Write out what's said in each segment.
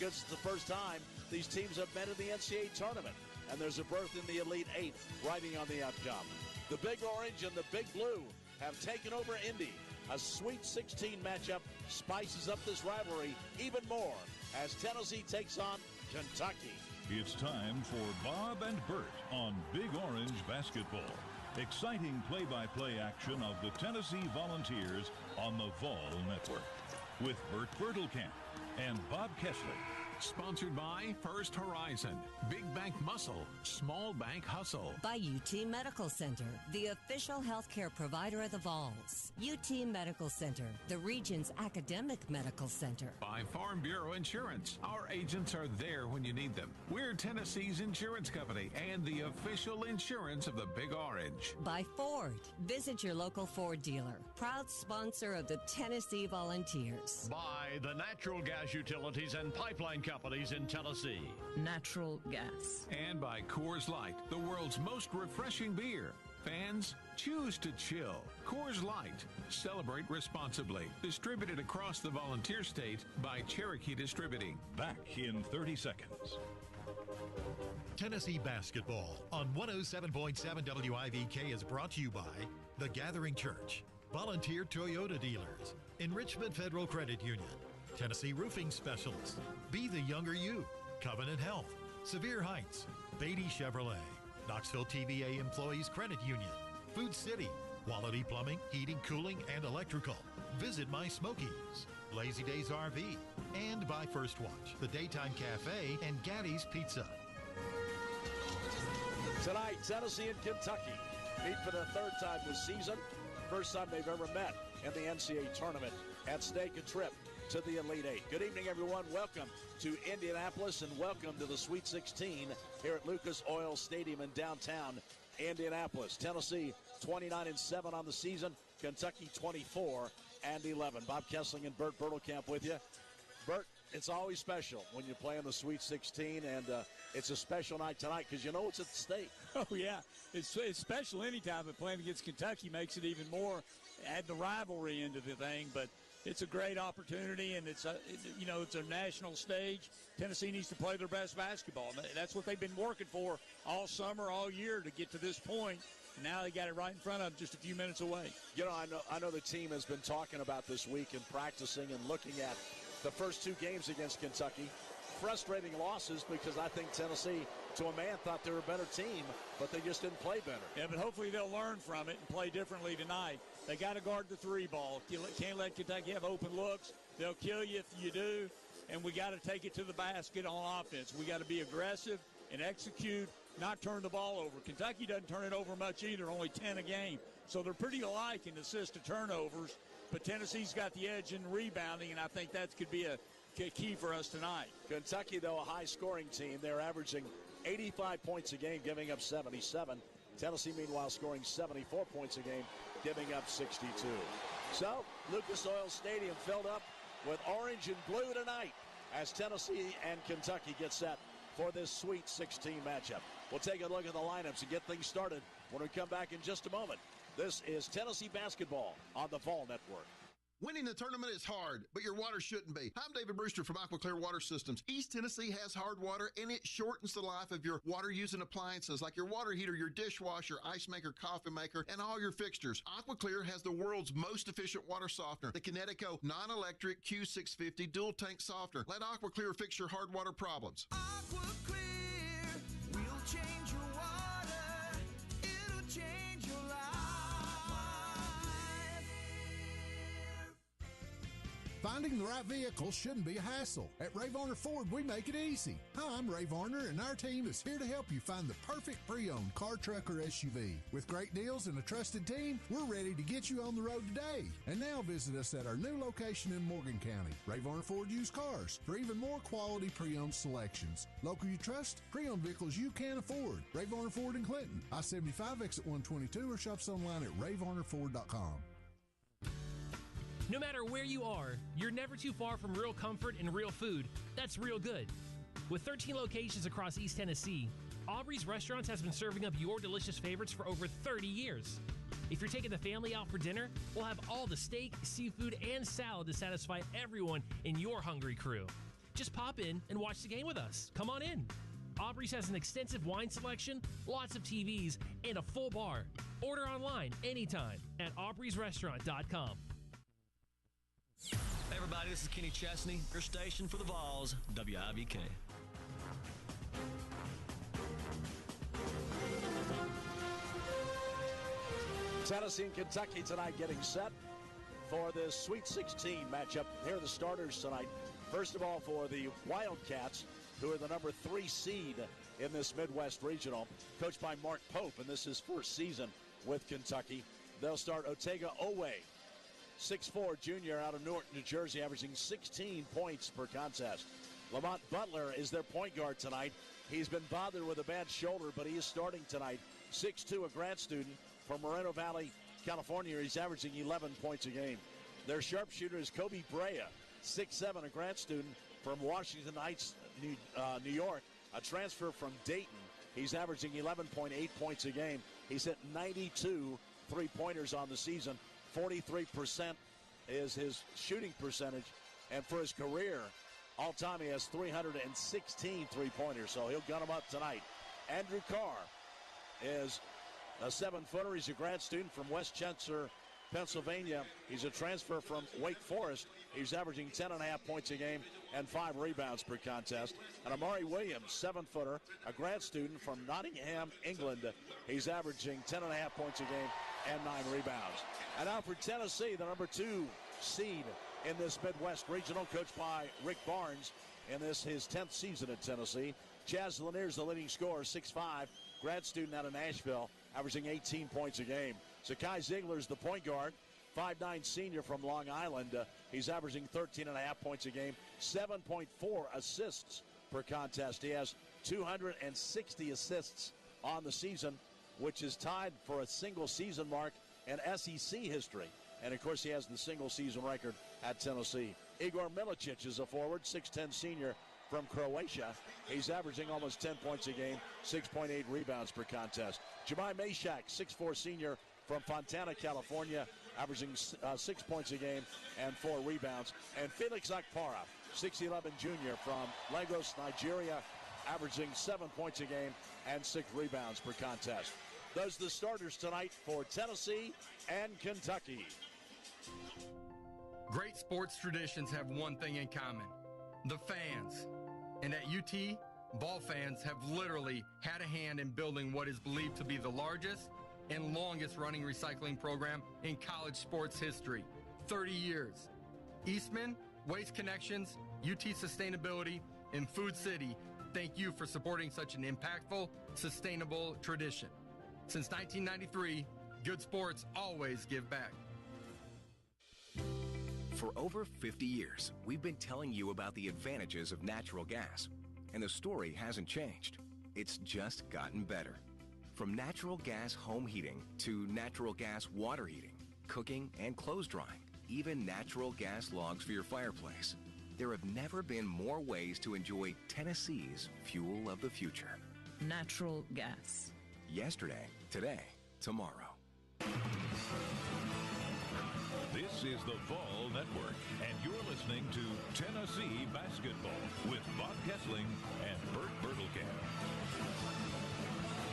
Because it's the first time these teams have met in the NCAA tournament, and there's a berth in the Elite Eight riding on the outcome. The Big Orange and the Big Blue have taken over Indy. A Sweet 16 matchup spices up this rivalry even more as Tennessee takes on Kentucky. It's time for Bob and Bert on Big Orange Basketball. Exciting play-by-play action of the Tennessee Volunteers on the Vol Network. With Bert Bertelkamp and Bob Kessler. Sponsored by First Horizon, Big Bank Muscle, Small Bank Hustle. By UT Medical Center, the official healthcare provider of the Vols. UT Medical Center, the region's academic medical center. By Farm Bureau Insurance, our agents are there when you need them. We're Tennessee's insurance company and the official insurance of the Big Orange. By Ford, visit your local Ford dealer. Proud sponsor of the Tennessee Volunteers. By the natural gas utilities and pipeline companies in Tennessee. Natural gas. And by Coors Light, the world's most refreshing beer. Fans, choose to chill. Coors Light. Celebrate responsibly. Distributed across the Volunteer State by Cherokee Distributing. Back in 30 seconds. Tennessee Basketball on 107.7 WIVK is brought to you by The Gathering Church, Volunteer Toyota Dealers, Enrichment Federal Credit Union, Tennessee Roofing Specialists, Be the Younger You, Covenant Health, Sevier Heights, Beatty Chevrolet, Knoxville TVA Employees Credit Union, Food City, Quality Plumbing, Heating, Cooling, and Electrical. Visit My Smokies, Lazy Days RV, and by First Watch, the Daytime Cafe, and Gaddy's Pizza. Tonight, Tennessee and Kentucky meet for the third time this season. First time they've ever met in the NCAA tournament. At stake, a trip to the Elite Eight. Good evening, everyone. Welcome to Indianapolis and welcome to the Sweet 16 here at Lucas Oil Stadium in downtown Indianapolis. Tennessee 29-7 on the season. Kentucky 24-11. Bob Kessling and Bert Bertelkamp with you. Bert, it's always special when you play in the Sweet 16, and it's a special night tonight because you know what's at stake. Oh, yeah. It's special anytime, but playing against Kentucky makes it even more. Add the rivalry into the thing, but it's a great opportunity, and it's a national stage. Tennessee needs to play their best basketball. That's what they've been working for all summer, all year to get to this point. And now they got it right in front of them, just a few minutes away. You know, I know the team has been talking about this week and practicing and looking at the first two games against Kentucky. Frustrating losses because I think Tennessee, to a man, thought they were a better team, but they just didn't play better. Yeah, but hopefully they'll learn from it and play differently tonight. They got to guard the three ball. You can't let Kentucky have open looks. They'll kill you if you do, and we got to take it to the basket on offense. We got to be aggressive and execute, not turn the ball over. Kentucky doesn't turn it over much either, only 10 a game. So they're pretty alike in assist to turnovers, but Tennessee's got the edge in rebounding, and I think that could be a key for us tonight. Kentucky, though, a high-scoring team. They're averaging 85 points a game, giving up 77. Tennessee, meanwhile, scoring 74 points a game, giving up 62. So, Lucas Oil Stadium filled up with orange and blue tonight as Tennessee and Kentucky get set for this Sweet 16 matchup. We'll take a look at the lineups and get things started when we come back in just a moment. This is Tennessee basketball on the Vol Network. Winning the tournament is hard, but your water shouldn't be. I'm David Brewster from AquaClear Water Systems. East Tennessee has hard water, and it shortens the life of your water-using appliances like your water heater, your dishwasher, ice maker, coffee maker, and all your fixtures. AquaClear has the world's most efficient water softener, the Kinetico non-electric Q650 dual-tank softener. Let AquaClear fix your hard water problems. AquaClear will change your water. It'll change your life. Finding the right vehicle shouldn't be a hassle. At Ray Varner Ford, we make it easy. Hi, I'm Ray Varner, and our team is here to help you find the perfect pre-owned car, truck, or SUV. With great deals and a trusted team, we're ready to get you on the road today. And now visit us at our new location in Morgan County. Ray Varner Ford used cars for even more quality pre-owned selections. Local you trust, pre-owned vehicles you can afford. Ray Varner Ford in Clinton, I-75 exit 122, or shops online at rayvarnerford.com. No matter where you are, you're never too far from real comfort and real food. That's real good. With 13 locations across East Tennessee, Aubrey's Restaurants has been serving up your delicious favorites for over 30 years. If you're taking the family out for dinner, we'll have all the steak, seafood, and salad to satisfy everyone in your hungry crew. Just pop in and watch the game with us. Come on in. Aubrey's has an extensive wine selection, lots of TVs, and a full bar. Order online anytime at aubreysrestaurant.com. Hey everybody, this is Kenny Chesney, your station for the Vols, WIVK. Tennessee and Kentucky tonight getting set for this Sweet 16 matchup. Here are the starters tonight. First of all, for the Wildcats, who are the number 3 seed in this Midwest Regional, coached by Mark Pope, and this is his first season with Kentucky. They'll start Otega Owe, 6'4" junior out of Newark, New Jersey, averaging 16 points per contest. Lamont Butler is their point guard tonight. He's been bothered with a bad shoulder, but he is starting tonight. 6'2", a grad student from Moreno Valley, California. He's averaging 11 points a game. Their sharpshooter is Kobe Brea, 6'7", a grad student from Washington Heights, New York, a transfer from Dayton. He's averaging 11.8 points a game. He's hit 92 three-pointers on the season. 43% is his shooting percentage. And for his career, all-time, he has 316 three-pointers, so he'll gun them up tonight. Andrew Carr is a 7-footer. He's a grad student from Westchester, Pennsylvania. He's a transfer from Wake Forest. He's averaging 10.5 points a game and 5 rebounds per contest. And Amari Williams, 7-footer, a grad student from Nottingham, England. He's averaging 10.5 points a game and 9 rebounds. And now for Tennessee, the number 2 seed in this Midwest Regional, coached by Rick Barnes in this his 10th season at Tennessee. Chaz Lanier's the leading scorer, 6'5", grad student out of Nashville, averaging 18 points a game. Zakai Ziegler's the point guard, 5'9" senior from Long Island. He's averaging 13.5 points a game, 7.4 assists per contest. He has 260 assists on the season, which is tied for a single season mark in SEC history. And, of course, he has the single-season record at Tennessee. Igor Milicic is a forward, 6'10" senior from Croatia. He's averaging almost 10 points a game, 6.8 rebounds per contest. Jemai Mashak, 6'4" senior from Fontana, California, averaging 6 points a game and 4 rebounds. And Felix Akpara, 6'11" junior from Lagos, Nigeria, averaging 7 points a game and 6 rebounds per contest. Those are the starters tonight for Tennessee and Kentucky. Great sports traditions have one thing in common: the fans. And at UT, ball fans have literally had a hand in building what is believed to be the largest and longest running recycling program in college sports history. 30 years. Eastman, Waste Connections, UT Sustainability, and Food City, thank you for supporting such an impactful, sustainable tradition. Since 1993, good sports always give back. For over 50 years, we've been telling you about the advantages of natural gas. And the story hasn't changed. It's just gotten better. From natural gas home heating to natural gas water heating, cooking and clothes drying, even natural gas logs for your fireplace. There have never been more ways to enjoy Tennessee's fuel of the future. Natural gas. Yesterday, today, tomorrow. This is the Vol Network, and you're listening to Tennessee Basketball with Bob Kessling and Bert Bertelkamp.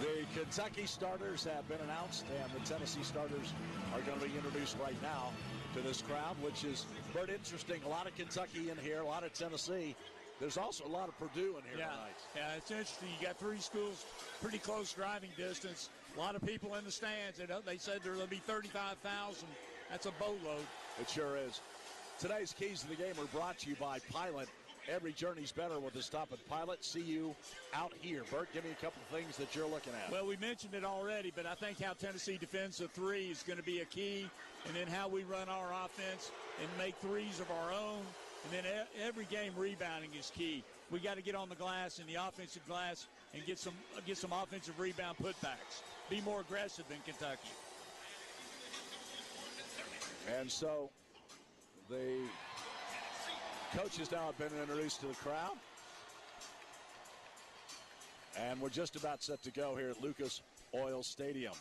The Kentucky starters have been announced, and the Tennessee starters are going to be introduced right now to this crowd, which is, Bert, interesting. A lot of Kentucky in here, a lot of Tennessee. There's also a lot of Purdue in here tonight. Yeah, it's interesting. You got 3 schools, pretty close driving distance. A lot of people in the stands. They said there will be 35,000. That's a boatload. It sure is. Today's Keys to the Game are brought to you by Pilot. Every journey's better with a stop at Pilot. See you out here. Bert, give me a couple of things that you're looking at. Well, we mentioned it already, but I think how Tennessee defends the 3 is going to be a key, and then how we run our offense and make threes of our own. And then every game rebounding is key. We got to get on the glass and the offensive glass and get some offensive rebound putbacks. Be more aggressive than Kentucky. And so the coaches now have been introduced to the crowd. And we're just about set to go here at Lucas Oil Stadium.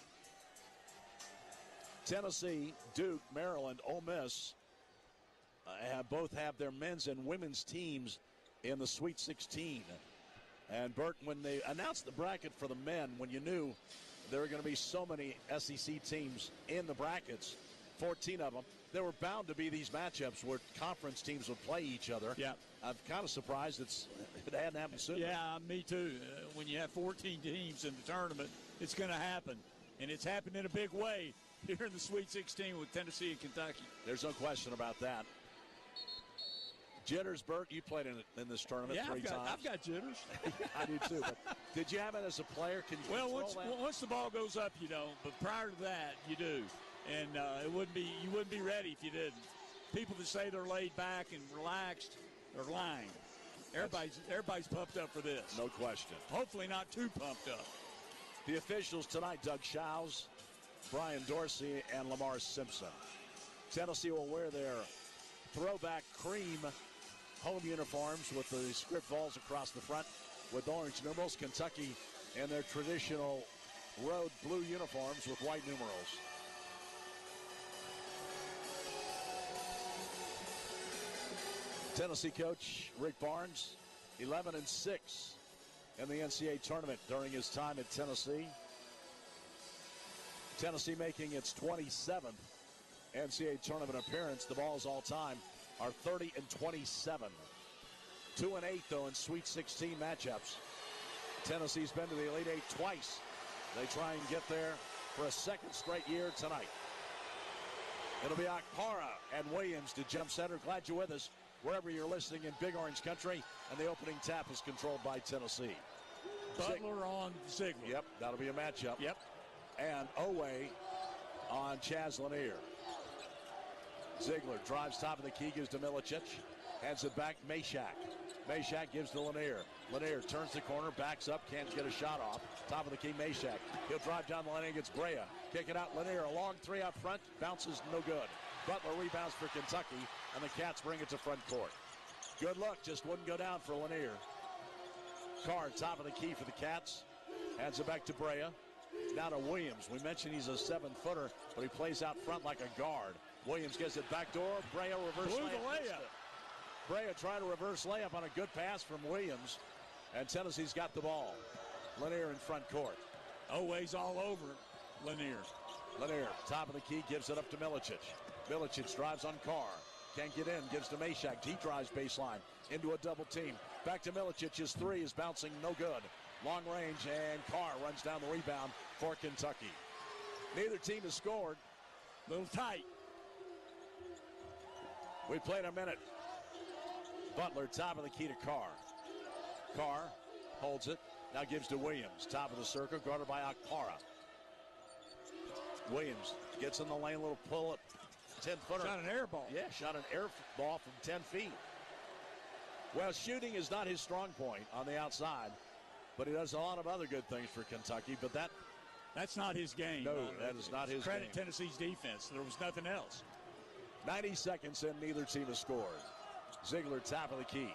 Tennessee, Duke, Maryland, Ole Miss both have their men's and women's teams in the Sweet 16. And, Bert, when they announced the bracket for the men, when you knew there were going to be so many SEC teams in the brackets, 14 of them, there were bound to be these matchups where conference teams would play each other. Yeah. I'm kind of surprised it hadn't happened sooner. Yeah, me too. When you have 14 teams in the tournament, it's going to happen. And it's happened in a big way here in the Sweet 16 with Tennessee and Kentucky. There's no question about that. Jitters, Bert, you played in this tournament three times. I've got jitters. I do too. But did you have it as a player? Can you once the ball goes up, you don't. But prior to that, you do. And you wouldn't be ready if you didn't. People that say they're laid back and relaxed are lying. Everybody's pumped up for this. No question. Hopefully not too pumped up. The officials tonight: Doug Shows, Brian Dorsey, and Lamar Simpson. Tennessee will wear their throwback cream home uniforms with the script balls across the front with orange numerals. Kentucky in their traditional road blue uniforms with white numerals. Tennessee coach Rick Barnes, 11-6 in the NCAA tournament during his time at Tennessee. Tennessee making its 27th NCAA tournament appearance. The Vols all-time are 30-27. 2-8, though, in Sweet 16 matchups. Tennessee's been to the Elite Eight twice. They try and get there for a second straight year tonight. It'll be Akpara and Williams to jump center. Glad you're with us wherever you're listening in Big Orange Country. And the opening tap is controlled by Tennessee. Butler on Ziegler. Yep, that'll be a matchup. Yep. And Oweh on Chaz Lanier. Ziegler drives top of the key, gives to Milicic. Hands it back, Meshack. Meshack gives to Lanier. Lanier turns the corner, backs up, can't get a shot off. Top of the key, Meshack. He'll drive down the lane against Brea. Kick it out, Lanier. A long three up front, bounces no good. Butler rebounds for Kentucky, and the Cats bring it to front court. Good luck, just wouldn't go down for Lanier. Carr, top of the key for the Cats. Hands it back to Brea. Now to Williams. We mentioned he's a 7-footer, but he plays out front like a guard. Williams gets it back door. Brea reverse layup. Brea trying to reverse layup on a good pass from Williams. And Tennessee's got the ball. Lanier in front court. Oweh's all over Lanier. Lanier, top of the key, gives it up to Milicic. Milicic drives on Carr. Can't get in, gives to Meshack. He drives baseline into a double team. Back to Milicic. His three is bouncing no good. Long range, and Carr runs down the rebound for Kentucky. Neither team has scored. A little tight. We played a minute. Butler, top of the key to Carr. Carr holds it. Now gives to Williams. Top of the circle, guarded by Akpara. Williams gets in the lane, little pull-up. 10-footer. Shot an air ball. Yeah, shot an air ball from 10 feet. Well, shooting is not his strong point on the outside, but he does a lot of other good things for Kentucky, but that's not his game. No, that is not his Credit game. Tennessee's defense. There was nothing else. 90 seconds in, neither team has scored. Ziegler, top of the key.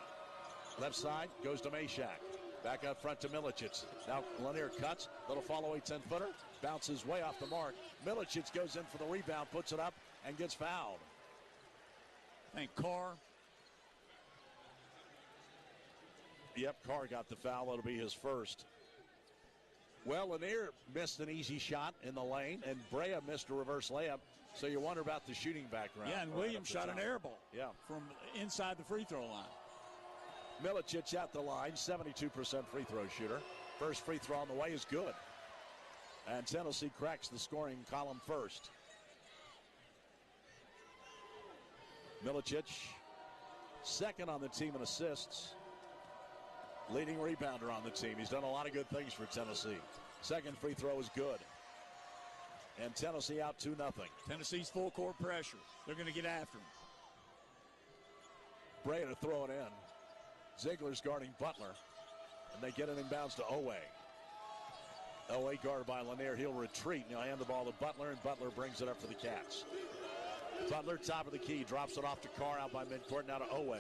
Left side goes to Meshack. Back up front to Milicic. Now Lanier cuts. Little follow-away 10-footer. Bounces way off the mark. Milicic goes in for the rebound, puts it up, and gets fouled. And Carr. Yep, Carr got the foul. It'll be his first. Well, Lanier missed an easy shot in the lane, and Brea missed a reverse layup. So you wonder about the shooting background. Yeah, and Williams shot an air ball. Yeah. From inside the free throw line. Milicic at the line, 72% free throw shooter. First free throw on the way is good. And Tennessee cracks the scoring column first. Milicic, second on the team in assists. Leading rebounder on the team. He's done a lot of good things for Tennessee. Second free throw is good. And Tennessee out 2-0. Tennessee's full court pressure. They're going to get after him. Brea to throw it in. Ziegler's guarding Butler. And they get it inbounds to Oweh. Oweh guarded by Lanier. He'll retreat. Now hand the ball to Butler, and Butler brings it up for the Cats. Butler, top of the key, drops it off to Carr out by midcourt. Now to Oweh.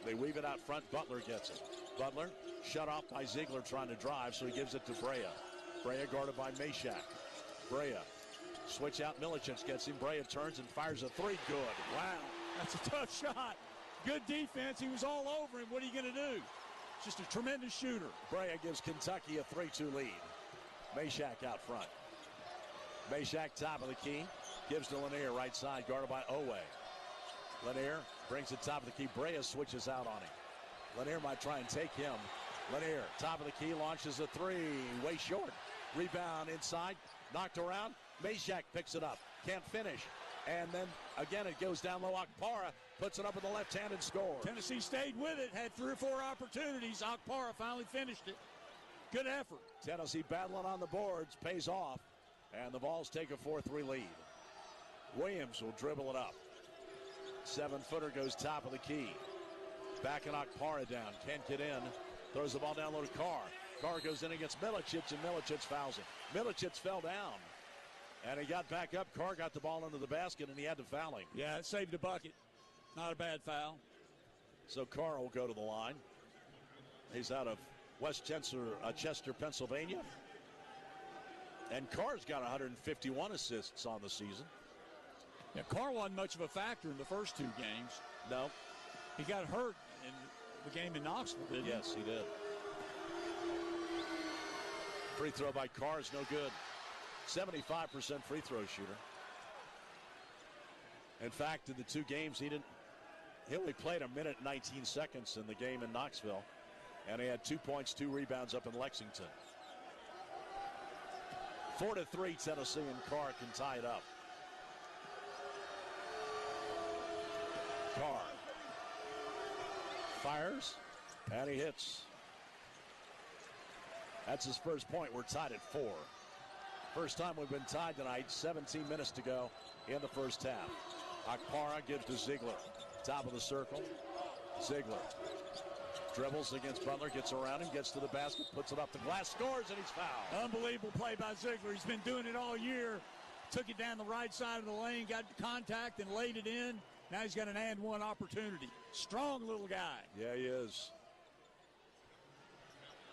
They weave it out front. Butler gets it. Butler shut off by Ziegler trying to drive, so he gives it to Brea. Brea guarded by Meshack. Brea. Switch out. Milicic gets him. Brea turns and fires a three. Good. Wow. That's a tough shot. Good defense. He was all over him. What are you going to do? Just a tremendous shooter. Brea gives Kentucky a 3-2 lead. Meshack out front. Meshack top of the key. Gives to Lanier, right side, guarded by Owe. Lanier brings it top of the key. Brea switches out on him. Lanier might try and take him. Lanier, top of the key, launches a three. Way short. Rebound inside. Knocked around. Meshack picks it up. Can't finish. And then, again, it goes down low. Akpara puts it up with the left hand and scores. Tennessee stayed with it. Had 3 or 4 opportunities. Akpara finally finished it. Good effort. Tennessee battling on the boards. Pays off. And the Vols take a 4-3 lead. Williams will dribble it up. 7-footer goes top of the key. Backing Akpara down. Can't get in. Throws the ball down low to Carr. Carr goes in against Milicic, and Milicic fouls him. Milicic fell down. And he got back up. Carr got the ball into the basket, and he had to foul him. Yeah, it saved a bucket. Not a bad foul. So Carr will go to the line. He's out of West Chester, Pennsylvania. And Carr's got 151 assists on the season. Yeah, Carr wasn't much of a factor in the first 2 games. No. He got hurt in the game in Knoxville, didn't he? Yes, he did. Free throw by Carr is no good. 75% free throw shooter. In fact, in the 2 games, he only played 1 minute and 19 seconds in the game in Knoxville. And he had 2 points, 2 rebounds up in Lexington. 4-3, Tennessee, and Carr can tie it up. Carr fires, and he hits. That's his first point. We're tied at 4. First time we've been tied tonight. 17 minutes to go in the first half. Akpara gives to Ziegler. Top of the circle. Ziegler dribbles against Butler, gets around him, gets to the basket, puts it up the glass, scores, and he's fouled. Unbelievable play by Ziegler. He's been doing it all year. Took it down the right side of the lane, got contact, and laid it in. Now he's got an and one opportunity. Strong little guy. Yeah, he is.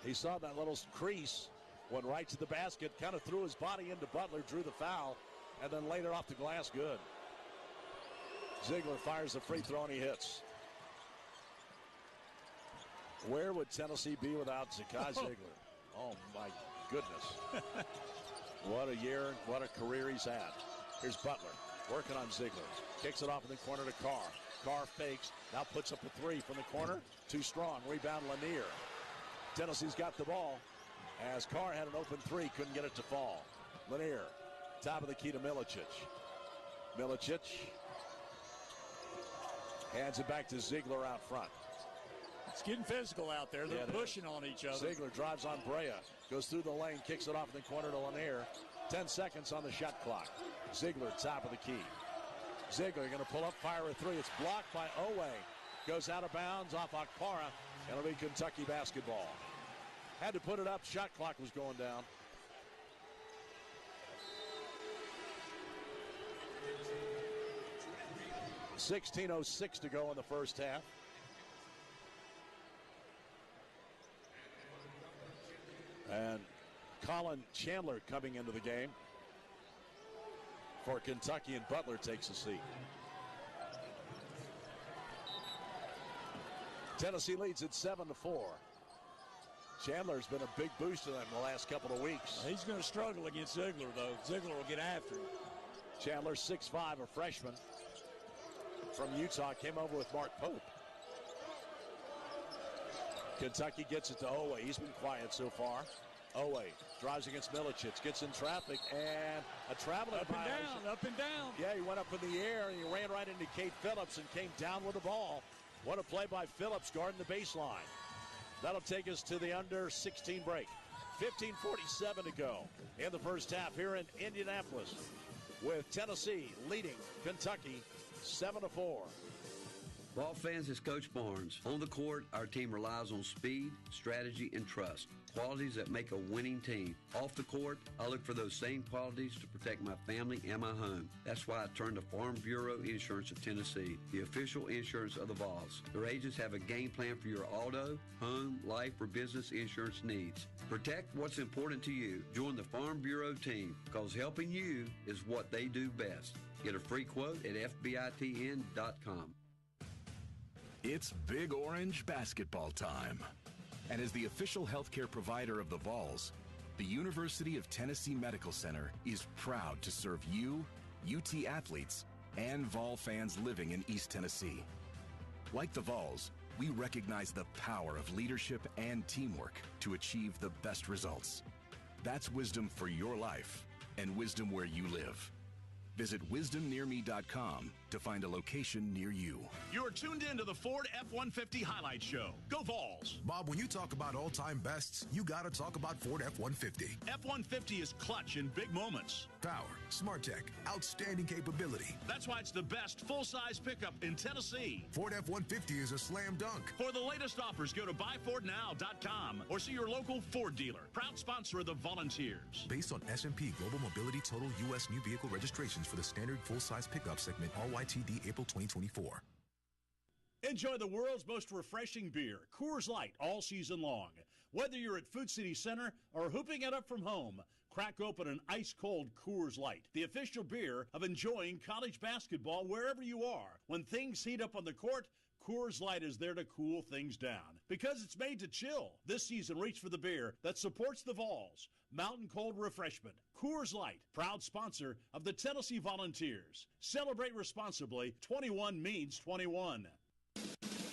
He saw that little crease, went right to the basket, kind of threw his body into Butler, drew the foul, and then laid it off the glass good. Ziegler fires the free throw, and he hits. Where would Tennessee be without Zakai Ziegler? Oh, my goodness. What a year, what a career he's had. Here's Butler working on Ziegler. Kicks it off in the corner to Carr. Carr fakes, now puts up a three from the corner. Too strong, rebound Lanier. Tennessee's got the ball as Carr had an open three, couldn't get it to fall. Lanier, top of the key to Milicic. Milicic hands it back to Ziegler out front. It's getting physical out there. They're pushing on each other. Ziegler drives on Brea, goes through the lane, kicks it off in the corner to Lanier. 10 seconds on the shot clock. Ziegler, top of the key. Ziegler going to pull up, fire a three. It's blocked by Owe. Goes out of bounds off Akpara. It'll be Kentucky basketball. Had to put it up. Shot clock was going down. .06 to go in the first half. And Colin Chandler coming into the game for Kentucky, and Butler takes a seat. Tennessee leads at 7-4. Chandler's been a big boost to them the last couple of weeks. He's going to struggle against Ziegler, though. Ziegler will get after him. Chandler, 6'5", a freshman from Utah, came over with Mark Pope. Kentucky gets it to Owe. He's been quiet so far. Owe drives against Milicic, gets in traffic, and a traveling violation. Up and down. Yeah, he went up in the air, and he ran right into Kate Phillips and came down with the ball. What a play by Phillips guarding the baseline. That'll take us to the under 16 break. 15:47 to go in the first half here in Indianapolis, with Tennessee leading Kentucky 7-4. Ball fans, it's Coach Barnes. On the court, our team relies on speed, strategy, and trust. Qualities that make a winning team. Off the court, I look for those same qualities to protect my family and my home. That's why I turn to Farm Bureau Insurance of Tennessee, the official insurance of the Vols. Their agents have a game plan for your auto, home, life, or business insurance needs. Protect what's important to you. Join the Farm Bureau team, because helping you is what they do best. Get a free quote at FBITN.com. It's Big Orange basketball time. And as the official healthcare provider of the Vols, the University of Tennessee Medical Center is proud to serve you, UT athletes, and Vol fans living in East Tennessee. Like the Vols, we recognize the power of leadership and teamwork to achieve the best results. That's wisdom for your life and wisdom where you live. Visit wisdomnearme.com to find a location near you. You're tuned in to the Ford F-150 Highlight Show. Go Vols! Bob, when you talk about all-time bests, you gotta talk about Ford F-150. F-150 is clutch in big moments. Power, smart tech, outstanding capability. That's why it's the best full-size pickup in Tennessee. Ford F-150 is a slam dunk. For the latest offers, go to buyfordnow.com or see your local Ford dealer. Proud sponsor of the Volunteers. Based on S&P Global Mobility Total U.S. New Vehicle Registrations for the standard full-size pickup segment RYTD April 2024. Enjoy the world's most refreshing beer, Coors Light, all season long. Whether you're at Food City Center or hooping it up from home, crack open an ice-cold Coors Light, the official beer of enjoying college basketball wherever you are. When things heat up on the court, Coors Light is there to cool things down. Because it's made to chill. This season, reach for the beer that supports the Vols. Mountain Cold Refreshment. Coors Light, proud sponsor of the Tennessee Volunteers. Celebrate responsibly. 21 means 21.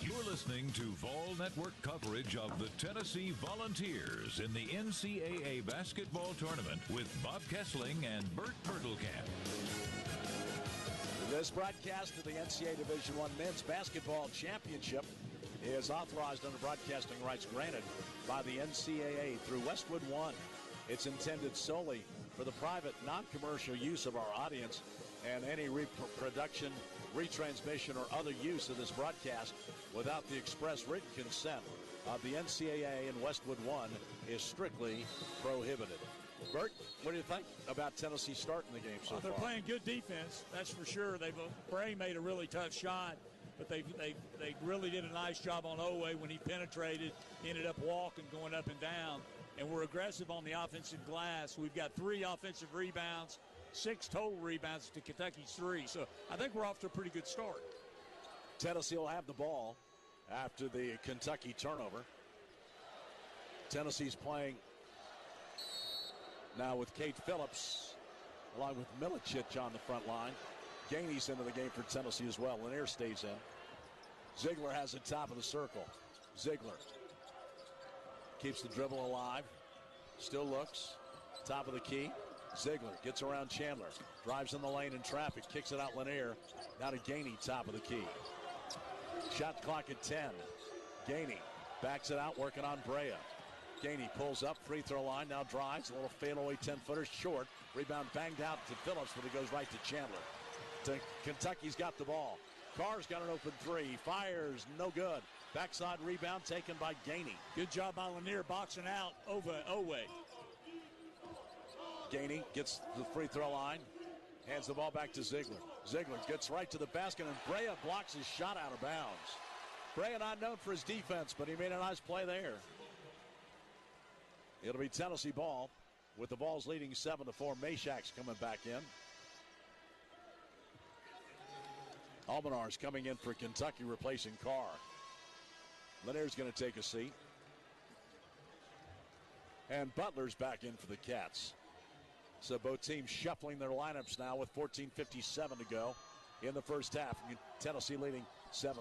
You're listening to Vol Network coverage of the Tennessee Volunteers in the NCAA basketball tournament with Bob Kessling and Bert Bertelkamp. This broadcast of the NCAA Division I Men's Basketball Championship is authorized under broadcasting rights granted by the NCAA through Westwood One. It's intended solely for the private, non-commercial use of our audience, and any reproduction, retransmission, or other use of this broadcast without the express written consent of the NCAA and Westwood One is strictly prohibited. Bert, what do you think about Tennessee starting the game so far? They're playing good defense, that's for sure. Bray made a really tough shot, but they really did a nice job on Owe when he penetrated, ended up walking, going up and down. And we're aggressive on the offensive glass. We've got 3 offensive rebounds, 6 total rebounds to Kentucky's 3. So I think we're off to a pretty good start. Tennessee will have the ball after the Kentucky turnover. Tennessee's playing now with Kate Phillips, along with Milicic on the front line. Gainey's into the game for Tennessee as well. Lanier stays in. Ziegler has the top of the circle. Ziegler keeps the dribble alive. Still looks. Top of the key. Ziegler gets around Chandler. Drives in the lane in traffic. Kicks it out Lanier. Now to Gainey, top of the key. Shot clock at 10. Gainey backs it out, working on Brea. Gainey pulls up, free throw line, now drives. A little fadeaway 10-footer, short. Rebound banged out to Phillips, but it goes right to Chandler. Kentucky's got the ball. Carr's got an open 3. Fires, no good. Backside rebound taken by Gainey. Good job by Lanier boxing out over Owe. Gainey gets the free throw line. Hands the ball back to Ziegler. Ziegler gets right to the basket, and Brea blocks his shot out of bounds. Brea not known for his defense, but he made a nice play there. It'll be Tennessee ball with the Vols leading 7-4. Meshak's coming back in. Almenar's coming in for Kentucky, replacing Carr. Lanier's going to take a seat. And Butler's back in for the Cats. So both teams shuffling their lineups now with 14:57 to go in the first half. Tennessee leading 7-4.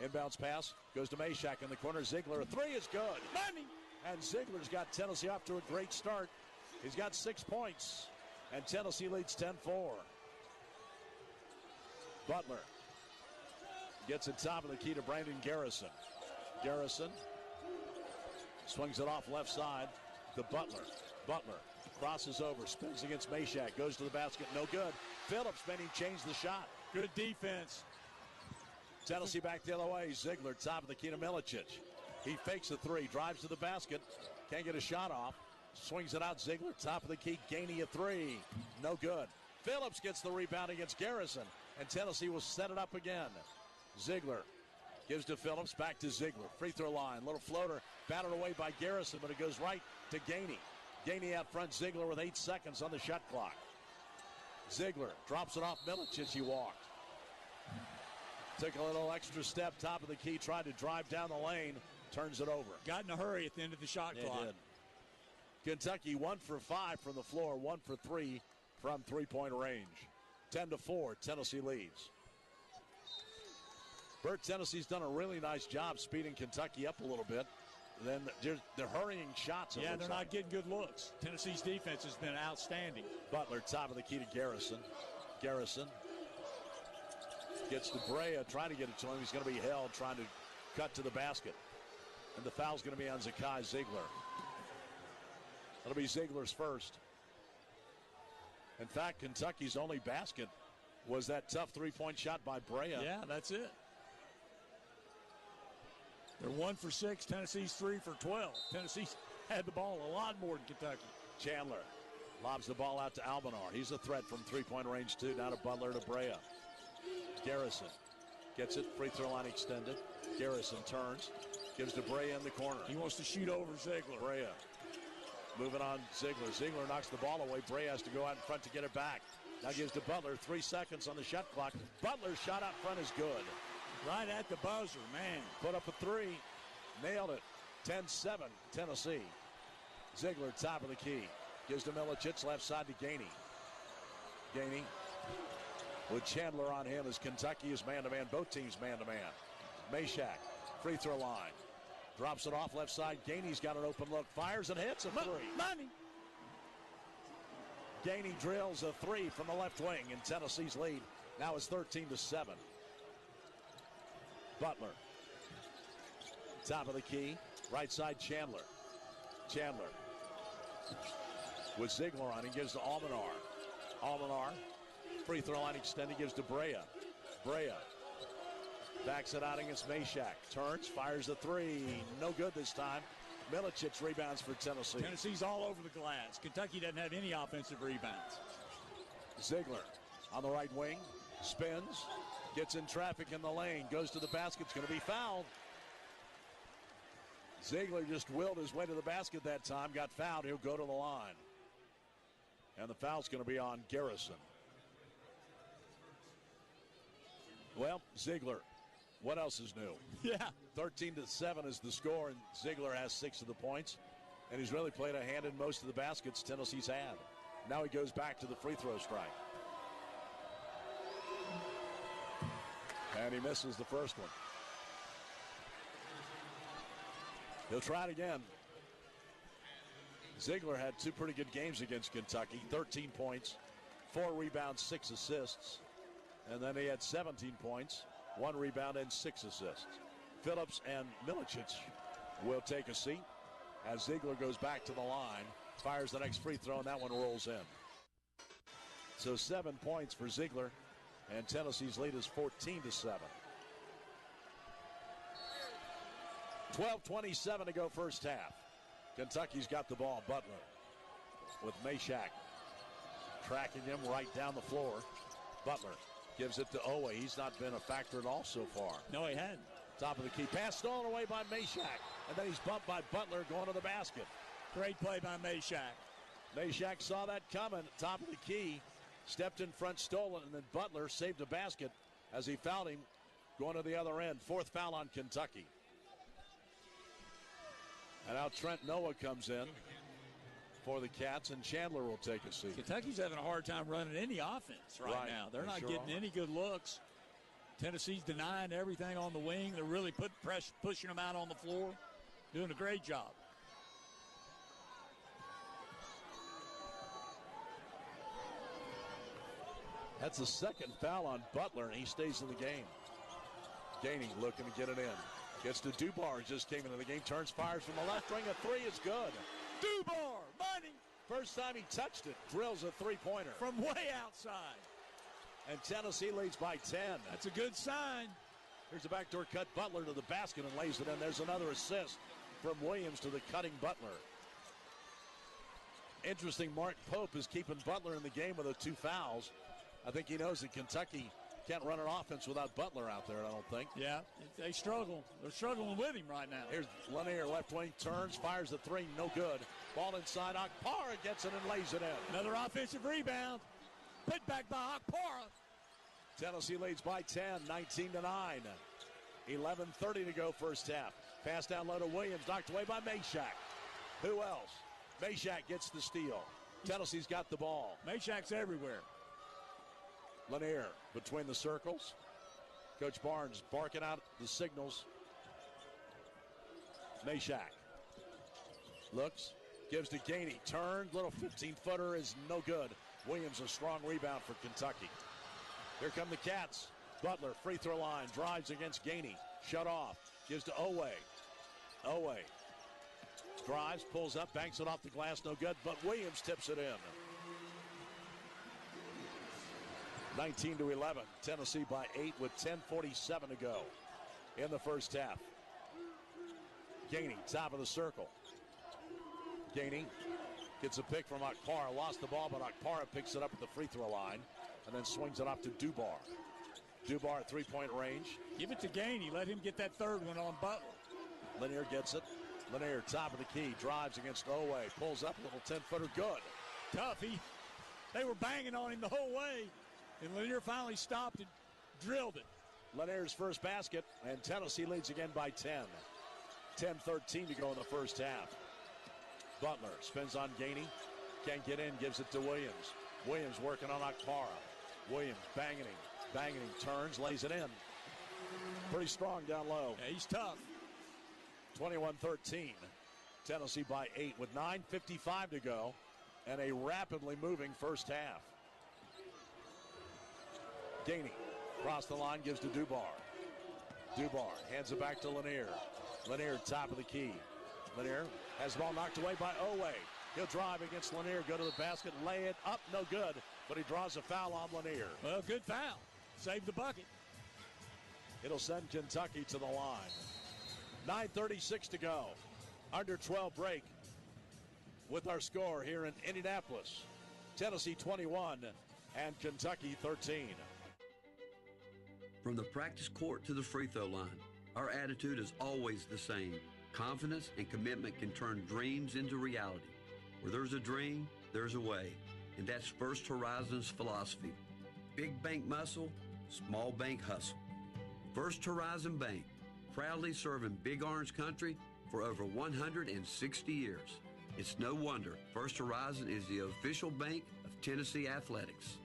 Inbounds pass goes to Meshak in the corner. Ziegler, a 3 is good. Money! And Ziegler's got Tennessee off to a great start. He's got 6 points. And Tennessee leads 10-4. Butler gets it top of the key to Brandon Garrison. Garrison swings it off left side to Butler. Butler crosses over, spins against Meshak, goes to the basket, no good. Phillips made him change the shot. Good defense. Tennessee back the other way. Ziegler, top of the key to Milicic. He fakes a 3, drives to the basket, can't get a shot off. Swings it out, Ziegler, top of the key, Gainey a 3, no good. Phillips gets the rebound against Garrison, and Tennessee will set it up again. Ziegler gives to Phillips, back to Ziegler. Free throw line, little floater, batted away by Garrison, but it goes right to Gainey. Gainey out front, Ziegler with 8 seconds on the shot clock. Ziegler drops it off Milicic, he walked. Took a little extra step, top of the key, tried to drive down the lane, turns it over. Got in a hurry at the end of the shot clock. Did. Kentucky 1 for 5 from the floor, 1 for 3 from three-point range. 10-4, Tennessee leads. Bert, Tennessee's done a really nice job speeding Kentucky up a little bit. Then they're hurrying shots. Yeah, they're not getting good looks. Tennessee's defense has been outstanding. Butler, top of the key to Garrison. Garrison gets to Brea, trying to get it to him. He's going to be held, trying to cut to the basket. And the foul's going to be on Zakai Ziegler. That'll be Ziegler's first. In fact, Kentucky's only basket was that tough three-point shot by Brea. Yeah, that's it. They're 1 for 6. Tennessee's 3 for 12. Tennessee's had the ball a lot more than Kentucky. Chandler lobs the ball out to Almanar. He's a threat from three-point range, too. Now to Butler to Brea. Garrison gets it. Free throw line extended. Garrison turns. Gives to Brea in the corner. He wants to shoot over Ziegler. Brea moving on Ziegler. Ziegler knocks the ball away. Brea has to go out in front to get it back. Now gives to Butler. 3 seconds on the shot clock. Butler's shot out front is good. Right at the buzzer, man. Put up a 3. Nailed it. 10-7, Tennessee. Ziegler, top of the key. Gives to Milicic, left side to Gainey. Gainey with Chandler on him as Kentucky is man-to-man. Both teams man-to-man. Meshack, free throw line. Drops it off left side. Gainey's got an open look. Fires and hits a 3. Money. Gainey drills a 3 from the left wing, and Tennessee's lead now is 13-7. Butler. Top of the key. Right side, Chandler. Chandler. With Ziegler on, he gives to Almanar. Almanar. Free throw line extended, gives to Brea. Brea. Backs it out against Meshack. Turns, fires a 3. No good this time. Milicic rebounds for Tennessee. Tennessee's all over the glass. Kentucky doesn't have any offensive rebounds. Ziegler on the right wing. Spins. Gets in traffic in the lane. Goes to the basket. It's going to be fouled. Ziegler just willed his way to the basket that time. Got fouled. He'll go to the line. And the foul's going to be on Garrison. Well, Ziegler. What else is new? Yeah. 13-7 is the score, and Ziegler has 6 of the points. And he's really played a hand in most of the baskets Tennessee's had. Now he goes back to the free throw strike. And he misses the first one. He'll try it again. Ziegler had 2 pretty good games against Kentucky. 13 points, 4 rebounds, 6 assists. And then he had 17 points, 1 rebound, and 6 assists. Phillips and Milicic will take a seat as Ziegler goes back to the line, fires the next free throw, and that one rolls in. So 7 points for Ziegler, and Tennessee's lead is 14-7. 12:27 to go first half. Kentucky's got the ball. Butler with Meshack tracking him right down the floor. Butler gives it to Owe. He's not been a factor at all so far. No, he hadn't. Top of the key. Pass stolen away by Meshack. And then he's bumped by Butler going to the basket. Great play by Meshack. Meshack saw that coming. Top of the key. Stepped in front, stolen, and then Butler saved a basket as he fouled him going to the other end. 4th foul on Kentucky. And now Trent Noah comes in for the Cats, and Chandler will take a seat. Kentucky's having a hard time running any offense right now. They're not getting any good looks. Tennessee's denying everything on the wing. They're really pushing them out on the floor. Doing a great job. That's the 2nd foul on Butler, and he stays in the game. Gainey looking to get it in. Gets to Dubar, just came into the game. Turns, fires from the left wing. A 3 is good. Dubar, money. First time he touched it. Drills a 3-pointer. From way outside. And Tennessee leads by 10. That's a good sign. Here's a backdoor cut. Butler to the basket and lays it in. There's another assist from Williams to the cutting Butler. Interesting, Mark Pope is keeping Butler in the game with the 2 fouls. I think he knows that Kentucky can't run an offense without Butler out there, I don't think. Yeah, they struggle. They're struggling with him right now. Here's Lanier, left wing, turns, fires the 3, no good. Ball inside, Okpara gets it and lays it in. Another offensive rebound. Put back by Okpara. Tennessee leads by 10, 19-9. 11:30 to go first half. Pass down low to Williams, knocked away by Meshack. Who else? Meshack gets the steal. Tennessee's got the ball. Meshack's everywhere. Lanier between the circles. Coach Barnes barking out the signals. Meshack looks, gives to Gainey. Turned, little 15-footer is no good. Williams a strong rebound for Kentucky. Here come the Cats. Butler, free throw line, drives against Gainey. Shut off, gives to Owe. Owe drives, pulls up, banks it off the glass, no good, but Williams tips it in. 19-11, Tennessee by 8 with 10:47 to go in the first half. Gainey, top of the circle. Gainey gets a pick from Akpara, lost the ball, but Akpara picks it up at the free throw line and then swings it off to Dubar. Dubar at three-point range. Give it to Gainey. Let him get that third one on Butler. Lanier gets it. Lanier, top of the key, drives against Owe, pulls up a little 10-footer, good. Tough. They were banging on him the whole way, and Lanier finally stopped and drilled it. Lanier's first basket, and Tennessee leads again by 10. 10:13 to go in the first half. Butler spins on Gainey. Can't get in, gives it to Williams. Williams working on Akpara. Williams banging him, turns, lays it in. Pretty strong down low. Yeah, he's tough. 21-13. Tennessee by 8 with 9:55 to go and a rapidly moving first half. Gainey across the line, gives to Dubar. Dubar hands it back to Lanier. Lanier, top of the key. Lanier has the ball knocked away by Owe. He'll drive against Lanier, go to the basket, lay it up, no good, but he draws a foul on Lanier. Well, good foul. Saved the bucket. It'll send Kentucky to the line. 9:36 to go. Under 12 break with our score here in Indianapolis. Tennessee 21 and Kentucky 13. From the practice court to the free throw line, our attitude is always the same. Confidence and commitment can turn dreams into reality. Where there's a dream, there's a way. And that's First Horizon's philosophy. Big bank muscle, small bank hustle. First Horizon Bank, proudly serving Big Orange Country for over 160 years. It's no wonder First Horizon is the official bank of Tennessee athletics.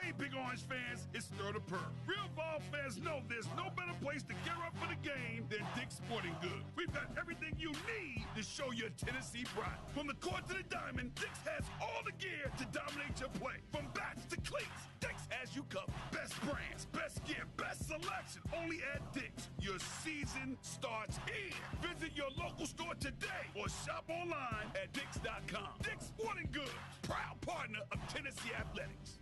Hey, Big Orange fans, it's Stir the Perk. Real ball fans know there's no better place to gear up for the game than Dick's Sporting Goods. We've got everything you need to show your Tennessee pride. From the court to the diamond, Dick's has all the gear to dominate your play. From bats to cleats, Dick's has you covered. Best brands, best gear, best selection. Only at Dick's. Your season starts here. Visit your local store today or shop online at Dicks.com. Dick's Sporting Goods, proud partner of Tennessee Athletics.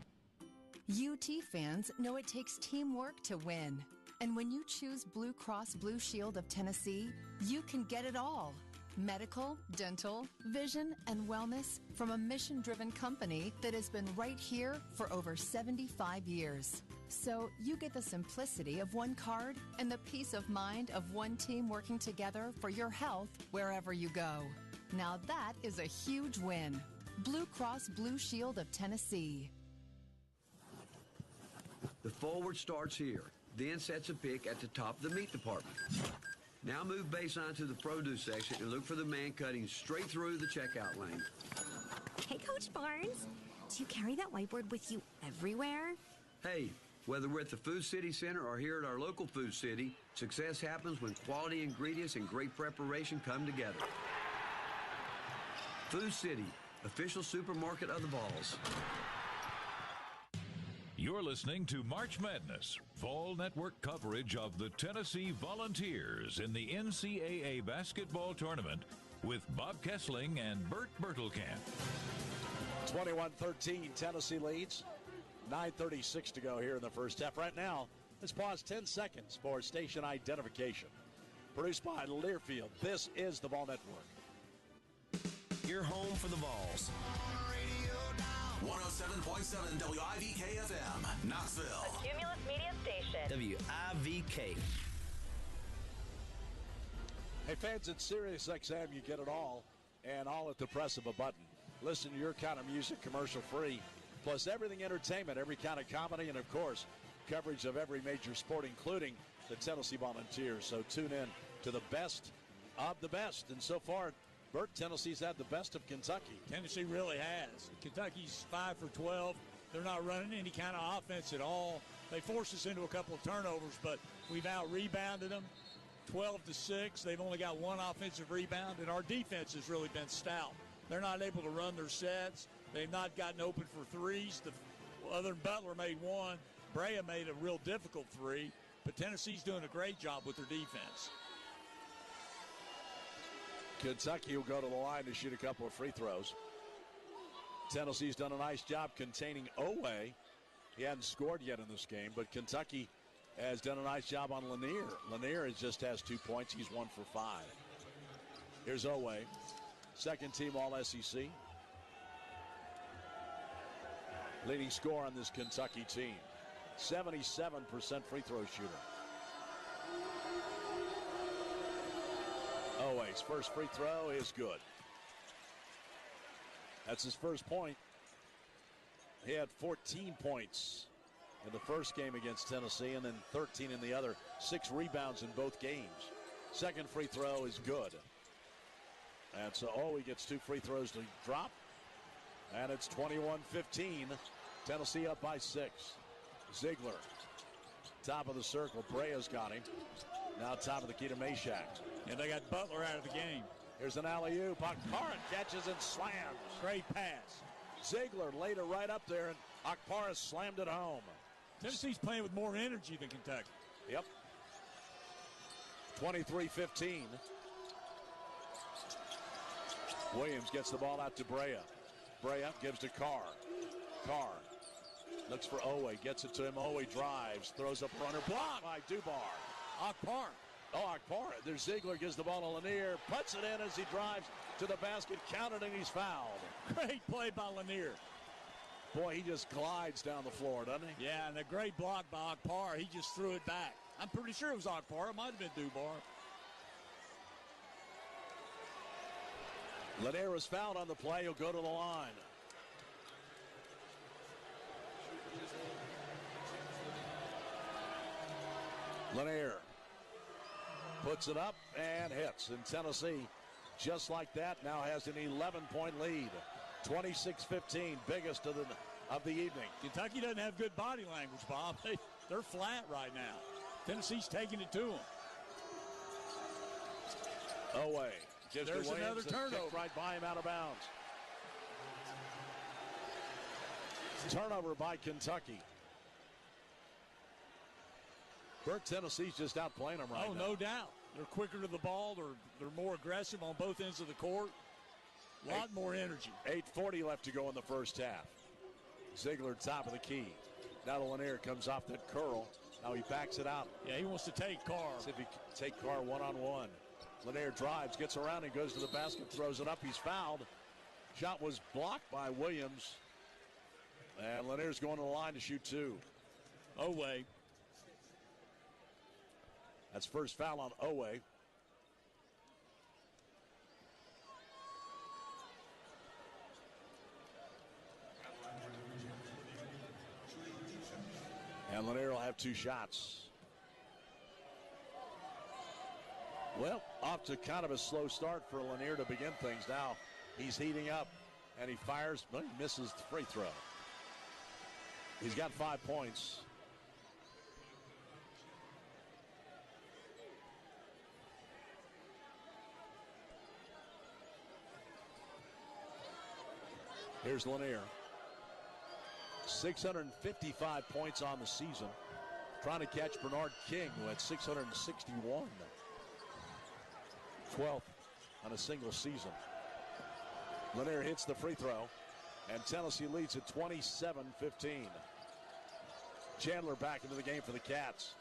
UT fans know it takes teamwork to win. And when you choose Blue Cross Blue Shield of Tennessee, you can get it all. Medical, dental, vision, and wellness from a mission-driven company that has been right here for over 75 years. So you get the simplicity of one card and the peace of mind of one team working together for your health wherever you go. Now that is a huge win. Blue Cross Blue Shield of Tennessee. The forward starts here, then sets a pick at the top of the meat department. Now move baseline to the produce section and look for the man cutting straight through the checkout lane. Hey, Coach Barnes, do you carry that whiteboard with you everywhere? Hey, whether we're at the Food City Center or here at our local Food City, success happens when quality ingredients and great preparation come together. Food City, official supermarket of the Vols. You're listening to March Madness, fall network coverage of the Tennessee Volunteers in the NCAA basketball tournament with Bob Kessling and Bert Bertelkamp. 21-13, Tennessee leads. 9:36 to go here in the first half. Right now, let's pause 10 seconds for station identification. Produced by Learfield, this is the Vol Network. Your home for the Vols. 107.7 WIVK-FM, Knoxville. A Cumulus Media station. WIVK. Hey, fans, at SiriusXM, you get it all, and all at the press of a button. Listen to your kind of music commercial-free plus everything entertainment, every kind of comedy, and, of course, coverage of every major sport, including the Tennessee Volunteers. So tune in to the best of the best. And so far, Bert, Tennessee's had the best of Kentucky. Tennessee really has. Kentucky's 5 for 12. They're not running any kind of offense at all. They forced us into a couple of turnovers, but we've out-rebounded them 12-6. They've only got one offensive rebound, and our defense has really been stout. They're not able to run their sets. They've not gotten open for threes. Other than Butler made one, Brea made a real difficult three, but Tennessee's doing a great job with their defense. Kentucky will go to the line to shoot a couple of free throws. Tennessee's done a nice job containing Owe. He hadn't scored yet in this game, but Kentucky has done a nice job on Lanier. Lanier just has 2 points. He's 1 for 5. Here's Owe, second team All-SEC. Leading scorer on this Kentucky team. 77% free throw shooter. Owe's first free throw is good. That's his first point. He had 14 points in the first game against Tennessee and then 13 in the other. 6 rebounds in both games. Second free throw is good. And so Owe gets 2 free throws to drop. And it's 21-15. Tennessee up by 6. Ziegler, top of the circle. Brea's got him. Now top of the key to Meshack. And they got Butler out of the game. Here's an alley-oop. Akpara catches and slams. Great pass. Ziegler laid it right up there, and Akpara slammed it home. Tennessee's playing with more energy than Kentucky. Yep. 23-15. Williams gets the ball out to Brea. Brea gives to Carr. Carr looks for Owe, gets it to him. Owe drives, throws up runner, blocked by Dubar. Akpar. Oh, Akpar. There's Ziegler, gives the ball to Lanier, puts it in as he drives to the basket, counted, and he's fouled. Great play by Lanier. Boy, he just glides down the floor, doesn't he? Yeah, and a great block by Akpar. He just threw it back. I'm pretty sure it was Akpar. It might have been Dubar. Lanier was fouled on the play. He'll go to the line. Lanier puts it up and hits. And Tennessee, just like that, now has an 11-point lead. 26-15, biggest of the evening. Kentucky doesn't have good body language, Bob. They're flat right now. Tennessee's taking it to them. Owe gives There's to Williams, another turnover. Right by him, out of bounds. Turnover by Kentucky. Bert, Tennessee's just outplaying them right now. Oh, no doubt. They're quicker to the ball. They're more aggressive on both ends of the court. A lot more energy. 8:40 left to go in the first half. Ziegler, top of the key. Now the Lanier comes off that curl. Now he backs it out. Yeah, he wants to take Carr. See if he can take Carr one-on-one. Lanier drives, gets around, and goes to the basket, throws it up. He's fouled. Shot was blocked by Williams. And Lanier's going to the line to shoot 2. Owe. That's first foul on Owe. And Lanier will have 2 shots. Well, off to kind of a slow start for Lanier to begin things. Now he's heating up, and he fires, but he misses the free throw. He's got 5 points. Here's Lanier. 655 points on the season. Trying to catch Bernard King, who had 661. 12th on a single season. Lanier hits the free throw, and Tennessee leads at 27-15. Chandler back into the game for the Cats.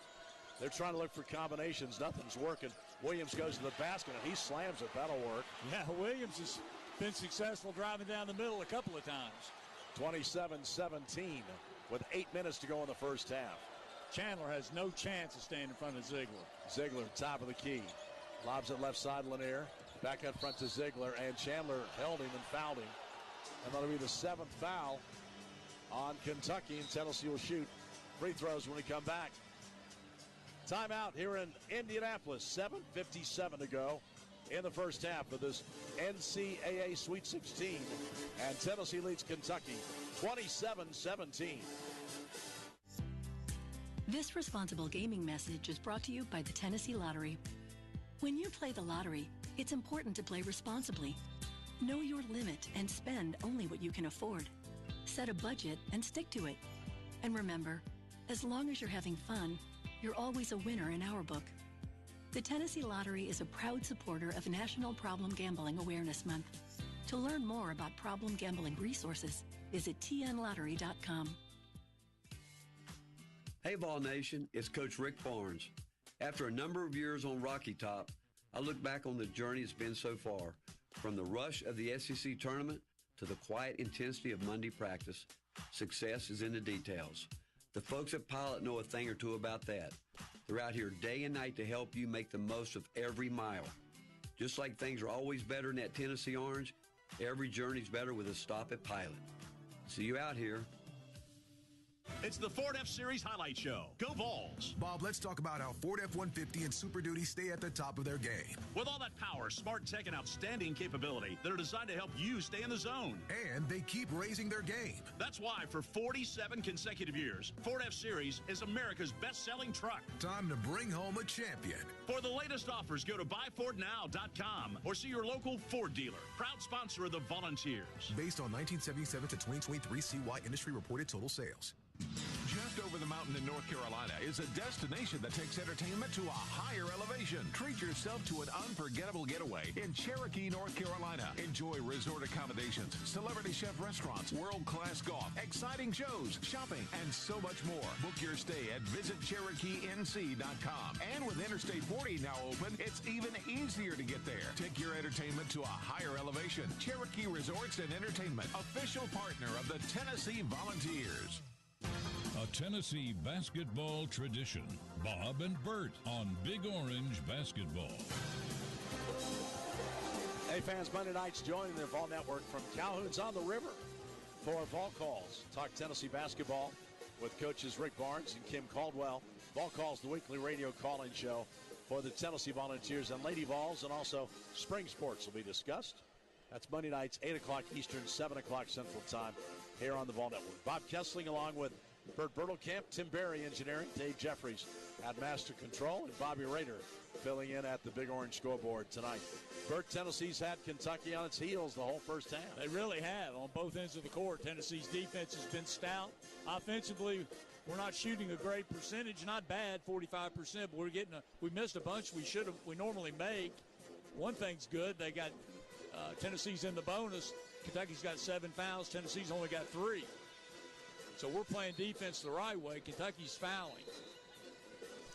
They're trying to look for combinations. Nothing's working. Williams goes to the basket, and he slams it. That'll work. Yeah, Williams has been successful driving down the middle a couple of times. 27-17 with 8 minutes to go in the first half. Chandler has no chance of staying in front of Ziegler. Ziegler, top of the key. Lobs it left side, Lanier. Back up front to Ziegler, and Chandler held him and fouled him. And that'll be the 7th foul on Kentucky, and Tennessee will shoot free throws when we come back. Timeout here in Indianapolis, 7:57 to go in the first half of this NCAA Sweet 16, and Tennessee leads Kentucky 27-17. This responsible gaming message is brought to you by the Tennessee Lottery. When you play the lottery, it's important to play responsibly. Know your limit and spend only what you can afford. Set a budget and stick to it. And remember, as long as you're having fun, you're always a winner in our book. The Tennessee Lottery is a proud supporter of National Problem Gambling Awareness Month. To learn more about problem gambling resources, visit tnlottery.com. Hey Vol Nation, it's Coach Rick Barnes. After a number of years on Rocky Top, I look back on the journey it's been so far. From the rush of the SEC tournament to the quiet intensity of Monday practice, success is in the details. The folks at Pilot know a thing or two about that. They're out here day and night to help you make the most of every mile. Just like things are always better in that Tennessee Orange, every journey's better with a stop at Pilot. See you out here. It's the Ford F-Series Highlight Show. Go Vols. Bob, let's talk about how Ford F-150 and Super Duty stay at the top of their game. With all that power, smart tech, and outstanding capability that are designed to help you stay in the zone. And they keep raising their game. That's why for 47 consecutive years, Ford F-Series is America's best-selling truck. Time to bring home a champion. For the latest offers, go to buyfordnow.com or see your local Ford dealer. Proud sponsor of the Volunteers. Based on 1977 to 2023 CY industry reported total sales. Just over the mountain in North Carolina is a destination that takes entertainment to a higher elevation. Treat yourself to an unforgettable getaway in Cherokee, North Carolina. Enjoy resort accommodations, celebrity chef restaurants, world-class golf, exciting shows, shopping, and so much more. Book your stay at visitcherokeenc.com. And with Interstate 40 now open, it's even easier to get there. Take your entertainment to a higher elevation. Cherokee Resorts and Entertainment, official partner of the Tennessee Volunteers. A Tennessee basketball tradition. Bob and Bert on Big Orange Basketball. Hey fans, Monday nights joining the Vol Network from Calhoun's on the River for Vol Calls. Talk Tennessee basketball with coaches Rick Barnes and Kim Caldwell. Vol Calls, the weekly radio call-in show for the Tennessee Volunteers and Lady Vols, and also spring sports will be discussed. That's Monday nights, 8 o'clock Eastern, 7 o'clock Central Time here on the Vol Network. Bob Kessling along with Bert Bertelkamp, Tim Berry engineering, Dave Jeffries at Master Control, and Bobby Rader filling in at the Big Orange scoreboard tonight. Bert, Tennessee's had Kentucky on its heels the whole first half. They really have on both ends of the court. Tennessee's defense has been stout. Offensively, we're not shooting a great percentage, not bad, 45%, but we missed a bunch we normally make. One thing's good, they got Tennessee's in the bonus. Kentucky's got 7 fouls. Tennessee's only got 3. So we're playing defense the right way. Kentucky's fouling.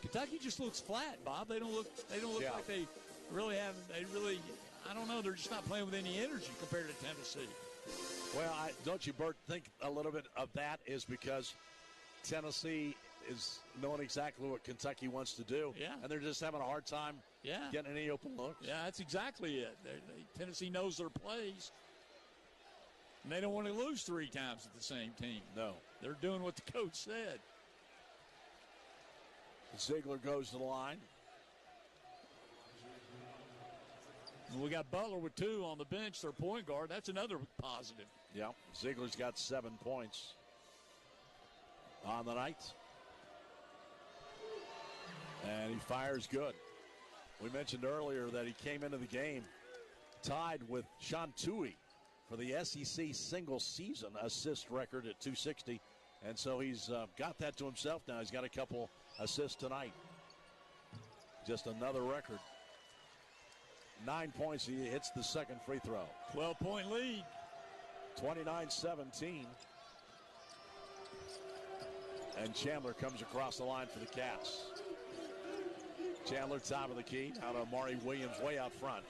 Kentucky just looks flat, Bob. They don't look like they really have. I don't know. They're just not playing with any energy compared to Tennessee. Well, don't you, Bert, think a little bit of that is because Tennessee is knowing exactly what Kentucky wants to do. Yeah. And they're just having a hard time getting any open looks. Yeah, that's exactly it. Tennessee knows their plays. And they don't want to lose 3 times at the same team. No. They're doing what the coach said. Ziegler goes to the line. And we got Butler with 2 on the bench, their point guard. That's another positive. Yeah, Ziegler's got 7 points on the night. And he fires good. We mentioned earlier that he came into the game tied with Sean Tui for the SEC single season assist record at 260. And so he's got that to himself now. He's got a couple assists tonight. Just another record. 9 points. He hits the second free throw. 12-point lead. 29-17. And Chandler comes across the line for the Cats. Chandler, top of the key. Out of Amari Williams way out front.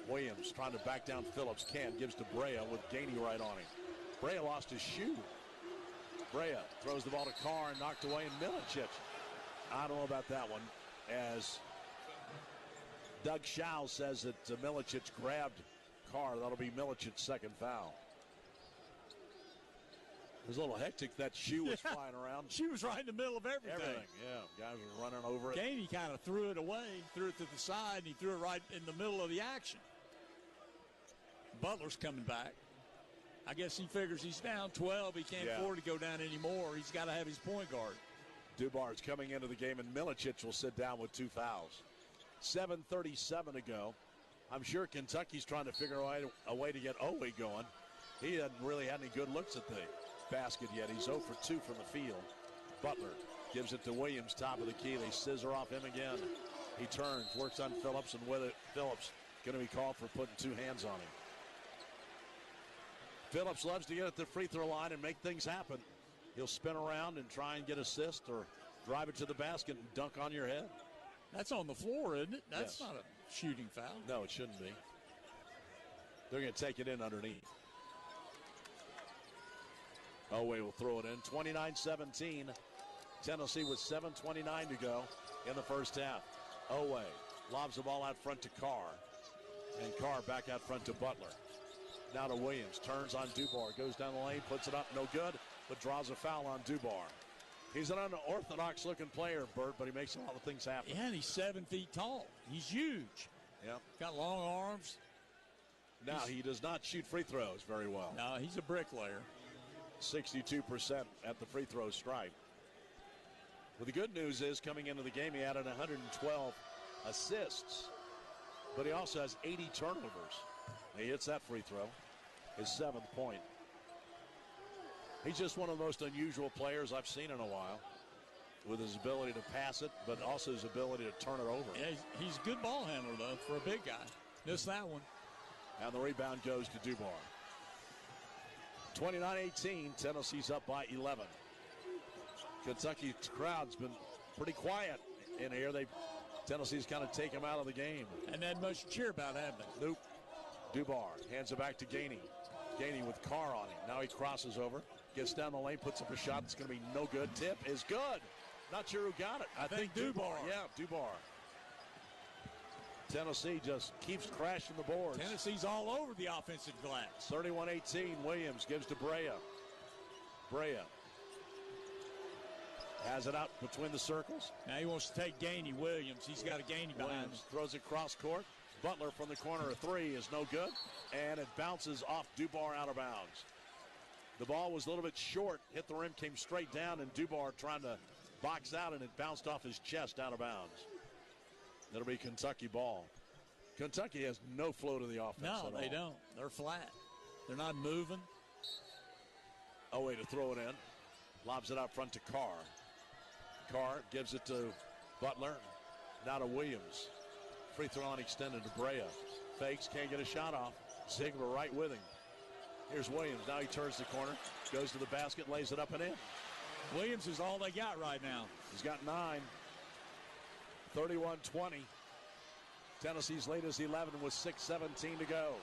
Williams trying to back down Phillips. Gives to Brea with Gainey right on him. Brea lost his shoe. Brea throws the ball to Carr and knocked away, and Milicic. I don't know about that one, as Doug Schau says that Milicic grabbed Carr. That'll be Milicic's second foul. It was a little hectic. That shoe was flying around. She was right in the middle of everything. Yeah. Guys were running over it. Gainey kind of threw it away, threw it to the side, and he threw it right in the middle of the action. Butler's coming back. I guess he figures he's down 12. He can't afford to go down anymore. He's got to have his point guard. Dubar's coming into the game, and Milicic will sit down with 2 fouls. 7:37 to go. I'm sure Kentucky's trying to figure a way to get Owe going. He hasn't really had any good looks at the basket yet. He's 0 for 2 from the field. Butler gives it to Williams, top of the key. They scissor off him again. He turns, works on Phillips, and with it, Phillips going to be called for putting 2 hands on him. Phillips loves to get at the free throw line and make things happen. He'll spin around and try and get assist or drive it to the basket and dunk on your head. That's on the floor, isn't it? That's not a shooting foul. No, it shouldn't be. They're going to take it in underneath. Owe will throw it in. 29-17. Tennessee with 7:29 to go in the first half. Owe lobs the ball out front to Carr. And Carr back out front to Butler. Now to Williams. Turns on Dubar. Goes down the lane. Puts it up. No good. But draws a foul on Dubar. He's an unorthodox looking player, Bert, but he makes a lot of things happen. Yeah, and he's 7 feet tall. He's huge. Yeah. Got long arms. Now, he does not shoot free throws very well. No, he's a bricklayer. 62% at the free throw stripe. Well, the good news is coming into the game, he added 112 assists, but he also has 80 turnovers. He hits that free throw, his 7th point. He's just one of the most unusual players I've seen in a while, with his ability to pass it, but also his ability to turn it over. Yeah, he's a good ball handler, though, for a big guy. Missed that one. And the rebound goes to Dubar. 29-18, Tennessee's up by 11. Kentucky's crowd's been pretty quiet in here. Tennessee's kind of taken them out of the game. And not much to cheer about, haven't they? Nope. Dubar hands it back to Gainey. Gainey with Carr on him. Now he crosses over, gets down the lane, puts up a shot that's going to be no good. Tip is good. Not sure who got it. I think Dubar. Yeah, Dubar. Tennessee just keeps crashing the boards. Tennessee's all over the offensive glass. 31-18, Williams gives to Brea. Brea has it out between the circles. Now he wants to take Gainey. Williams, he's got a Gainey behind him. Throws it cross court. Butler from the corner, a 3 is no good, and it bounces off Dubar out of bounds. The ball was a little bit short, hit the rim, came straight down, and Dubar trying to box out, and it bounced off his chest out of bounds. It'll be Kentucky ball. Kentucky has no flow to the offense at all. No, they don't. They're flat. They're not moving. Owe to throw it in. Lobs it out front to Carr. Carr gives it to Butler. Now to Williams. Free throw line extended to Brea. Fakes, can't get a shot off. Ziegler right with him. Here's Williams. Now he turns the corner, goes to the basket, lays it up and in. Williams is all they got right now. He's got 9. 31-20. Tennessee's lead is 11 with 6:17 to go.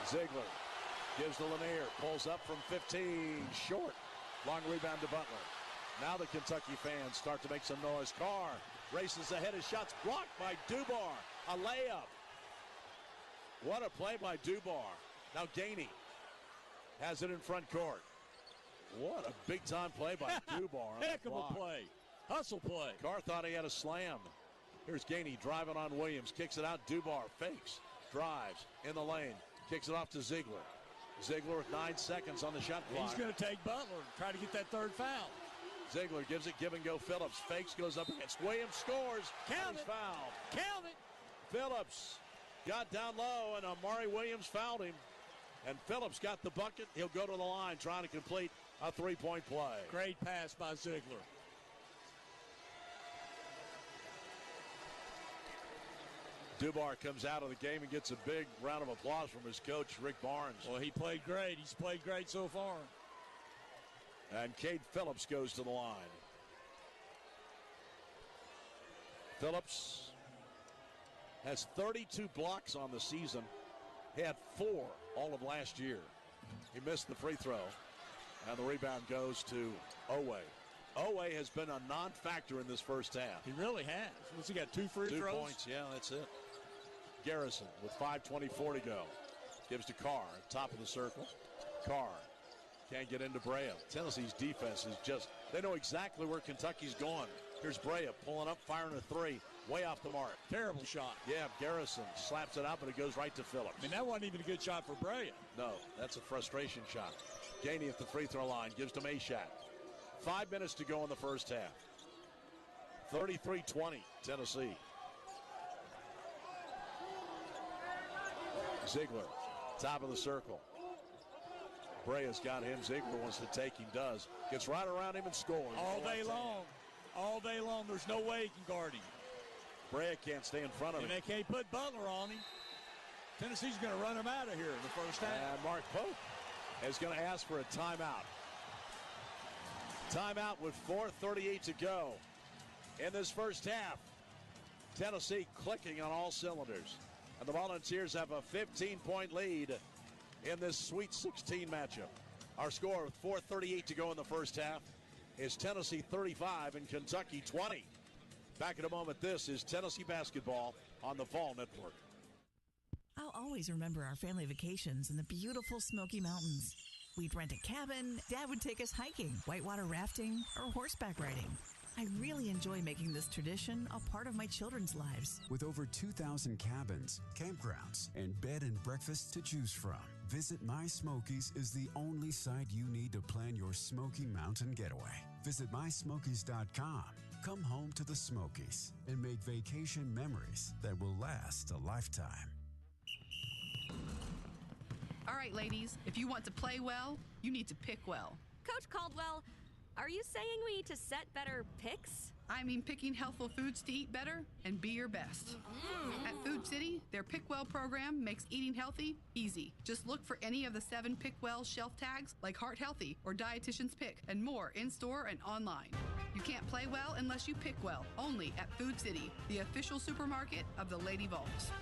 Ziegler gives to Lanier. Pulls up from 15. Short. Long rebound to Butler. Now the Kentucky fans start to make some noise. Carr races ahead. His shot's blocked by Dubar. A layup. What a play by Dubar. Now Gainey has it in front court. What a big-time play by Dubar. Heck of a play. Hustle play. Carr thought he had a slam. Here's Gainey driving on Williams. Kicks it out. Dubar fakes. Drives in the lane. Kicks it off to Ziegler. Ziegler with 9 seconds on the shot clock. He's going to take Butler and try to get that 3rd foul. Ziegler gives it give and go. Phillips fakes, goes up against Williams, scores. Count it. Foul. Count it. Phillips got down low, and Amari Williams fouled him. And Phillips got the bucket. He'll go to the line trying to complete a 3-point play. Great pass by Ziegler. Dubar comes out of the game and gets a big round of applause from his coach, Rick Barnes. Well, he played great. He's played great so far. And Cade Phillips goes to the line. Phillips has 32 blocks on the season. He had 4 all of last year. He missed the free throw. And the rebound goes to Owe. Owe has been a non-factor in this first half. He really has. What's he got, 2 free throws? 2 points, yeah, that's it. Garrison with 5:24 to go. Gives to Carr, top of the circle. Carr can't get into Brea. Tennessee's defense is just, they know exactly where Kentucky's going. Here's Brea pulling up, firing a three, way off the mark. Terrible shot. Yeah, Garrison slaps it out, but it goes right to Phillips. I mean, that wasn't even a good shot for Brea. No, that's a frustration shot. Gainey at the free throw line, gives to Meshack. 5 minutes to go in the first half. 33-20, Tennessee. Ziegler, top of the circle. Brea's got him. Ziegler wants to take him, does. Gets right around him and scores. All day long. All day long. There's no way he can guard him. Brea can't stay in front of him. And they can't put Butler on him. Tennessee's going to run him out of here in the first half. And Mark Pope is going to ask for a timeout. Timeout with 4:38 to go in this first half. Tennessee clicking on all cylinders. And the Volunteers have a 15-point lead in this Sweet 16 matchup. Our score with 4:38 to go in the first half is Tennessee 35 and Kentucky 20. Back in a moment, this is Tennessee basketball on the Vol Network. I'll always remember our family vacations in the beautiful Smoky Mountains. We'd rent a cabin, Dad would take us hiking, whitewater rafting, or horseback riding. I really enjoy making this tradition a part of my children's lives. With over 2,000 cabins, campgrounds, and bed and breakfast to choose from, Visit My Smokies is the only site you need to plan your Smoky Mountain getaway. Visit MySmokies.com. Come home to the Smokies and make vacation memories that will last a lifetime. All right, ladies, if you want to play well, you need to pick well. Coach Caldwell, are you saying we need to set better picks? I mean picking healthful foods to eat better and be your best. At Food City, their Pick Well program makes eating healthy easy. Just look for any of the 7 Pick Well shelf tags like Heart Healthy or Dietitian's Pick and more in-store and online. You can't play well unless you pick well, only at Food City, the official supermarket of the Lady Vols.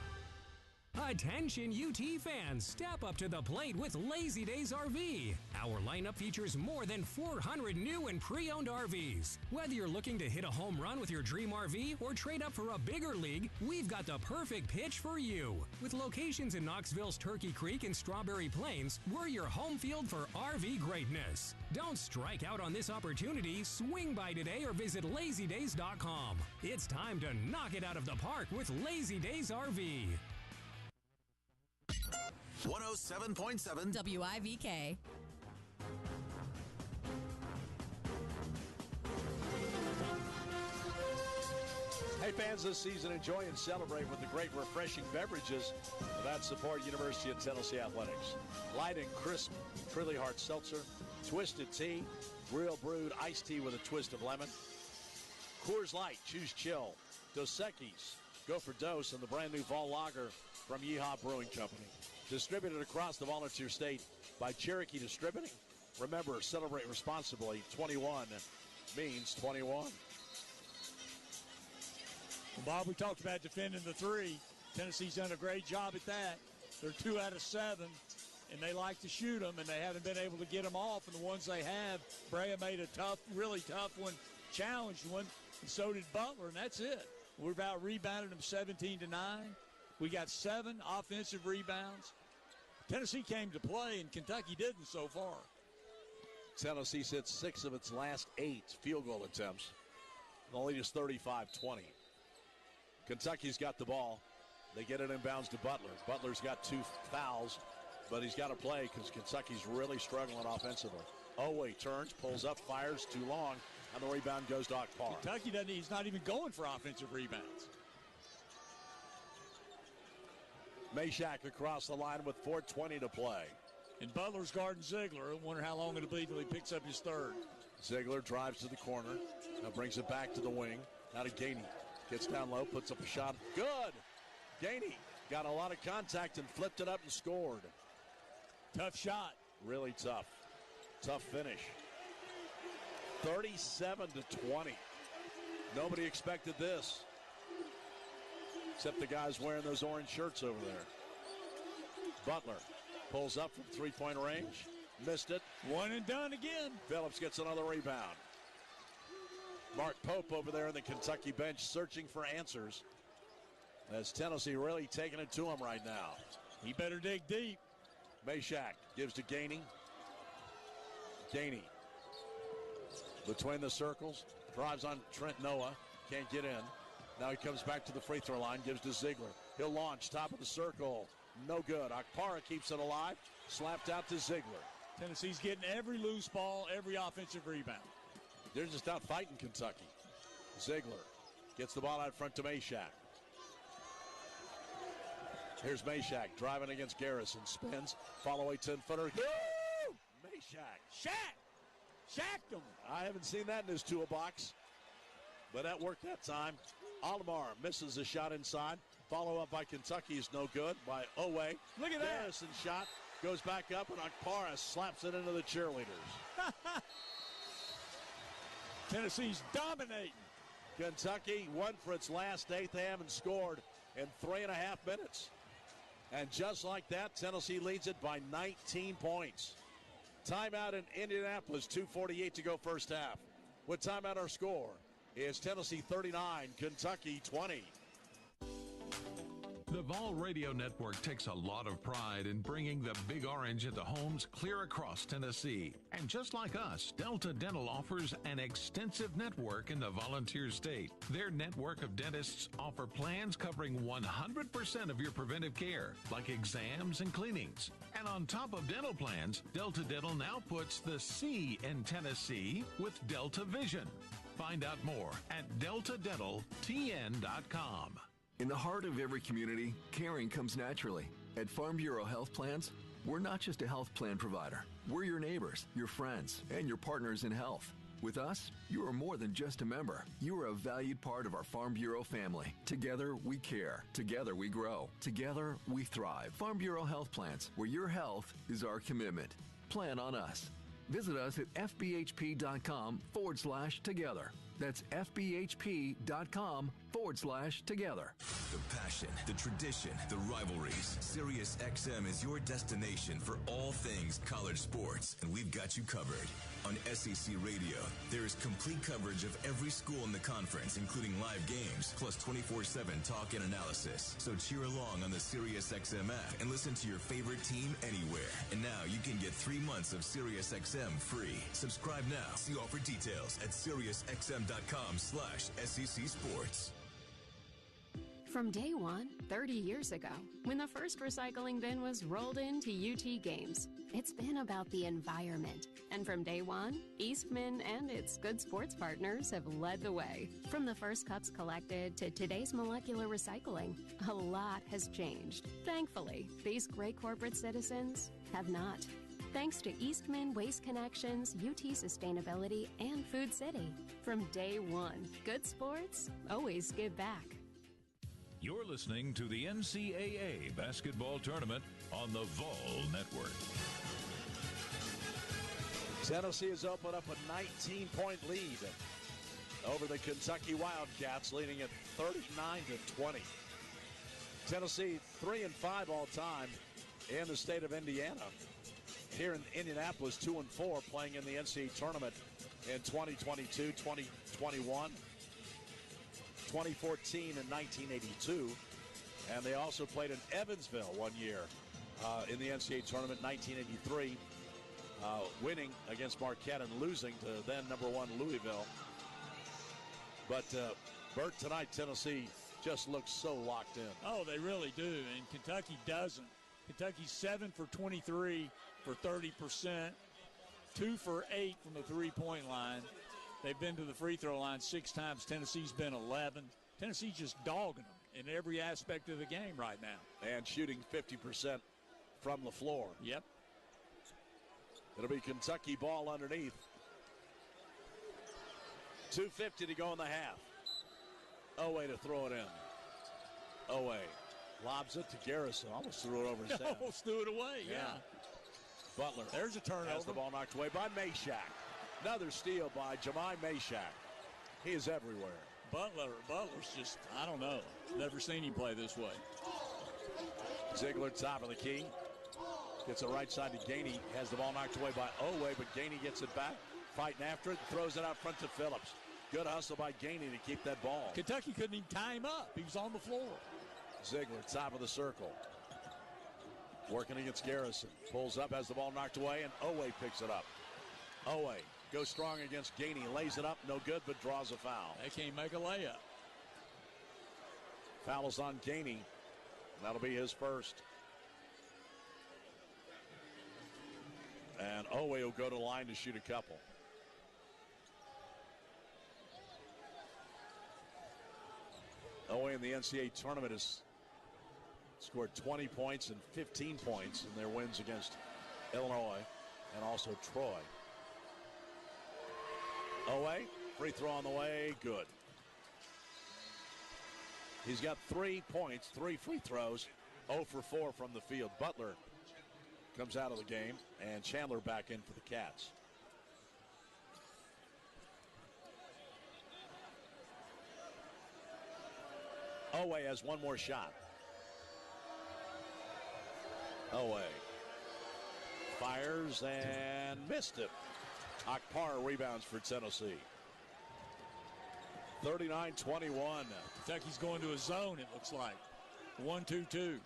Attention UT fans, step up to the plate with Lazy Days RV. Our lineup features more than 400 new and pre-owned RVs. Whether you're looking to hit a home run with your dream RV or trade up for a bigger league, we've got the perfect pitch for you. With locations in Knoxville's Turkey Creek and Strawberry Plains, we're your home field for RV greatness. Don't strike out on this opportunity. Swing by today or visit lazydays.com. It's time to knock it out of the park with Lazy Days RV. 107.7 WIVK. Hey fans, this season enjoy and celebrate with the great refreshing beverages that support University of Tennessee Athletics. Light and crisp, truly hard seltzer, twisted tea, real brewed iced tea with a twist of lemon. Coors Light, choose chill. Dos Equis, go for dose, and the brand new Vol Lager from Yeehaw Brewing Company. Distributed across the Volunteer State by Cherokee Distributing. Remember, celebrate responsibly. 21 means 21. Well, Bob, we talked about defending the three. Tennessee's done a great job at that. They're 2 out of 7, and they like to shoot them, and they haven't been able to get them off. And the ones they have, Brea made a tough, really tough one, challenged one, and so did Butler, and that's it. We're about rebounding them 17-9. We got 7 offensive rebounds. Tennessee came to play, and Kentucky didn't so far. Tennessee hit 6 of its last 8 field goal attempts. The lead is 35-20. Kentucky's got the ball. They get it inbounds to Butler. Butler's got 2 fouls, but he's got to play because Kentucky's really struggling offensively. Oweh turns, pulls up, fires too long, and the rebound goes to Akbar. Kentucky doesn't, he's not even going for offensive rebounds. Meshack across the line with 4:20 to play. And Butler's guarding Ziegler. I wonder how long it'll be till he picks up his third. Ziegler drives to the corner. Now brings it back to the wing. Now to Gainey. Gets down low, puts up a shot. Good! Gainey got a lot of contact and flipped it up and scored. Tough shot. Really tough. Tough finish. 37-20. Nobody expected this. Except the guys wearing those orange shirts over there. Butler pulls up from three-point range. Missed it. One and done again. Phillips gets another rebound. Mark Pope over there in the Kentucky bench searching for answers. As Tennessee really taking it to him right now. He better dig deep. Meshack gives to Gainey. Gainey between the circles, drives on Trent Noah, can't get in. Now he comes back to the free throw line, gives to Ziegler. He'll launch, top of the circle, no good. Akpara keeps it alive, slapped out to Ziegler. Tennessee's getting every loose ball, every offensive rebound. They're just out fighting Kentucky. Ziegler gets the ball out front to Meshack. Here's Meshack driving against Garrison, spins, follow away 10-footer. Meshack, shacked him. I haven't seen that in his toolbox, but that worked that time. Alomar misses the shot inside. Follow up by Kentucky is no good by Owe. Look at that. Garrison shot goes back up, and Akpara slaps it into the cheerleaders. Tennessee's dominating. Kentucky won for its last eighth. They haven't scored in 3.5 minutes. And just like that, Tennessee leads it by 19 points. Timeout in Indianapolis, 2:48 to go first half. With timeout, our score is Tennessee 39, Kentucky 20. The Vol Radio Network takes a lot of pride in bringing the Big Orange into homes clear across Tennessee. And just like us, Delta Dental offers an extensive network in the Volunteer State. Their network of dentists offer plans covering 100% of your preventive care, like exams and cleanings. And on top of dental plans, Delta Dental now puts the C in Tennessee with Delta Vision. Find out more at deltadentaltn.com. In the heart of every community, caring comes naturally. At Farm Bureau Health Plans, we're not just a health plan provider. We're your neighbors, your friends, and your partners in health. With us, you are more than just a member. You are a valued part of our Farm Bureau family. Together, we care. Together, we grow. Together, we thrive. Farm Bureau Health Plans, where your health is our commitment. Plan on us. Visit us at fbhp.com/together. That's fbhp.com/together. The passion, the tradition, the rivalries. Sirius XM is your destination for all things college sports, and we've got you covered. On SEC Radio, there is complete coverage of every school in the conference, including live games, plus 24/7 talk and analysis. So cheer along on the Sirius XM app and listen to your favorite team anywhere. And now you can get 3 months of Sirius XM free. Subscribe now. See offer details at SiriusXM.com/SEC Sports. From day one, 30 years ago, when the first recycling bin was rolled into UT Games, it's been about the environment. And from day one, Eastman and its good sports partners have led the way. From the first cups collected to today's molecular recycling, a lot has changed. Thankfully, these great corporate citizens have not. Thanks to Eastman Waste Connections, UT Sustainability, and Food City. From day one, good sports always give back. You're listening to the NCAA basketball tournament on the Vol Network. Tennessee has opened up a 19-point lead over the Kentucky Wildcats, leading at 39-20. Tennessee 3-5 all time in the state of Indiana. Here in Indianapolis, 2-4, playing in the NCAA tournament in 2022, 2021, 2014, and 1982. And they also played in Evansville one year in the NCAA tournament, 1983, winning against Marquette and losing to then #1 Louisville. But, Bert, tonight Tennessee just looks so locked in. Oh, they really do, and Kentucky doesn't. Kentucky's 7 for 23 for 30%, 2 for 8 from the three-point line. They've been to the free throw line 6 times. Tennessee's been 11. Tennessee's just dogging them in every aspect of the game right now. And shooting 50% from the floor. Yep. It'll be Kentucky ball underneath. 2:50 to go in the half. Owe to throw it in. Owe lobs it to Garrison. Almost threw it over his head. Almost threw it away, yeah. Butler. There's a turnover. Has the ball knocked away by Meshack. Another steal by Jemai Meshack. He is everywhere. Butler's just, I don't know. Never seen him play this way. Ziegler, top of the key. Gets it right side to Gainey. Has the ball knocked away by Owe, but Gainey gets it back. Fighting after it. Throws it out front to Phillips. Good hustle by Gainey to keep that ball. Kentucky couldn't even tie him up. He was on the floor. Ziegler, top of the circle. Working against Garrison. Pulls up, has the ball knocked away, and Owe picks it up. Oweh goes strong against Gainey, lays it up, no good, but draws a foul. They can't make a layup. Foul's on Gainey. That'll be his first. And Oweh will go to the line to shoot a couple. Oweh in the NCAA tournament has scored 20 points and 15 points in their wins against Illinois and also Troy. Oweh, free throw on the way, good. He's got 3 points, 3 free throws, 0 for 4 from the field. Butler comes out of the game, and Chandler back in for the Cats. Oweh has one more shot. Oweh fires and missed it. Akpara rebounds for Tennessee. 39-21. Kentucky's going to a zone, it looks like. 1-2-2.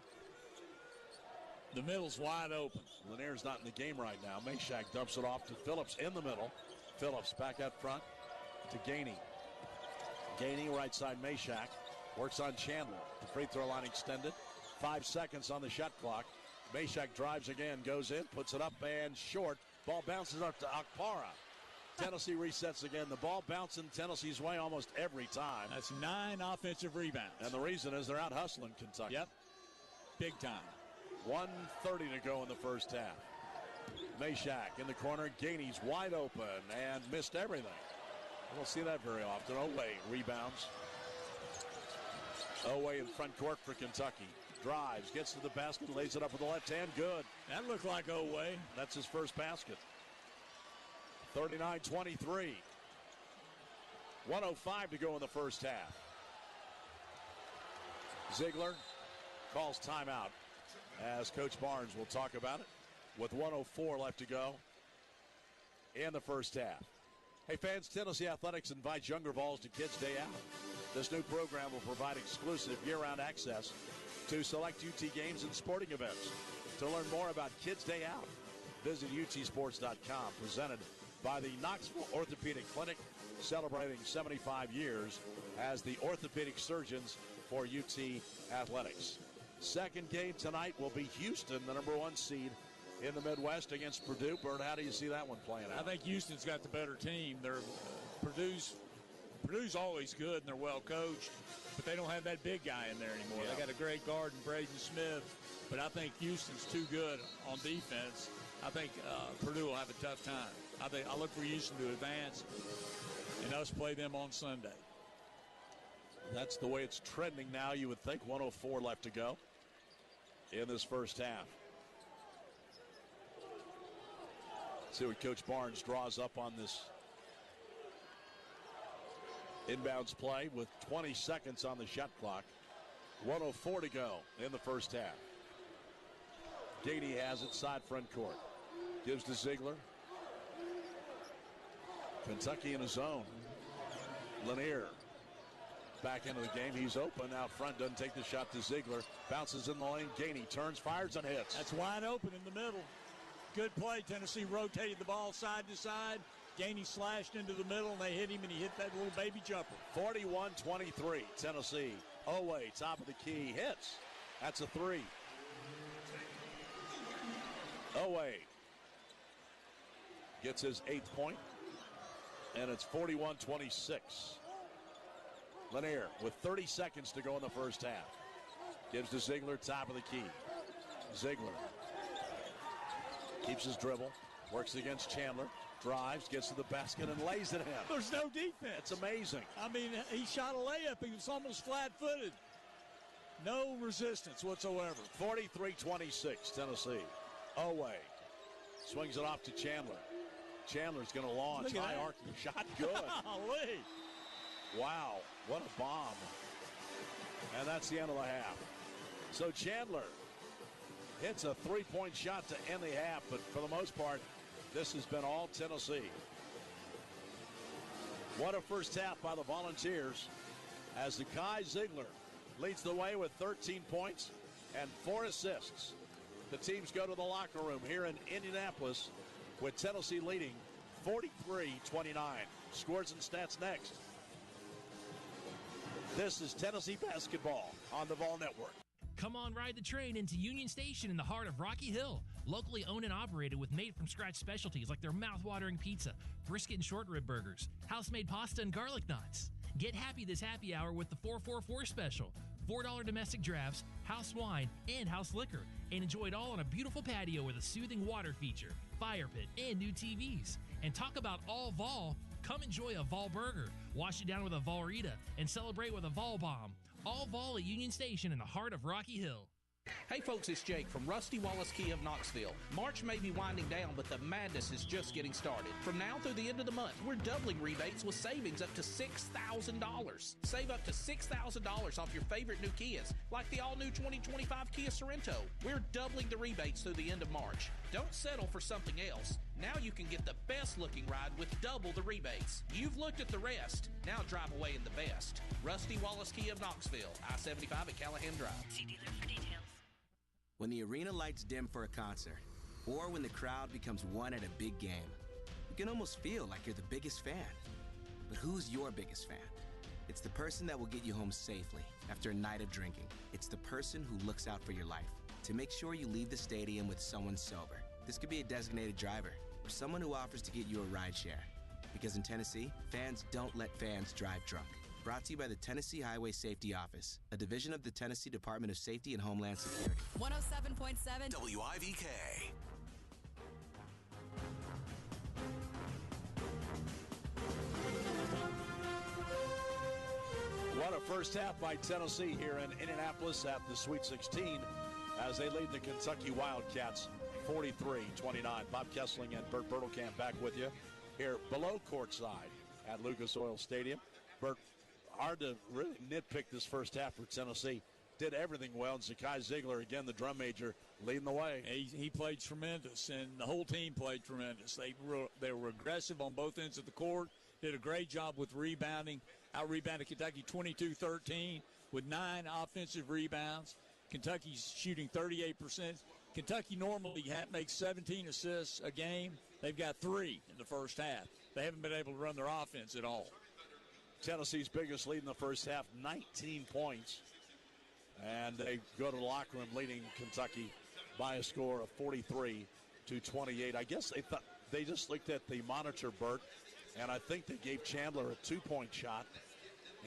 The middle's wide open. Lanier's not in the game right now. Meshack dumps it off to Phillips in the middle. Phillips back out front to Gainey. Gainey right side Meshack. Works on Chandler. The free throw line extended. 5 seconds on the shot clock. Meshack drives again, goes in, puts it up and short. Ball bounces up to Akpara. Tennessee resets again. The ball bouncing Tennessee's way almost every time. That's 9 offensive rebounds. And the reason is they're out hustling Kentucky. Yep. Big time. 1:30 to go in the first half. Meshack in the corner. Gainey's wide open and missed everything. We don't see that very often. Oweh rebounds. Oweh in front court for Kentucky. Drives, gets to the basket, lays it up with the left hand. Good. That looked like Oweh. That's his first basket. 39-23. 1:05 to go in the first half. Ziegler calls timeout as Coach Barnes will talk about it with 1:04 left to go in the first half. Hey fans, Tennessee Athletics invites younger Vols to Kids Day Out. This new program will provide exclusive year-round access to select UT games and sporting events. To learn more about Kids Day Out, visit utsports.com, presented by the Knoxville Orthopedic Clinic, celebrating 75 years as the orthopedic surgeons for UT Athletics. Second game tonight will be Houston, the #1 seed in the Midwest, against Purdue. Bert, how do you see that one playing out? I think Houston's got the better team. They're Purdue's always good and they're well coached, but they don't have that big guy in there anymore. Yeah. They got a great guard in Braden Smith, but I think Houston's too good on defense. I think Purdue will have a tough time. I look for Houston to advance and us play them on Sunday. That's the way it's trending now, you would think. 1:04 left to go in this first half. See what Coach Barnes draws up on this inbounds play with 20 seconds on the shot clock. 1:04 to go in the first half. Gainey has it side front court. Gives to Ziegler. Kentucky in a zone. Lanier back into the game. He's open out front. Doesn't take the shot to Ziegler. Bounces in the lane. Gainey turns, fires, and hits. That's wide open in the middle. Good play. Tennessee rotated the ball side to side. Gainey slashed into the middle, and they hit him, and he hit that little baby jumper. 41-23, Tennessee. Oweh, top of the key, hits. That's a three. Oweh gets his 8th point, and it's 41-26. Lanier with 30 seconds to go in the first half. Gives to Ziegler, top of the key. Ziegler keeps his dribble, works against Chandler, drives, gets to the basket, and lays it in. There's no defense. It's amazing. I mean, he shot a layup. He was almost flat-footed. No resistance whatsoever. 43-26, Tennessee. Oweh swings it off to Chandler. Chandler's going to launch. High arcing shot. Good. Golly. Wow, what a bomb. And that's the end of the half. So Chandler hits a three-point shot to end the half, but for the most part, this has been all Tennessee. What a first half by the Volunteers as the Kei Ziegler leads the way with 13 points and 4 assists. The teams go to the locker room here in Indianapolis with Tennessee leading 43-29. Scores and stats next. This is Tennessee basketball on the Vol Network. Come on, ride the train into Union Station in the heart of Rocky Hill. Locally owned and operated with made-from-scratch specialties like their mouth-watering pizza, brisket and short rib burgers, house-made pasta and garlic knots. Get happy this happy hour with the 444 special. $4 domestic drafts, house wine, and house liquor. And enjoy it all on a beautiful patio with a soothing water feature, fire pit, and new TVs. And talk about all Vol. Come enjoy a Vol burger, wash it down with a Volrita, and celebrate with a Vol bomb. All Vol at Union Station in the heart of Rocky Hill. Hey folks, it's Jake from Rusty Wallace Kia of Knoxville. March may be winding down, but the madness is just getting started. From now through the end of the month, we're doubling rebates with savings up to $6,000. Save up to $6,000 off your favorite new Kias, like the all-new 2025 Kia Sorento. We're doubling the rebates through the end of March. Don't settle for something else. Now you can get the best-looking ride with double the rebates. You've looked at the rest. Now drive away in the best. Rusty Wallace Kia of Knoxville, I-75 at Callahan Drive. See dealer for details. When the arena lights dim for a concert, or when the crowd becomes one at a big game, you can almost feel like you're the biggest fan. But who's your biggest fan? It's the person that will get you home safely after a night of drinking. It's the person who looks out for your life to make sure you leave the stadium with someone sober. This could be a designated driver or someone who offers to get you a ride share. Because in Tennessee, fans don't let fans drive drunk. Brought to you by the Tennessee Highway Safety Office, a division of the Tennessee Department of Safety and Homeland Security. 107.7 WIVK. What a first half by Tennessee here in Indianapolis at the Sweet 16 as they lead the Kentucky Wildcats 43-29. Bob Kessling and Bert Bertelkamp back with you here below courtside at Lucas Oil Stadium. Bert, hard to really nitpick this first half for Tennessee. Did everything well, and Zakai Ziegler, again, the drum major, leading the way. He played tremendous, and the whole team played tremendous. They were aggressive on both ends of the court, did a great job with rebounding. Out-rebounded Kentucky 22-13 with 9 offensive rebounds. Kentucky's shooting 38%. Kentucky normally makes 17 assists a game. They've got 3 in the first half. They haven't been able to run their offense at all. Tennessee's biggest lead in the first half, 19 points. And they go to the locker room leading Kentucky by a score of 43-28. I guess they just looked at the monitor, Bert, and I think they gave Chandler a 2-point shot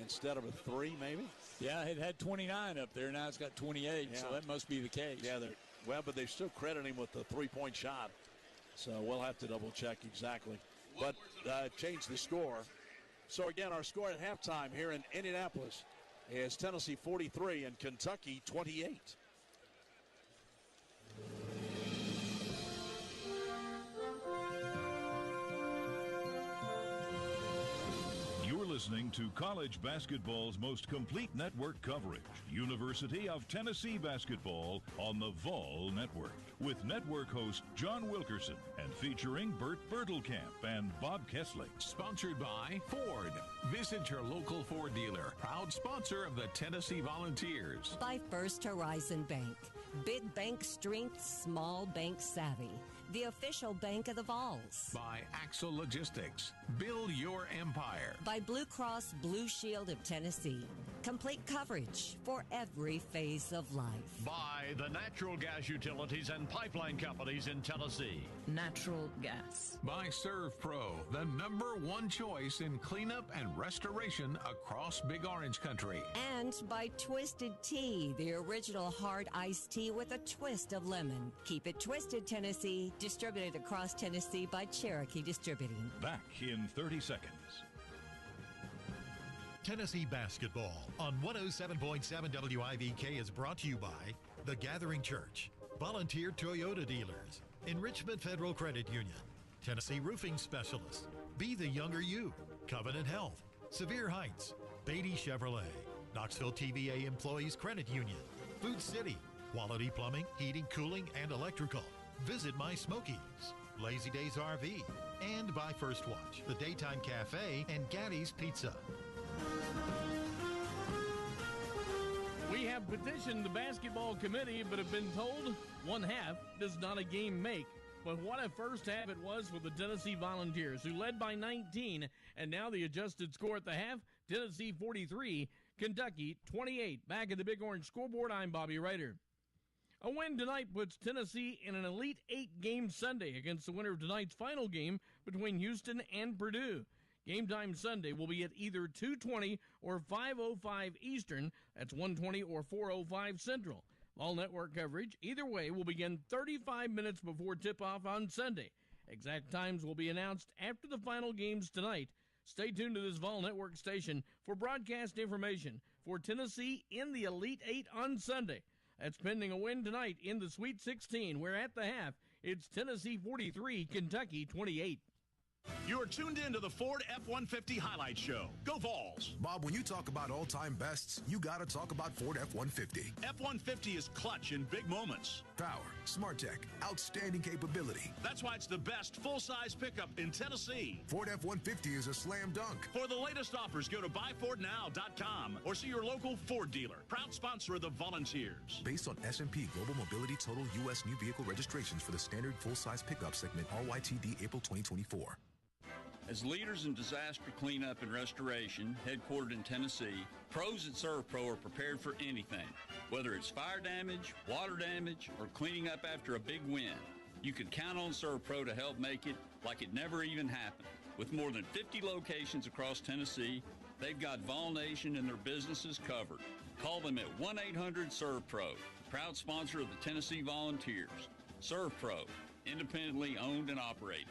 instead of a 3, maybe? Yeah, it had 29 up there. Now it's got 28, yeah. So that must be the case. Yeah, but they still credit him with the 3-point shot. So we'll have to double-check exactly. But change the score. So, again, our score at halftime here in Indianapolis is Tennessee 43 and Kentucky 28. You're listening to college basketball's most complete network coverage, University of Tennessee basketball on the Vol Network, with network host John Wilkerson and featuring Bert Bertelkamp and Bob Kessling. Sponsored by Ford. Visit your local Ford dealer. Proud sponsor of the Tennessee Volunteers. By First Horizon Bank. Big bank strength, small bank savvy. The official bank of the Vols. By Axel Logistics. Build your empire. By Blue Cross Blue Shield of Tennessee. Complete coverage for every phase of life. By the natural gas utilities and pipeline companies in Tennessee. Natural gas. By ServPro, the #1 choice in cleanup and restoration across Big Orange Country. And by Twisted Tea, the original hard iced tea with a twist of lemon. Keep it twisted, Tennessee. Distributed across Tennessee by Cherokee Distributing. Back in 30 seconds. Tennessee basketball on 107.7 WIVK is brought to you by The Gathering Church, Volunteer Toyota Dealers, Enrichment Federal Credit Union, Tennessee Roofing Specialists, Be the Younger You, Covenant Health, Sevier Heights, Beatty Chevrolet, Knoxville TVA Employees Credit Union, Food City, Quality Plumbing, Heating, Cooling, and Electrical. Visit My Smokies, Lazy Days RV, and by First Watch, the Daytime Cafe, and Gaddy's Pizza. We have petitioned the basketball committee, but have been told one half does not a game make. But what a first half it was for the Tennessee Volunteers, who led by 19, and now the adjusted score at the half, Tennessee 43, Kentucky 28. Back at the Big Orange scoreboard, I'm Bobby Ryder. A win tonight puts Tennessee in an Elite Eight game Sunday against the winner of tonight's final game between Houston and Purdue. Game time Sunday will be at either 2:20 or 5:05 Eastern. That's 1:20 or 4:05 Central. Vol Network coverage, either way, will begin 35 minutes before tip-off on Sunday. Exact times will be announced after the final games tonight. Stay tuned to this Vol Network station for broadcast information for Tennessee in the Elite Eight on Sunday. That's pending a win tonight in the Sweet 16, where at the half, it's Tennessee 43, Kentucky 28. You're tuned in to the Ford F-150 Highlight Show. Go Vols! Bob, when you talk about all-time bests, you gotta talk about Ford F-150. F-150 is clutch in big moments. Power, smart tech, outstanding capability. That's why it's the best full-size pickup in Tennessee. Ford F-150 is a slam dunk. For the latest offers, go to buyfordnow.com or see your local Ford dealer. Proud sponsor of the Volunteers. Based on S&P Global Mobility total U.S. new vehicle registrations for the standard full-size pickup segment RYTD April 2024. As leaders in disaster cleanup and restoration, headquartered in Tennessee, pros at ServPro are prepared for anything. Whether it's fire damage, water damage, or cleaning up after a big wind, you can count on ServPro to help make it like it never even happened. With more than 50 locations across Tennessee, they've got Vol Nation and their businesses covered. Call them at 1-800-SERVPRO, proud sponsor of the Tennessee Volunteers. ServPro, independently owned and operated.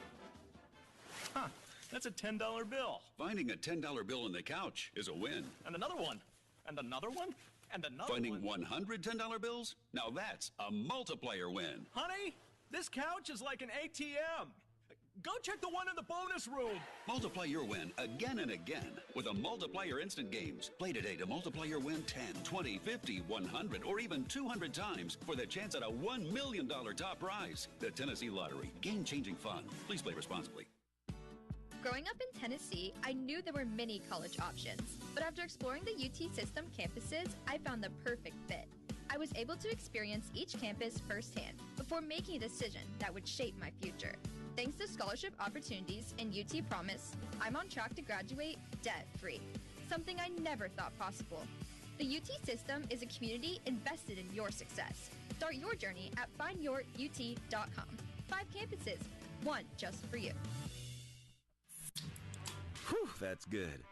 Huh. That's a $10 bill. Finding a $10 bill on the couch is a win. And another one. And another one. And another Finding one. 100 $10 bills? Now that's a multiplier win. Honey, this couch is like an ATM. Go check the one in the bonus room. Multiply your win again and again with a multiplier instant games. Play today to multiply your win 10, 20, 50, 100, or even 200 times for the chance at a $1 million top prize. The Tennessee Lottery. Game-changing fun. Please play responsibly. Growing up in Tennessee, I knew there were many college options, but after exploring the UT system campuses, I found the perfect fit. I was able to experience each campus firsthand before making a decision that would shape my future. Thanks to scholarship opportunities in UT Promise, I'm on track to graduate debt-free, something I never thought possible. The UT system is a community invested in your success. Start your journey at findyourut.com. 5 campuses, one just for you. Whew, that's good.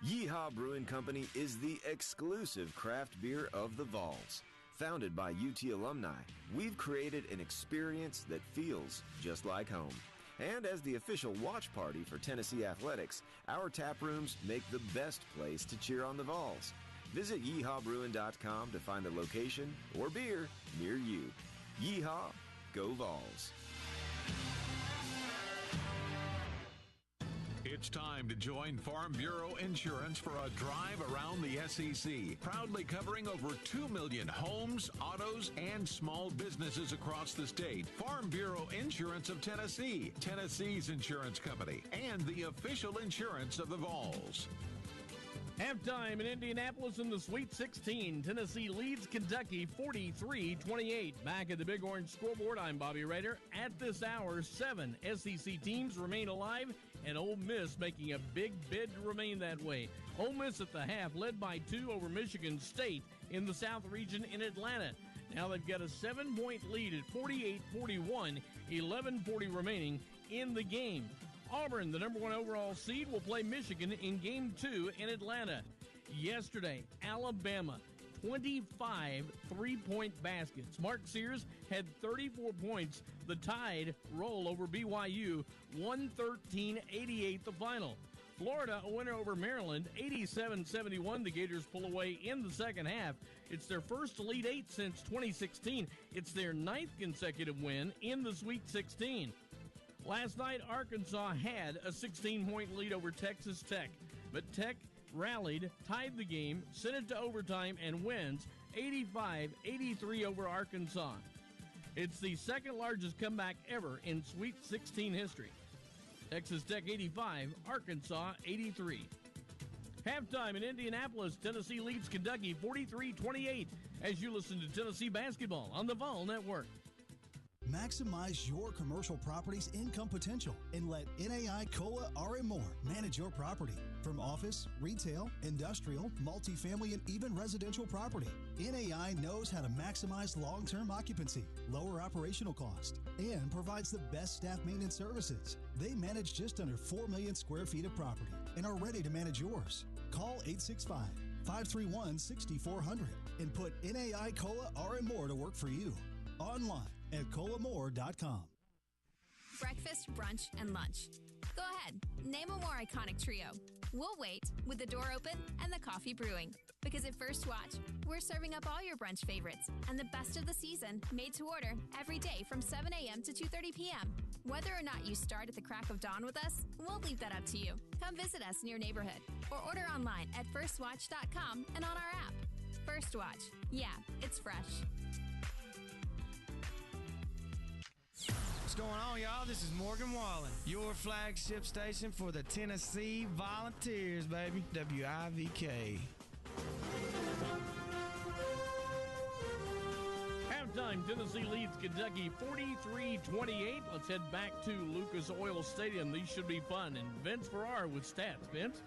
Yeehaw Brewing Company is the exclusive craft beer of the Vols. Founded by UT alumni, we've created an experience that feels just like home. And as the official watch party for Tennessee athletics, our tap rooms make the best place to cheer on the Vols. Visit yeehawbrewing.com to find a location or beer near you. Yeehaw, go Vols. It's time to join Farm Bureau Insurance for a drive around the SEC, proudly covering over 2 million homes, autos, and small businesses across the state. Farm Bureau Insurance of Tennessee, Tennessee's insurance company, and the official insurance of the Vols. Halftime in Indianapolis in the Sweet 16. Tennessee leads Kentucky 43-28. Back at the Big Orange scoreboard, I'm Bobby Ryder. At this hour, 7 SEC teams remain alive, and Ole Miss making a big bid to remain that way. Ole Miss at the half, led by 2 over Michigan State in the South region in Atlanta. Now they've got a 7-point lead at 48-41, 11:40 remaining in the game. Auburn, the number 1 overall seed, will play Michigan in Game 2 in Atlanta. Yesterday, Alabama, 25 3-point baskets. Mark Sears had 34 points. The Tide roll over BYU, 113-88 the final. Florida, a winner over Maryland, 87-71. The Gators pull away in the second half. It's their first Elite Eight since 2016. It's their 9th consecutive win in the Sweet 16. Last night, Arkansas had a 16-point lead over Texas Tech, but Tech rallied, tied the game, sent it to overtime, and wins 85-83 over Arkansas. It's the second largest comeback ever in Sweet 16 history. Texas Tech 85, Arkansas 83. Halftime in Indianapolis, Tennessee leads Kentucky 43-28 as you listen to Tennessee basketball on the Vol Network. Maximize your commercial property's income potential and let NAI COLA RM More manage your property. From office, retail, industrial, multifamily, and even residential property, NAI knows how to maximize long-term occupancy, lower operational cost, and provides the best staff maintenance services. They manage just under 4 million square feet of property and are ready to manage yours. Call 865-531-6400 and put NAI COLA RM More to work for you. Online at colamore.com. Breakfast, brunch, and lunch. Go ahead, name a more iconic trio. We'll wait with the door open and the coffee brewing. Because at First Watch, we're serving up all your brunch favorites and the best of the season, made to order every day from 7 a.m. to 2:30 p.m. Whether or not you start at the crack of dawn with us, we'll leave that up to you. Come visit us in your neighborhood or order online at firstwatch.com and on our app. First Watch. Yeah, it's fresh. What's going on, y'all? This is Morgan Wallen, your flagship station for the Tennessee Volunteers, baby. WIVK. Halftime, Tennessee leads Kentucky 43-28. Let's head back to Lucas Oil Stadium. These should be fun. And Vince Farrar with stats. Vince?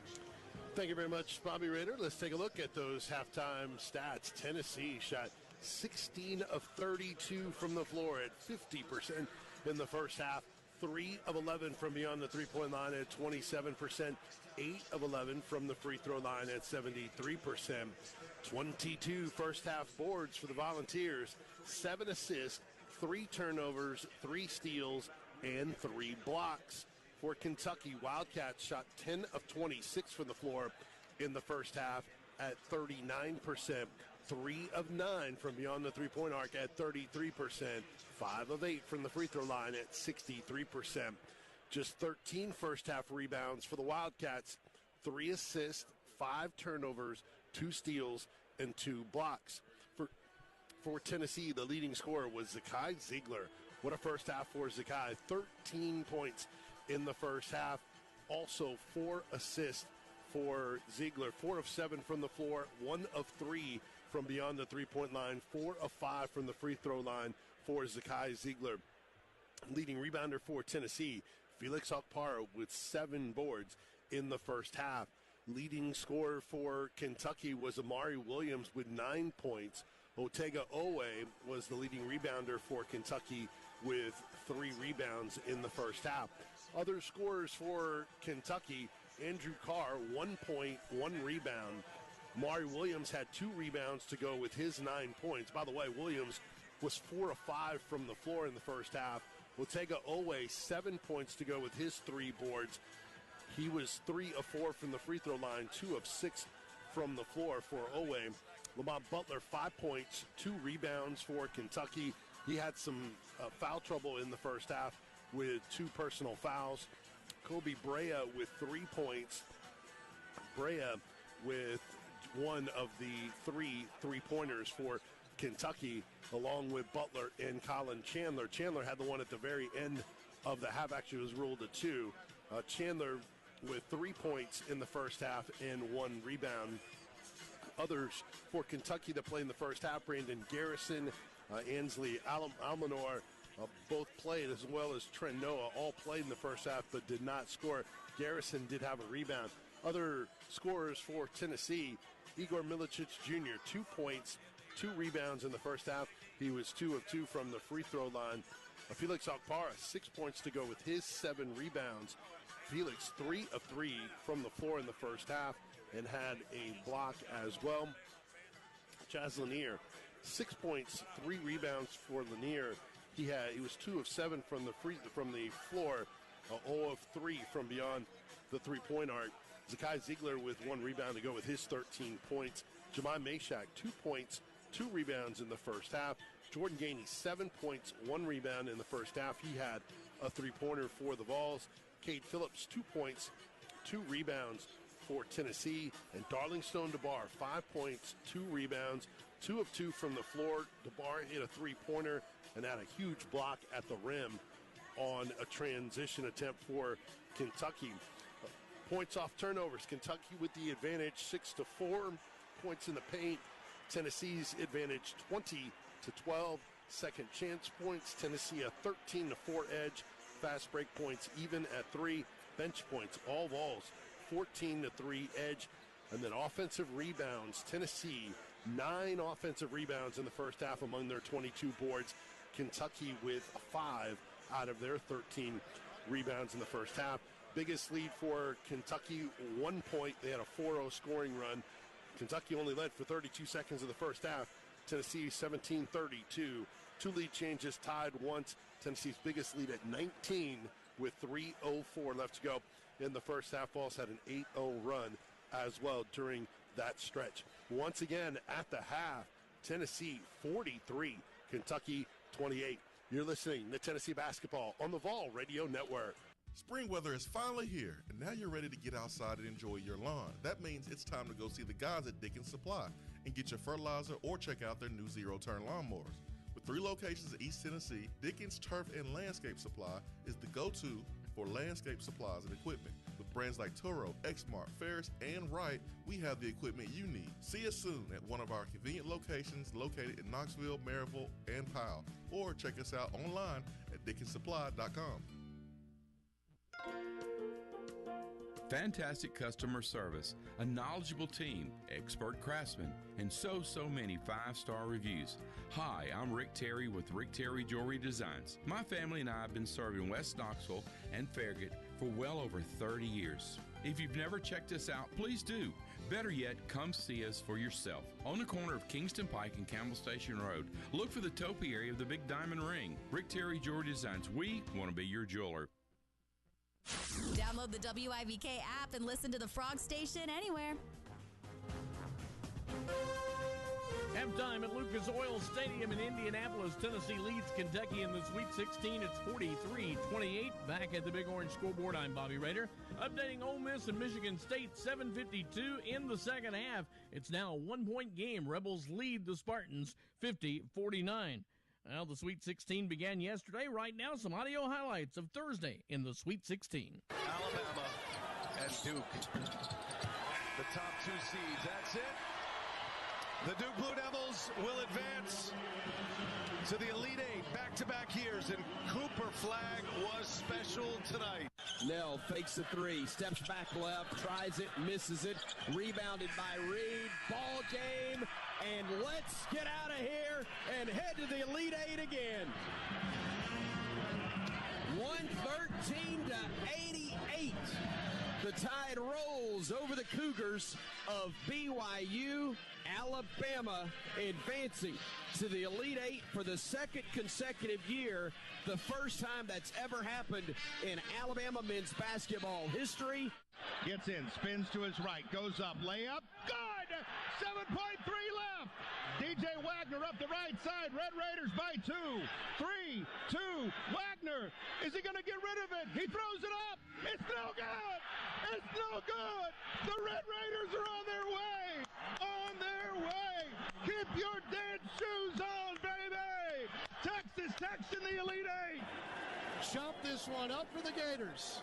Thank you very much, Bobby Rader. Let's take a look at those halftime stats. Tennessee shot 16 of 32 from the floor at 50% in the first half. 3 of 11 from beyond the three-point line at 27%. 8 of 11 from the free throw line at 73%. 22 first half boards for the Volunteers. 7 assists, 3 turnovers, 3 steals, and 3 blocks. For Kentucky, Wildcats shot 10 of 26 from the floor in the first half at 39%. 3 of 9 from beyond the three-point arc at 33%. 5 of 8 from the free throw line at 63%. Just 13 first-half rebounds for the Wildcats. 3 assists, 5 turnovers, 2 steals, and 2 blocks. For Tennessee, the leading scorer was Kei Ziegler. What a first half for Kei. 13 points in the first half. Also 4 assists for Ziegler. 4 of 7 from the floor, 1 of 3 from beyond the three-point line, 4 of 5 from the free throw line for Kei Ziegler. Leading rebounder for Tennessee, Felix Okpara with 7 boards in the first half. Leading scorer for Kentucky was Amari Williams with 9 points. Otega Owe was the leading rebounder for Kentucky with 3 rebounds in the first half. Other scorers for Kentucky, Andrew Carr, 1 point, 1 rebound. Amari Williams had 2 rebounds to go with his 9 points. By the way, Williams was 4 of 5 from the floor in the first half. Otega Owe, 7 points to go with his 3 boards. He was 3 of 4 from the free throw line, 2 of 6 from the floor for Owe. Lamont Butler, 5 points, 2 rebounds for Kentucky. He had some foul trouble in the first half with 2 personal fouls. Kobe Brea with 3 points. Brea with 1 of the 3 3-pointers for Kentucky, along with Butler and Colin Chandler. Chandler had the one at the very end of the half. Actually, was ruled a 2. Chandler with 3 points in the first half and 1 rebound. Others for Kentucky that played in the first half, Brandon Garrison, Ansley Almanor, both played, as well as Trent Noah, all played in the first half but did not score. Garrison did have a rebound. Other scorers for Tennessee, Igor Milicic Jr., 2 points, 2 rebounds in the first half. He was 2 of 2 from the free throw line. Felix Okpara, 6 points to go with his 7 rebounds. Felix, 3 of 3 from the floor in the first half and had a block as well. Chaz Lanier, 6 points, 3 rebounds for Lanier. He was 2 of 7 from the floor, 0 of 3 from beyond the three-point arc. Kei Ziegler with 1 rebound to go with his 13 points. Jemai Mashak, 2 points, 2 rebounds in the first half. Jordan Gainey, 7 points, 1 rebound in the first half. He had a 3-pointer for the Vols. Cade Phillips, 2 points, 2 rebounds for Tennessee. And Darling Stone DeBar, 5 points, 2 rebounds, 2 of 2 from the floor. DeBar hit a 3-pointer and had a huge block at the rim on a transition attempt for Kentucky. Points off turnovers, Kentucky with the advantage, 6-4. Points in the paint, Tennessee's advantage, 20-12. second chance points. Tennessee a 13-4 edge. Fast break points even at 3. Bench points, all Vols, 14-3 edge. And then offensive rebounds. Tennessee, 9 offensive rebounds in the first half among their 22 boards. Kentucky with 5 out of their 13 rebounds in the first half. Biggest lead for Kentucky, 1 point. They had a 4-0 scoring run. Kentucky only led for 32 seconds of the first half. Tennessee 17-32. 2 lead changes, tied once. Tennessee's biggest lead at 19 with 3:04 left to go in the first half. Vols had an 8-0 run as well during that stretch. Once again, at the half, Tennessee 43, Kentucky 28. You're listening to Tennessee Basketball on the Vol Radio Network. Spring weather is finally here, and now you're ready to get outside and enjoy your lawn. That means it's time to go see the guys at Dickens Supply and get your fertilizer or check out their new zero-turn lawnmowers. With 3 locations in East Tennessee, Dickens Turf and Landscape Supply is the go-to for landscape supplies and equipment. With brands like Toro, Exmark, Ferris, and Wright, we have the equipment you need. See us soon at one of our convenient locations located in Knoxville, Maryville, and Powell, or check us out online at DickensSupply.com. Fantastic customer service, a knowledgeable team, expert craftsmen, and so many 5-star reviews. Hi, I'm Rick Terry with Rick Terry Jewelry Designs. My family and I have been serving West Knoxville and Farragut for well over 30 years. If you've never checked us out, please do. Better yet, come see us for yourself. On the corner of Kingston Pike and Campbell Station Road, look for the topiary of the Big Diamond Ring. Rick Terry Jewelry Designs. We want to be your jeweler. Download the WIVK app and listen to the Frog Station anywhere. Halftime at Lucas Oil Stadium in Indianapolis. Tennessee leads Kentucky in the Sweet 16. It's 43-28. Back at the Big Orange scoreboard, I'm Bobby Rader. Updating Ole Miss and Michigan State, 7:52 in the second half. It's now a 1-point game. Rebels lead the Spartans 50-49. Well, the Sweet 16 began yesterday. Right now, some audio highlights of Thursday in the Sweet 16. Alabama and Duke, the top 2 seeds. That's it. The Duke Blue Devils will advance to the Elite Eight back-to-back years, and Cooper Flag was special tonight. Nell fakes the 3, steps back left, tries it, misses it, rebounded by Reed. Ball game, and let's get out of here and head to the Elite Eight again. 113-88. The Tide rolls over the Cougars of BYU. Alabama advancing to the Elite Eight for the second consecutive year, the first time that's ever happened in Alabama men's basketball history. Gets in, spins to his right, goes up, layup, good! 7.3 left! DJ Wagner up the right side, Red Raiders by 2. 3, 2, Wagner, is he gonna get rid of it? He throws it up, it's no good! It's no good! The Red Raiders are on their way! On their way! Keep your dead shoes on, baby! Texas Tech in the Elite Eight! Chop this one up for the Gators.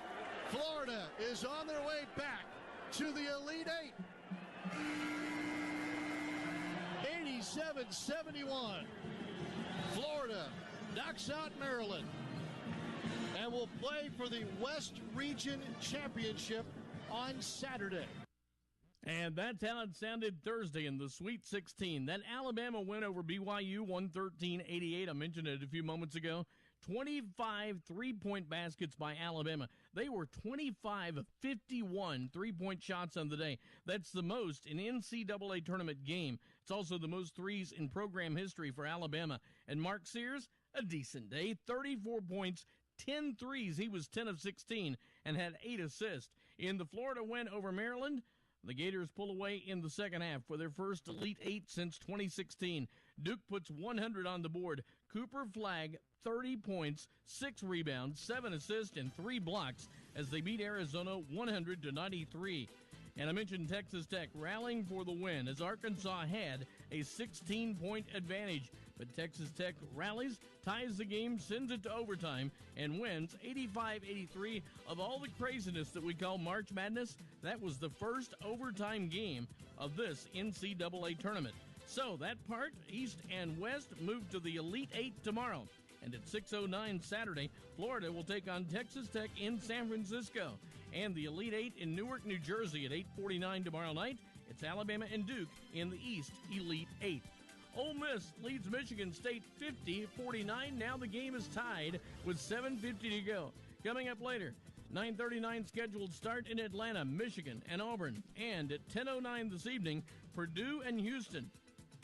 Florida is on their way back to the Elite Eight. 87-71. Florida knocks out Maryland and will play for the West Region Championship on Saturday. And that's how it sounded Thursday in the Sweet 16. That Alabama win over BYU, 113-88. I mentioned it a few moments ago. 25 three-point baskets by Alabama. They were 25 of 51 three-point shots on the day. That's the most in NCAA tournament game. It's also the most threes in program history for Alabama. And Mark Sears, a decent day, 34 points, 10 threes. He was 10 of 16 and had 8 assists. In the Florida win over Maryland, the Gators pull away in the second half for their first Elite Eight since 2016. Duke puts 100 on the board. Cooper Flag, 30 points, 6 rebounds, 7 assists, and 3 blocks as they beat Arizona 100-93. And I mentioned Texas Tech rallying for the win as Arkansas had a 16-point advantage. But Texas Tech rallies, ties the game, sends it to overtime, and wins 85-83. Of all the craziness that we call March Madness, that was the first overtime game of this NCAA tournament. So that part, East and West, move to the Elite Eight tomorrow. And at 6:09 Saturday, Florida will take on Texas Tech in San Francisco. And the Elite Eight in Newark, New Jersey at 8:49 tomorrow night. It's Alabama and Duke in the East Elite Eight. Ole Miss leads Michigan State 50-49. Now the game is tied with 7:50 to go. Coming up later, 9:39 scheduled start in Atlanta, Michigan, and Auburn. And at 10:09 this evening, Purdue and Houston.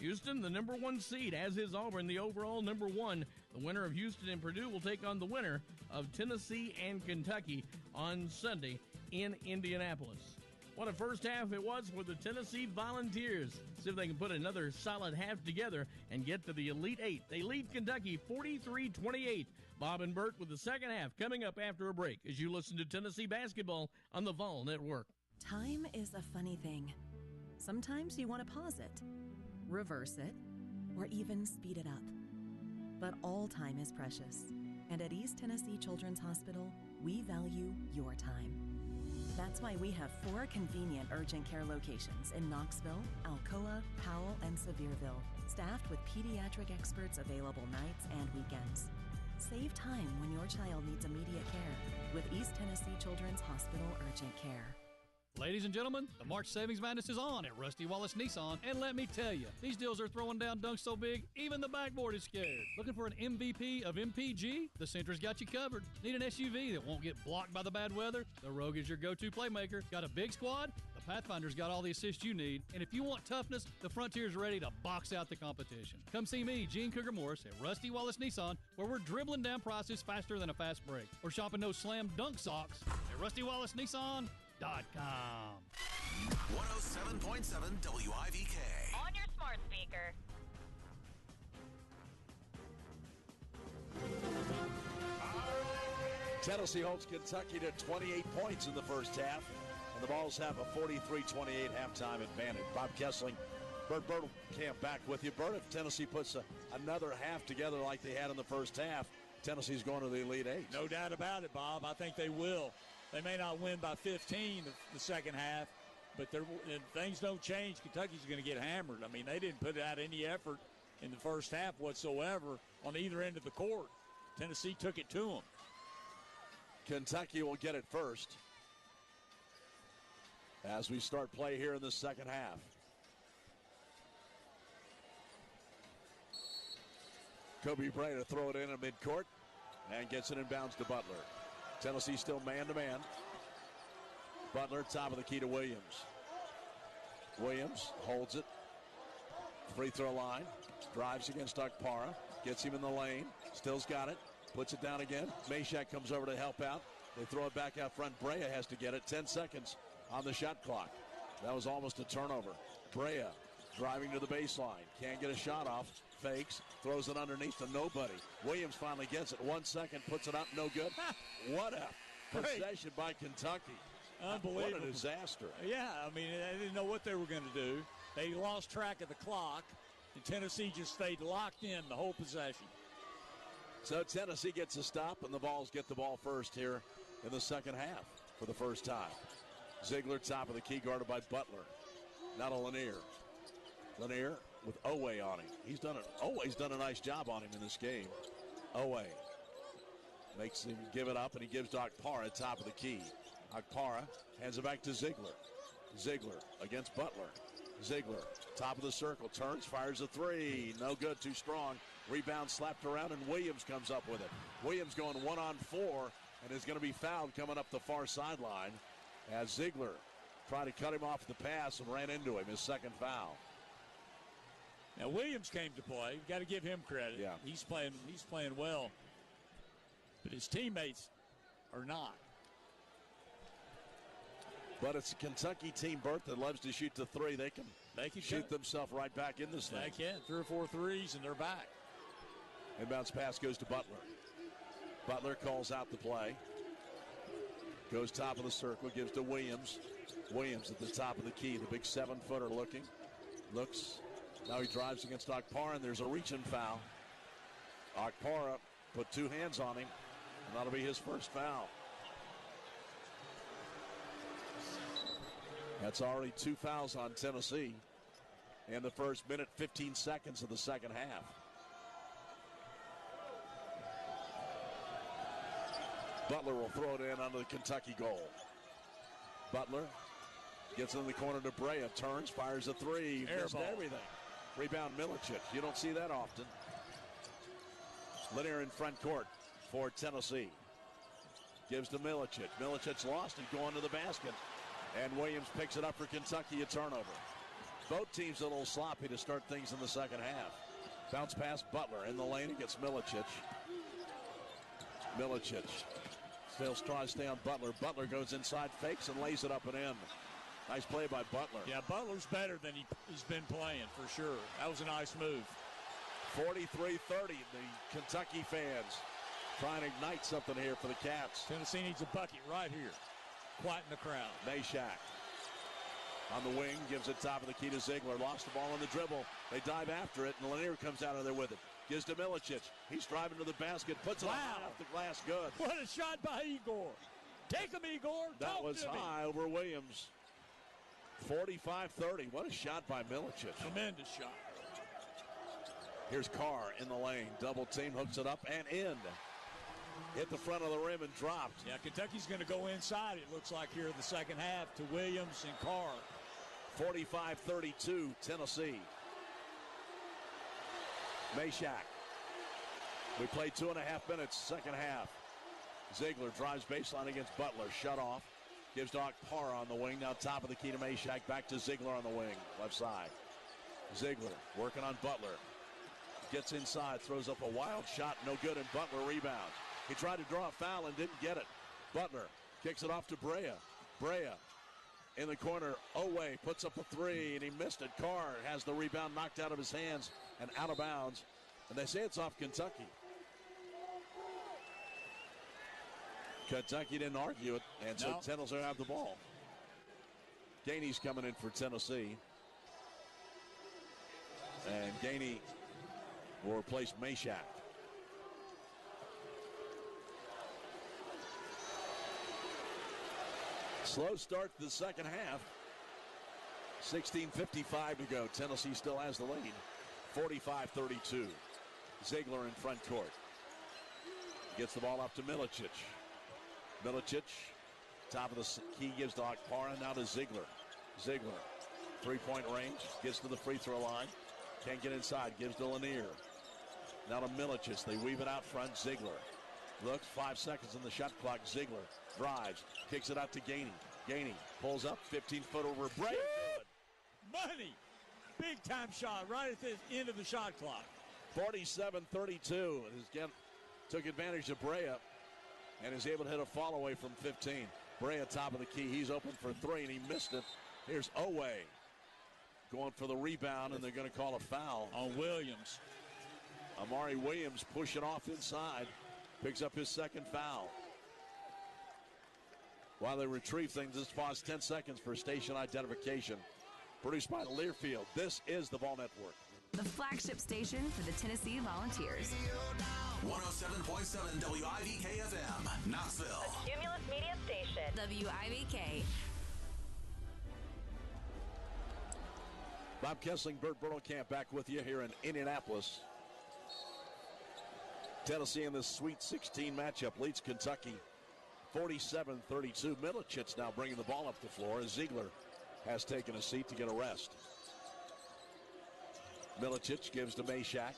Houston, the number 1 seed, as is Auburn, the overall number 1. The winner of Houston and Purdue will take on the winner of Tennessee and Kentucky on Sunday in Indianapolis. What a first half it was for the Tennessee Volunteers. See if they can put another solid half together and get to the Elite Eight. They lead Kentucky 43-28. Bob and Bert with the second half coming up after a break as you listen to Tennessee basketball on the Vol Network. Time is a funny thing. Sometimes you want to pause it, reverse it, or even speed it up. But all time is precious. And at East Tennessee Children's Hospital, we value your time. That's why we have 4 convenient urgent care locations in Knoxville, Alcoa, Powell, and Sevierville, staffed with pediatric experts available nights and weekends. Save time when your child needs immediate care with East Tennessee Children's Hospital Urgent Care. Ladies and gentlemen, the March Savings Madness is on at Rusty Wallace Nissan, and let me tell you, these deals are throwing down dunks so big, even the backboard is scared. Looking for an MVP of MPG? The Centra's got you covered. Need an SUV that won't get blocked by the bad weather? The Rogue is your go-to playmaker. Got a big squad? The Pathfinder's got all the assists you need. And if you want toughness, the Frontier's ready to box out the competition. Come see me, Gene Cougar Morris, at Rusty Wallace Nissan, where we're dribbling down prices faster than a fast break. Or shopping those slam dunk socks at RustyWallaceNissan.com. 107.7 WIVK. On your smart speaker. Tennessee holds Kentucky to 28 points in the first half, and the Vols have a 43-28 halftime advantage. Bob Kessling, Bert Bertelkamp back with you. Bert, if Tennessee puts another half together like they had in the first half, Tennessee's going to the Elite Eight. No doubt about it, Bob. I think they will. They may not win by 15 the second half, but if things don't change, Kentucky's going to get hammered. I mean, they didn't put out any effort in the first half whatsoever on either end of the court. Tennessee took it to them. Kentucky will get it first as we start play here in the second half. Kobe Bryant to throw it in midcourt and gets it inbounds to Butler. Tennessee still man-to-man. Butler, top of the key to Williams. Williams holds it. Free throw line. Drives against Okpara. Gets him in the lane. Still's got it. Puts it down again. Meshack comes over to help out. They throw it back out front. Brea has to get it. 10 seconds on the shot clock. That was almost a turnover. Brea driving to the baseline. Can't get a shot off. Fakes. Throws it underneath to nobody. Williams finally gets it. 1 second. Puts it up. No good. What a possession by Kentucky. Unbelievable. What a disaster. Yeah, I mean, they didn't know what they were going to do. They lost track of the clock, and Tennessee just stayed locked in the whole possession. So Tennessee gets a stop, and the Vols get the ball first here in the second half for the first time. Ziegler, top of the key, guarded by Butler. Now to Lanier. Lanier with Owe on him. Owe's done a nice job on him in this game. Owe makes him give it up, and he gives to Okpara, top of the key. Okpara hands it back to Ziegler. Ziegler against Butler. Ziegler, top of the circle, turns, fires a three. No good, too strong. Rebound slapped around, and Williams comes up with it. Williams going 1-on-4, and is going to be fouled coming up the far sideline as Ziegler tried to cut him off the pass and ran into him, his second foul. Now Williams came to play. You've got to give him credit. Yeah. He's playing well. But his teammates are not. But it's a Kentucky team, Bert, that loves to shoot the three. They can shoot themselves right back in this thing. They can. 3 or 4 threes, and they're back. Inbounds pass goes to Butler. Butler calls out the play. Goes top of the circle, gives to Williams. Williams at the top of the key, the big 7-footer looking. Looks. Now he drives against Okpara, and there's a reach-in foul. Okpara put 2 hands on him, and that'll be his first foul. That's already 2 fouls on Tennessee. in the first minute, 15 seconds of the second half. Butler will throw it in under the Kentucky goal. Butler gets in the corner to Brea, turns, fires a three, missed everything. Rebound Milicic. You don't see that often. Lanier in front court for Tennessee. Gives to Milicic. Milicic lost it going to the basket. And Williams picks it up for Kentucky, a turnover. Both teams a little sloppy to start things in the second half. Bounce pass Butler in the lane against Milicic. Milicic still tries to stay on Butler. Butler goes inside, fakes, and lays it up and in. Nice play by Butler. Yeah, Butler's better than he's been playing, for sure. That was a nice move. 43-30, the Kentucky fans trying to ignite something here for the Cats. Tennessee needs a bucket right here. Quieten the crowd. Meshack on the wing, gives it top of the key to Ziegler. Lost the ball on the dribble. They dive after it, and Lanier comes out of there with it. Gives to Milicic. He's driving to the basket, puts it off the glass good. What a shot by Igor. Take him, Igor. That was high over Williams. 45-30. What a shot by Milicic. Tremendous shot. Here's Carr in the lane. Double team, hooks it up and in. Hit the front of the rim and dropped. Yeah, Kentucky's going to go inside, it looks like, here in the second half to Williams and Carr. 45-32, Tennessee. Meshack. We played 2.5 minutes, second half. Ziegler drives baseline against Butler, shut off. Gives to Parr on the wing, now top of the key to Meshack, back to Ziegler on the wing, left side. Ziegler working on Butler. Gets inside, throws up a wild shot, no good, and Butler rebounds. He tried to draw a foul and didn't get it. Butler kicks it off to Brea. Brea in the corner, Oweh puts up a three, and he missed it. Carr has the rebound knocked out of his hands and out of bounds. And they say it's off Kentucky. Kentucky didn't argue it, and so Tennessee have the ball. Gainey's coming in for Tennessee. And Gainey will replace Meshack. Slow start to the second half. 16:55 to go. Tennessee still has the lead. 45-32. Ziegler in front court. Gets the ball up to Milicic. Milicic, top of the key, gives to Parr, and now to Ziegler. Ziegler, three-point range, gets to the free throw line. Can't get inside, gives to Lanier. Now to Milicic. They weave it out front. Ziegler looks, 5 seconds on the shot clock. Ziegler drives, kicks it out to Gainey. Gainey pulls up, 15-foot over Brea. Money! Big-time shot right at the end of the shot clock. 47-32. Took advantage of Brea and is able to hit a fall away from 15. Brea top of the key. He's open for three, and he missed it. Here's Oweh going for the rebound, and they're going to call a foul on Williams. Amari Williams pushing off inside. Picks up his second foul. While they retrieve things, this pause 10 seconds for station identification. Produced by Learfield. This is the Ball Network. The flagship station for the Tennessee Volunteers. 107.7 WIVK-FM, Knoxville. A Cumulus Media station. WIVK. Bob Kessling, Bert Bertelkamp back with you here in Indianapolis. Tennessee in this Sweet 16 matchup leads Kentucky 47-32. Milicic now bringing the ball up the floor as Ziegler has taken a seat to get a rest. Milicic gives to Meshack.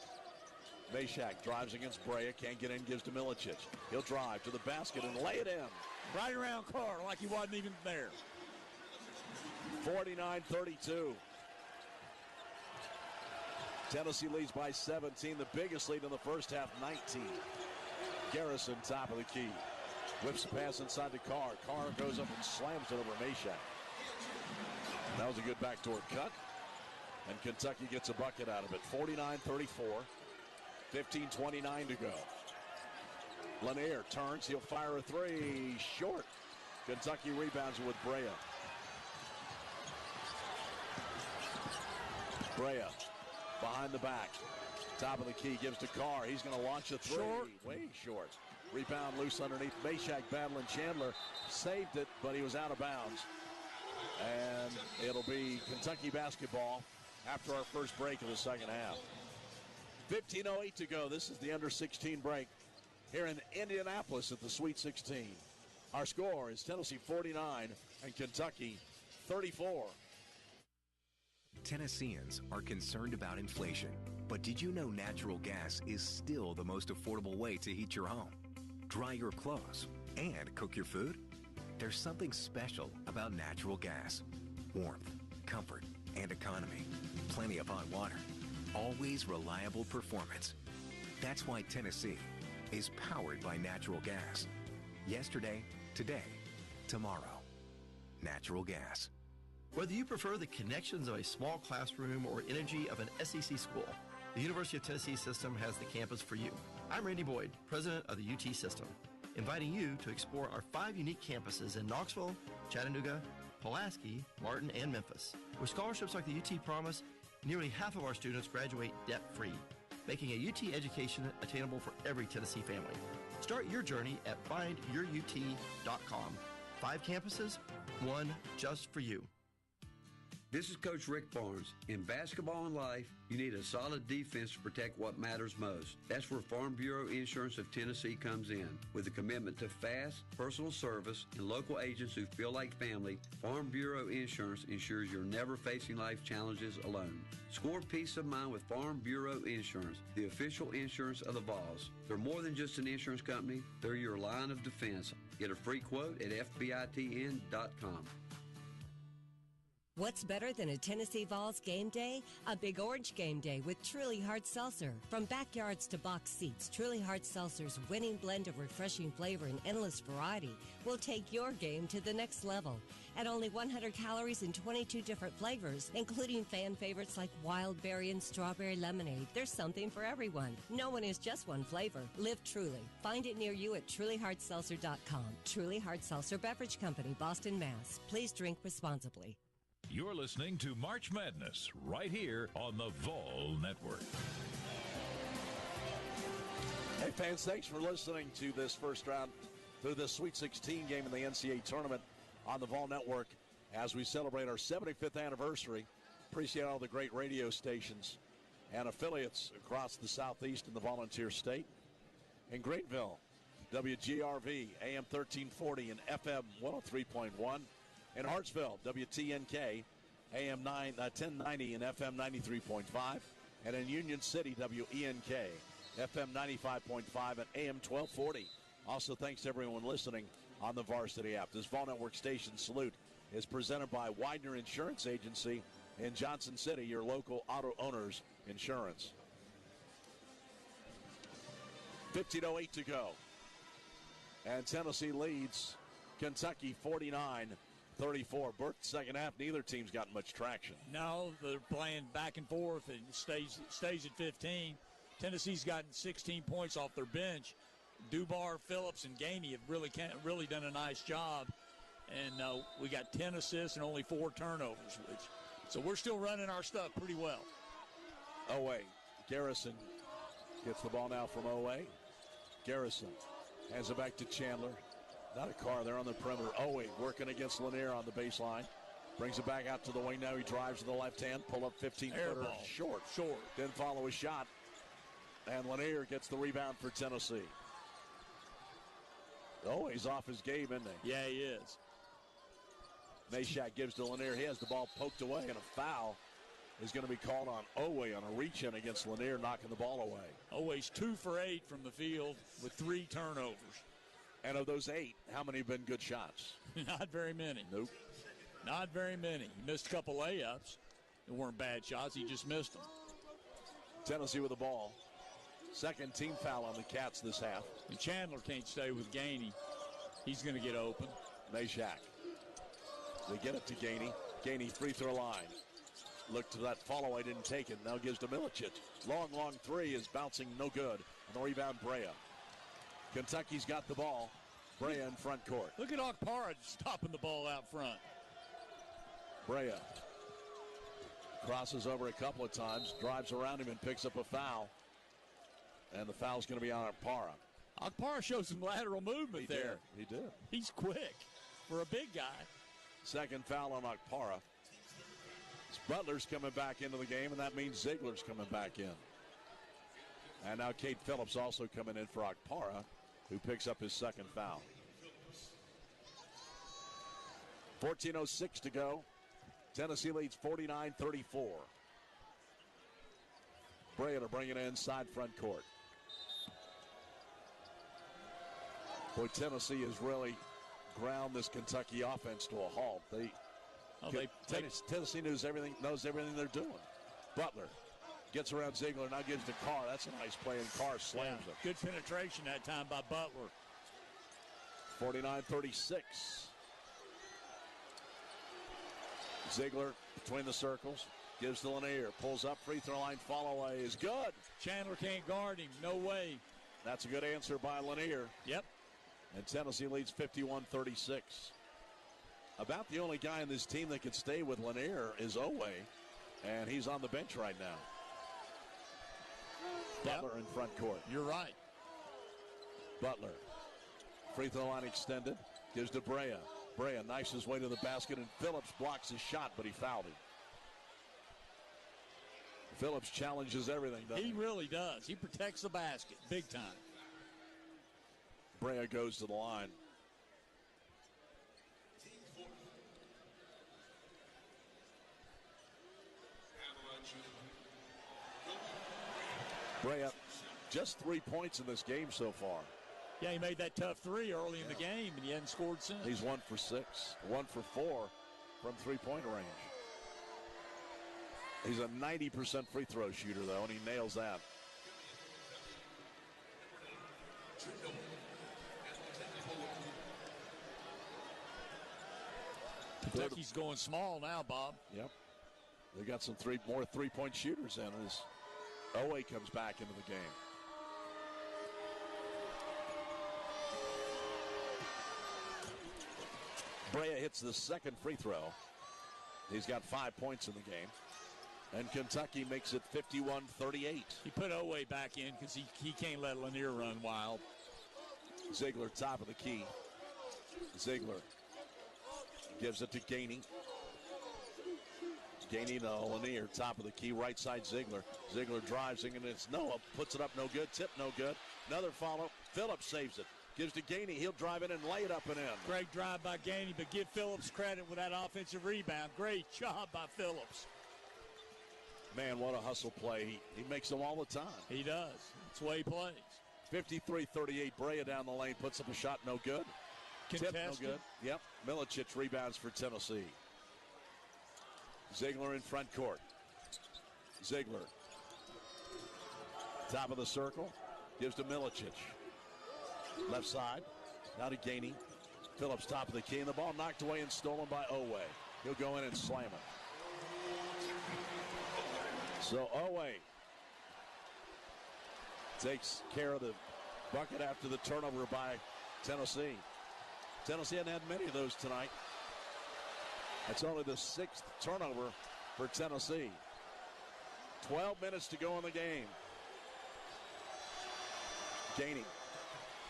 Meshack drives against Brea, can't get in, gives to Milicic. He'll drive to the basket and lay it in. Right around Carr like he wasn't even there. 49-32. Tennessee leads by 17, the biggest lead in the first half, 19. Garrison top of the key. Whips the pass inside to Carr. Carr goes up and slams it over Meshack. That was a good backdoor cut. And Kentucky gets a bucket out of it. 49-34. 15:29 to go. Lanier turns. He'll fire a three. Short. Kentucky rebounds with Brea. Brea behind the back. Top of the key gives to Carr. He's going to launch a three. Short. Way short. Rebound loose underneath. Meshack battling Chandler. Saved it, but he was out of bounds. And it'll be Kentucky basketball after our first break of the second half. 15:08 to go. This is the under-16 break here in Indianapolis at the Sweet 16. Our score is Tennessee 49 and Kentucky 34. Tennesseans are concerned about inflation, but did you know natural gas is still the most affordable way to heat your home, dry your clothes, and cook your food? There's something special about natural gas. Warmth, comfort, and economy. Plenty of hot water. Always reliable performance. That's why Tennessee is powered by natural gas. Yesterday, today, tomorrow. Natural gas. Whether you prefer the connections of a small classroom or energy of an SEC school, the University of Tennessee system has the campus for you. I'm Randy Boyd, president of the UT system, inviting you to explore our 5 unique campuses in Knoxville, Chattanooga, Pulaski, Martin, and Memphis. With scholarships like the UT Promise, nearly half of our students graduate debt-free, making a UT education attainable for every Tennessee family. Start your journey at findyourut.com. 5 campuses, one just for you. This is Coach Rick Barnes. In basketball and life, you need a solid defense to protect what matters most. That's where Farm Bureau Insurance of Tennessee comes in. With a commitment to fast, personal service, and local agents who feel like family, Farm Bureau Insurance ensures you're never facing life challenges alone. Score peace of mind with Farm Bureau Insurance, the official insurance of the Vols. They're more than just an insurance company. They're your line of defense. Get a free quote at FBITN.com. What's better than a Tennessee Vols game day? A Big Orange game day with Truly Hard Seltzer. From backyards to box seats, Truly Hard Seltzer's winning blend of refreshing flavor and endless variety will take your game to the next level. At only 100 calories and 22 different flavors, including fan favorites like wild berry and strawberry lemonade, there's something for everyone. No one is just one flavor. Live Truly. Find it near you at TrulyHardSeltzer.com. Truly Hard Seltzer Beverage Company, Boston, Mass. Please drink responsibly. You're listening to March Madness right here on the Vol Network. Hey, fans, thanks for listening to this first round through the Sweet 16 game in the NCAA tournament on the Vol Network as we celebrate our 75th anniversary. Appreciate all the great radio stations and affiliates across the Southeast and the Volunteer State. In Greenville, WGRV, AM 1340 and FM 103.1. In Hartsville, WTNK, AM 1090 and FM 93.5. And in Union City, WENK, FM 95.5 and AM 1240. Also, thanks to everyone listening on the Varsity app. This Vol Network Station Salute is presented by Widener Insurance Agency in Johnson City, your local auto owner's insurance. 15:08 to go. And Tennessee leads Kentucky 49-34. Burke, second half, neither team's gotten much traction. No, they're playing back and forth and stays at 15. Tennessee's gotten 16 points off their bench. Dubar, Phillips, and Gainey have really done a nice job. And we got 10 assists and only 4 turnovers. So we're still running our stuff pretty well. Oweh, Garrison gets the ball now from Oweh. Garrison hands it back to Chandler. Not a car there on the perimeter. Oweh working against Lanier on the baseline. Brings it back out to the wing now. He drives to the left hand. Pull up 15-footer. Short. Didn't follow his shot. And Lanier gets the rebound for Tennessee. Oweh's off his game, isn't he? Yeah, he is. Meshack gives to Lanier. He has the ball poked away, and a foul is going to be called on Oweh on a reach-in against Lanier, knocking the ball away. Oweh's 2 for 8 from the field with 3 turnovers. And of those 8, how many have been good shots? Not very many. Nope. Not very many. He missed a couple layups. They weren't bad shots. He just missed them. Tennessee with the ball. Second team foul on the Cats this half. And Chandler can't stay with Gainey. He's going to get open. Meshack. They get it to Gainey. Gainey free throw line. Looked to that follow. I didn't take it. Now gives to Milicic. Long three is bouncing no good. And the rebound, Brea. Kentucky's got the ball. Brea in front court. Look at Okpara stopping the ball out front. Brea crosses over a couple of times, drives around him and picks up a foul. And the foul's going to be on Okpara. Okpara shows some lateral movement there. He did. He's quick for a big guy. Second foul on Okpara. Butler's coming back into the game, and that means Ziegler's coming back in. And now Kate Phillips also coming in for Okpara, who picks up his second foul. 14:06 to go. Tennessee leads 49-34. Brea to bring it inside front court. Boy, Tennessee has really ground this Kentucky offense to a halt. Tennessee knows everything they're doing. Butler gets around Ziegler, now gives to Carr. That's a nice play, and Carr slams him. Good penetration that time by Butler. 49-36. Ziegler between the circles, gives to Lanier, pulls up, free throw line, fall away is good. Chandler can't guard him, no way. That's a good answer by Lanier. Yep. And Tennessee leads 51-36. About the only guy in this team that can stay with Lanier is Owe, and he's on the bench right now. Butler in front court. You're right. Butler. Free throw line extended. Gives to Brea. Brea knifes his way to the basket, and Phillips blocks his shot, but he fouled him. Phillips challenges everything, doesn't he? He really does. He protects the basket big time. Brea goes to the line. Brea, just 3 points in this game so far. Yeah, he made that tough three early in the game, and he hasn't scored since. He's 1 for 6, 1 for 4 from three-point range. He's a 90% free throw shooter, though, and he nails that. Kentucky's going small now, Bob. Yep. They got some more three-point shooters in as Owe comes back into the game. Brea hits the second free throw. He's got 5 points in the game. And Kentucky makes it 51-38. He put Owe back in because he can't let Lanier run wild. Ziegler, top of the key. Ziegler gives it to Gainey. Gainey to Lanier, top of the key, right side Ziegler. Ziegler drives, and it's Noah. Puts it up, no good. Tip, no good. Another follow. Phillips saves it. Gives to Gainey. He'll drive it and lay it up and in. Great drive by Gainey, but give Phillips credit with that offensive rebound. Great job by Phillips. Man, what a hustle play. He makes them all the time. He does. That's the way he plays. 53-38. Brea down the lane. Puts up a shot, no good. Contested. Tip, no good. Yep. Milicic rebounds for Tennessee. Ziegler in front court. Ziegler. Top of the circle. Gives to Milicic. Left side. Now to Gainey. Phillips top of the key. And the ball knocked away and stolen by Owe. He'll go in and slam it. So Owe takes care of the bucket after the turnover by Tennessee. Tennessee hadn't had many of those tonight. That's only the 6th turnover for Tennessee. 12 minutes to go in the game. Gainey.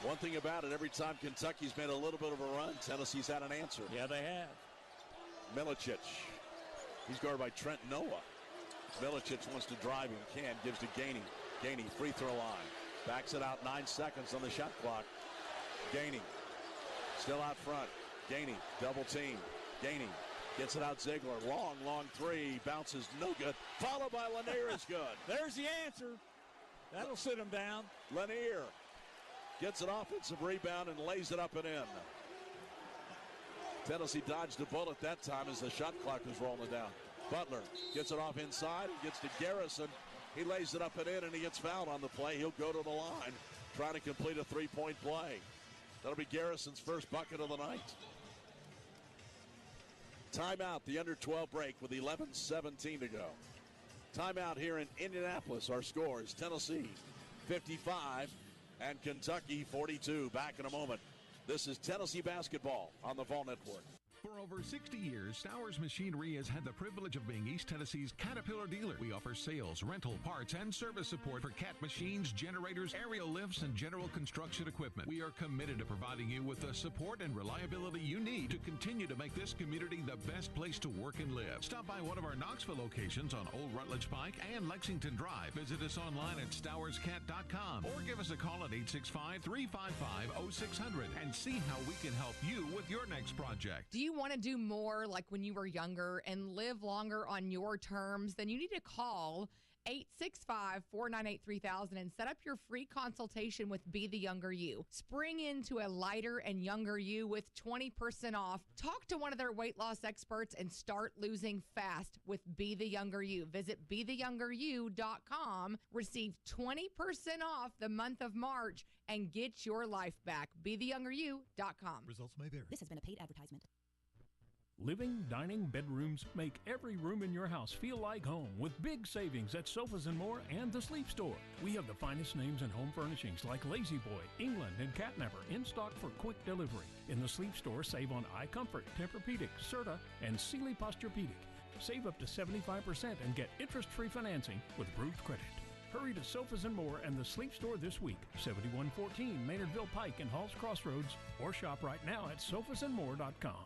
One thing about it, every time Kentucky's made a little bit of a run, Tennessee's had an answer. Yeah, they have. Milicic. He's guarded by Trent Noah. Milicic wants to drive him, can, gives to Gainey. Gainey, free throw line. Backs it out, 9 seconds on the shot clock. Gainey, still out front. Gainey, double team. Gainey gets it out, Ziegler. Long three, bounces, no good. Followed by Lanier is good. There's the answer. That'll sit him down. Lanier gets an offensive rebound and lays it up and in. Tennessee dodged a bullet that time as the shot clock was rolling down. Butler gets it off inside and gets to Garrison. He lays it up and in, and he gets fouled on the play. He'll go to the line, trying to complete a three-point play. That'll be Garrison's first bucket of the night. Timeout, the under-12 break with 11:17 to go. Timeout here in Indianapolis. Our score is Tennessee 55 and Kentucky 42. Back in a moment. This is Tennessee basketball on the Vol Network. For over 60 years, Stowers Machinery has had the privilege of being East Tennessee's Caterpillar dealer. We offer sales, rental, parts, and service support for Cat machines, generators, aerial lifts, and general construction equipment. We are committed to providing you with the support and reliability you need to continue to make this community the best place to work and live. Stop by one of our Knoxville locations on Old Rutledge Pike and Lexington Drive. Visit us online at StowersCat.com or give us a call at 865-355-0600 and see how we can help you with your next project. Do you want to do more like when you were younger and live longer on your terms? Then you need to call 865-498-3000 and set up your free consultation with Be the Younger You. Spring into a lighter and younger you with 20% off. Talk to one of their weight loss experts and start losing fast with Be the Younger You. Visit BeTheYoungerYou.com. Receive 20% off the month of March and get your life back. BeTheYoungerYou.com. Results may vary. This has been a paid advertisement. Living, dining, bedrooms make every room in your house feel like home with big savings at Sofas & More and The Sleep Store. We have the finest names in home furnishings like Lazy Boy, England, and Catnapper in stock for quick delivery. In The Sleep Store, save on iComfort, Tempur-Pedic, Serta, and Sealy Posturepedic. Save up to 75% and get interest-free financing with approved credit. Hurry to Sofas & More and The Sleep Store this week, 7114 Maynardville Pike and Halls Crossroads, or shop right now at sofasandmore.com.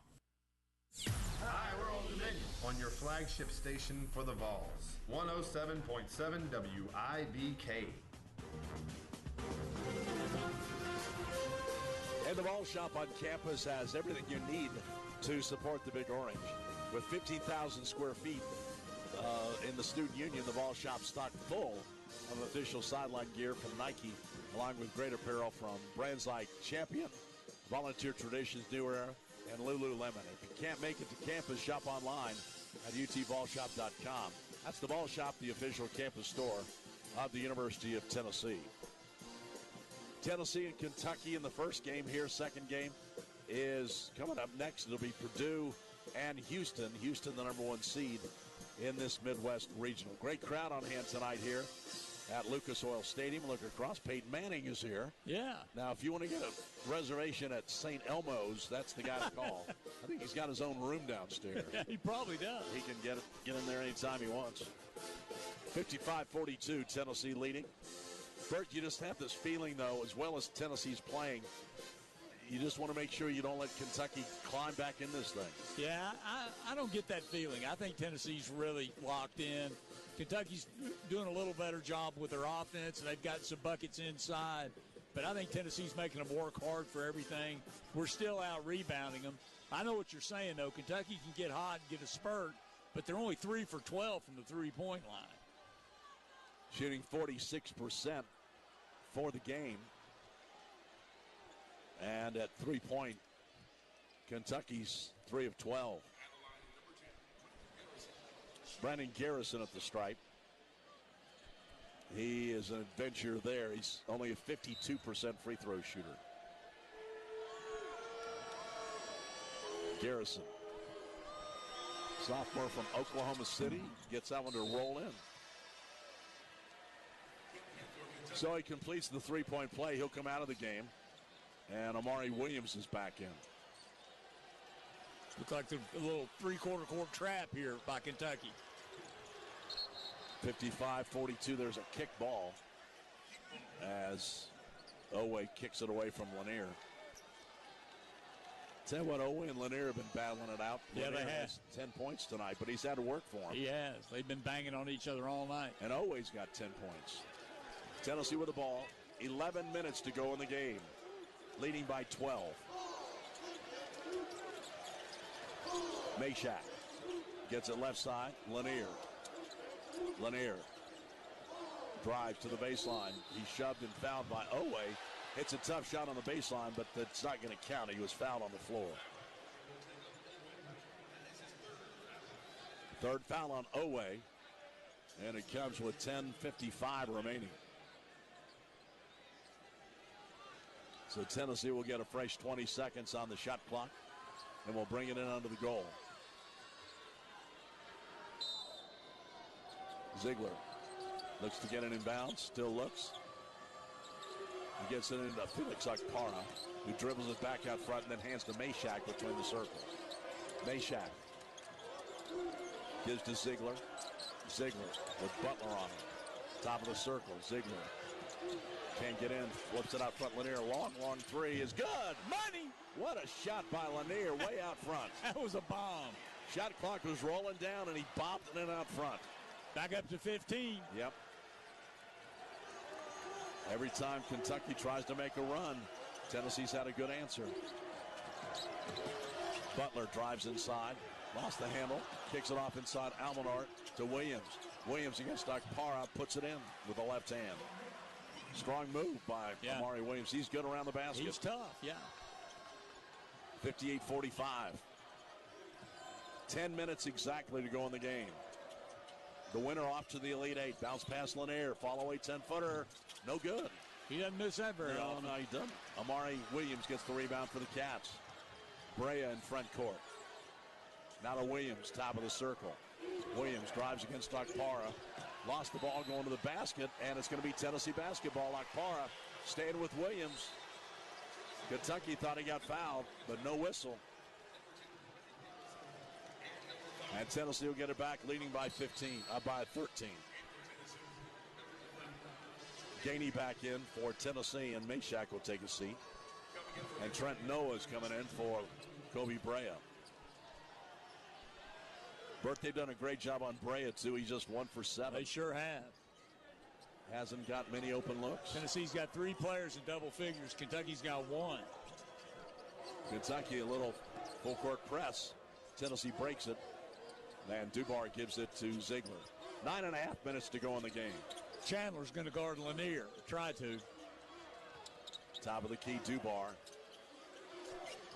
Hi, we're Old Dominion on your flagship station for the Vols, 107.7 WIVK. And the Ball Shop on campus has everything you need to support the Big Orange. With 15,000 square feet in the Student Union, the Ball Shop stocked full of official sideline gear from Nike, along with great apparel from brands like Champion, Volunteer Traditions, New Era, and Lululemon. If you can't make it to campus, shop online at utballshop.com. That's the Ball Shop, the official campus store of the University of Tennessee. Tennessee and Kentucky in the first game here. Second game is coming up next. It'll be Purdue and Houston. Houston, the number one seed in this Midwest regional. Great crowd on hand tonight here at Lucas Oil Stadium. Look across. Peyton Manning is here. Yeah. Now, if you want to get a reservation at St. Elmo's, that's the guy to call. I think he's got his own room downstairs. Yeah, he probably does. He can get in there anytime he wants. 55-42, Tennessee leading. Bert, you just have this feeling, though, as well as Tennessee's playing, you just want to make sure you don't let Kentucky climb back in this thing. Yeah, I don't get that feeling. I think Tennessee's really locked in. Kentucky's doing a little better job with their offense, and they've got some buckets inside. But I think Tennessee's making them work hard for everything. We're still out rebounding them. I know what you're saying, though. Kentucky can get hot and get a spurt, but they're only 3 for 12 from the three-point line. Shooting 46% for the game. And at three-point, Kentucky's 3 of 12. Brandon Garrison at the stripe. He is an adventure there. He's only a 52% free throw shooter. Garrison, sophomore from Oklahoma City, gets that one to roll in. So he completes the three-point play. He'll come out of the game. And Amari Williams is back in. Looks like a little three-quarter court trap here by Kentucky. 55-42, there's a kick ball as Owe kicks it away from Lanier. Tell you what, Owe and Lanier have been battling it out. Yeah, Lanier they have. has 10 points tonight, but he's had to work for him. He has. They've been banging on each other all night. And Owe's got 10 points. Tennessee with the ball. 11 minutes to go in the game. Leading by 12. Meshack gets it left side. Lanier drives to the baseline. He's shoved and fouled by Owe. It's a tough shot on the baseline, but that's not going to count. He was fouled on the floor. Third foul on Owe, and it comes with 10:55 remaining. So Tennessee will get a fresh 20 seconds on the shot clock, and we'll bring it in under the goal. Ziegler looks to get it inbounds, still looks. He gets it into Felix Akpara, who dribbles it back out front and then hands to Meshack between the circles. Meshack gives to Ziegler. Ziegler with Butler on him. Top of the circle. Ziegler can't get in. Flips it out front. Lanier. Long three is good. Money! What a shot by Lanier way out front. That was a bomb. Shot clock was rolling down, and he bopped it in out front. Back up to 15. Yep. Every time Kentucky tries to make a run, Tennessee's had a good answer. Butler drives inside. Lost the handle. Kicks it off inside Almanor to Williams. Williams against Akpara puts it in with the left hand. Strong move by Amari Williams. He's good around the basket. He's tough, yeah. 58-45. 10 minutes exactly to go in the game. The winner off to the Elite Eight. Bounce pass Lanier. Follow a 10-footer. No good. He doesn't miss that very often. No, he doesn't. Amari Williams gets the rebound for the Cats. Brea in front court. Now to Williams, top of the circle. Williams drives against Akpara. Lost the ball going to the basket, and it's going to be Tennessee basketball. Akpara staying with Williams. Kentucky thought he got fouled, but no whistle. And Tennessee will get it back, leading by 13. Gainey back in for Tennessee, and Meshack will take a seat. And Trent Noah's coming in for Kobe Brea. Burt, they've done a great job on Brea, too. He's just 1 for 7. They sure have. Hasn't got many open looks. Tennessee's got 3 players in double figures. Kentucky's got 1. Kentucky, a little full-court press. Tennessee breaks it. And Dubar gives it to Ziegler. 9.5 minutes to go in the game. Chandler's going to guard Lanier. Try to. Top of the key, Dubar.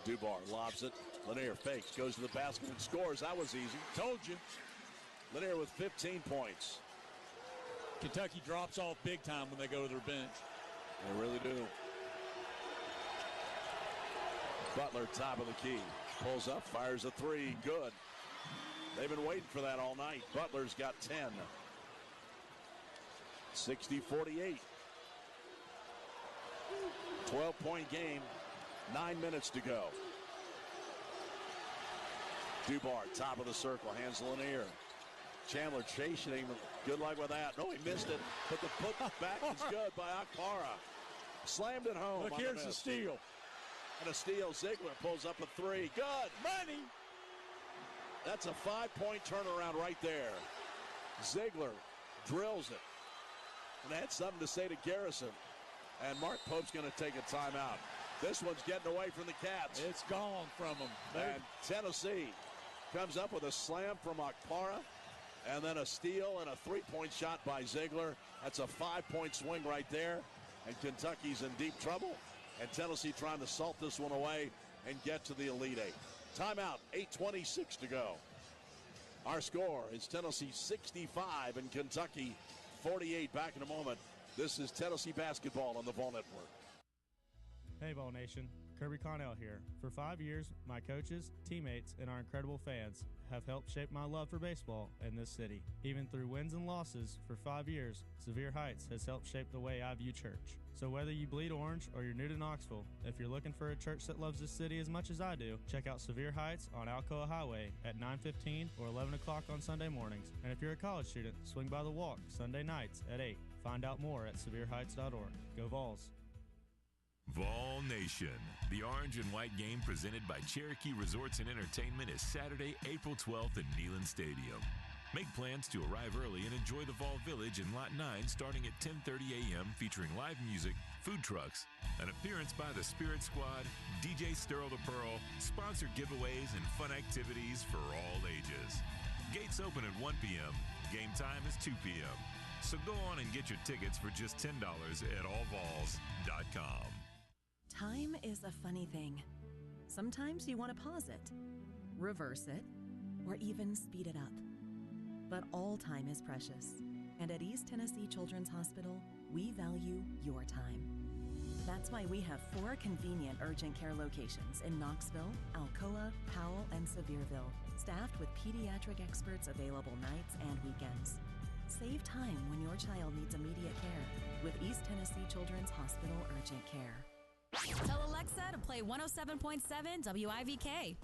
Dubar lobs it. Lanier fakes, goes to the basket and scores. That was easy. Told you. Lanier with 15 points. Kentucky drops off big time when they go to their bench. They really do. Butler, top of the key. Pulls up, fires a 3. Good. They've been waiting for that all night. Butler's got 10. 60-48. 12-point game. 9 minutes to go. Dubar, top of the circle, hands Lanier. Chandler chasing him. Good luck with that. No, he missed it. But the put back is good by Akpara. Slammed it home. Look, here's the steal. And a steal. Ziegler pulls up a 3. Good. Money. That's a 5-point turnaround right there. Ziegler drills it. And that's something to say to Garrison. And Mark Pope's going to take a timeout. This one's getting away from the Cats. It's gone from them. And Tennessee comes up with a slam from Akpara. And then a steal and a 3-point shot by Ziegler. That's a 5-point swing right there. And Kentucky's in deep trouble. And Tennessee trying to salt this one away and get to the Elite Eight. Timeout, 8:26 to go. Our score is Tennessee 65 and Kentucky 48. Back in a moment. This is Tennessee basketball on the Vol Network. Hey, Vol Nation. Kirby Connell here. For 5 years, my coaches, teammates, and our incredible fans have helped shape my love for baseball in this city. Even through wins and losses, for 5 years, Sevier Heights has helped shape the way I view church. So whether you bleed orange or you're new to Knoxville, if you're looking for a church that loves this city as much as I do, check out Sevier Heights on Alcoa Highway at 9:15 or 11 o'clock on Sunday mornings. And if you're a college student, swing by the Walk Sunday nights at 8. Find out more at SevierHeights.org. Go Vols. Vol Nation. The orange and white game presented by Cherokee Resorts and Entertainment is Saturday, April 12th at Neyland Stadium. Make plans to arrive early and enjoy the Vol Village in Lot 9 starting at 10:30 a.m. featuring live music, food trucks, an appearance by the Spirit Squad, DJ Sterl the Pearl, sponsored giveaways, and fun activities for all ages. Gates open at 1 p.m. Game time is 2 p.m. So go on and get your tickets for just $10 at allvols.com. Time is a funny thing. Sometimes you want to pause it, reverse it, or even speed it up. But all time is precious. And at East Tennessee Children's Hospital, we value your time. That's why we have 4 convenient urgent care locations in Knoxville, Alcoa, Powell, and Sevierville, staffed with pediatric experts available nights and weekends. Save time when your child needs immediate care with East Tennessee Children's Hospital Urgent Care. Tell Alexa to play 107.7 WIVK.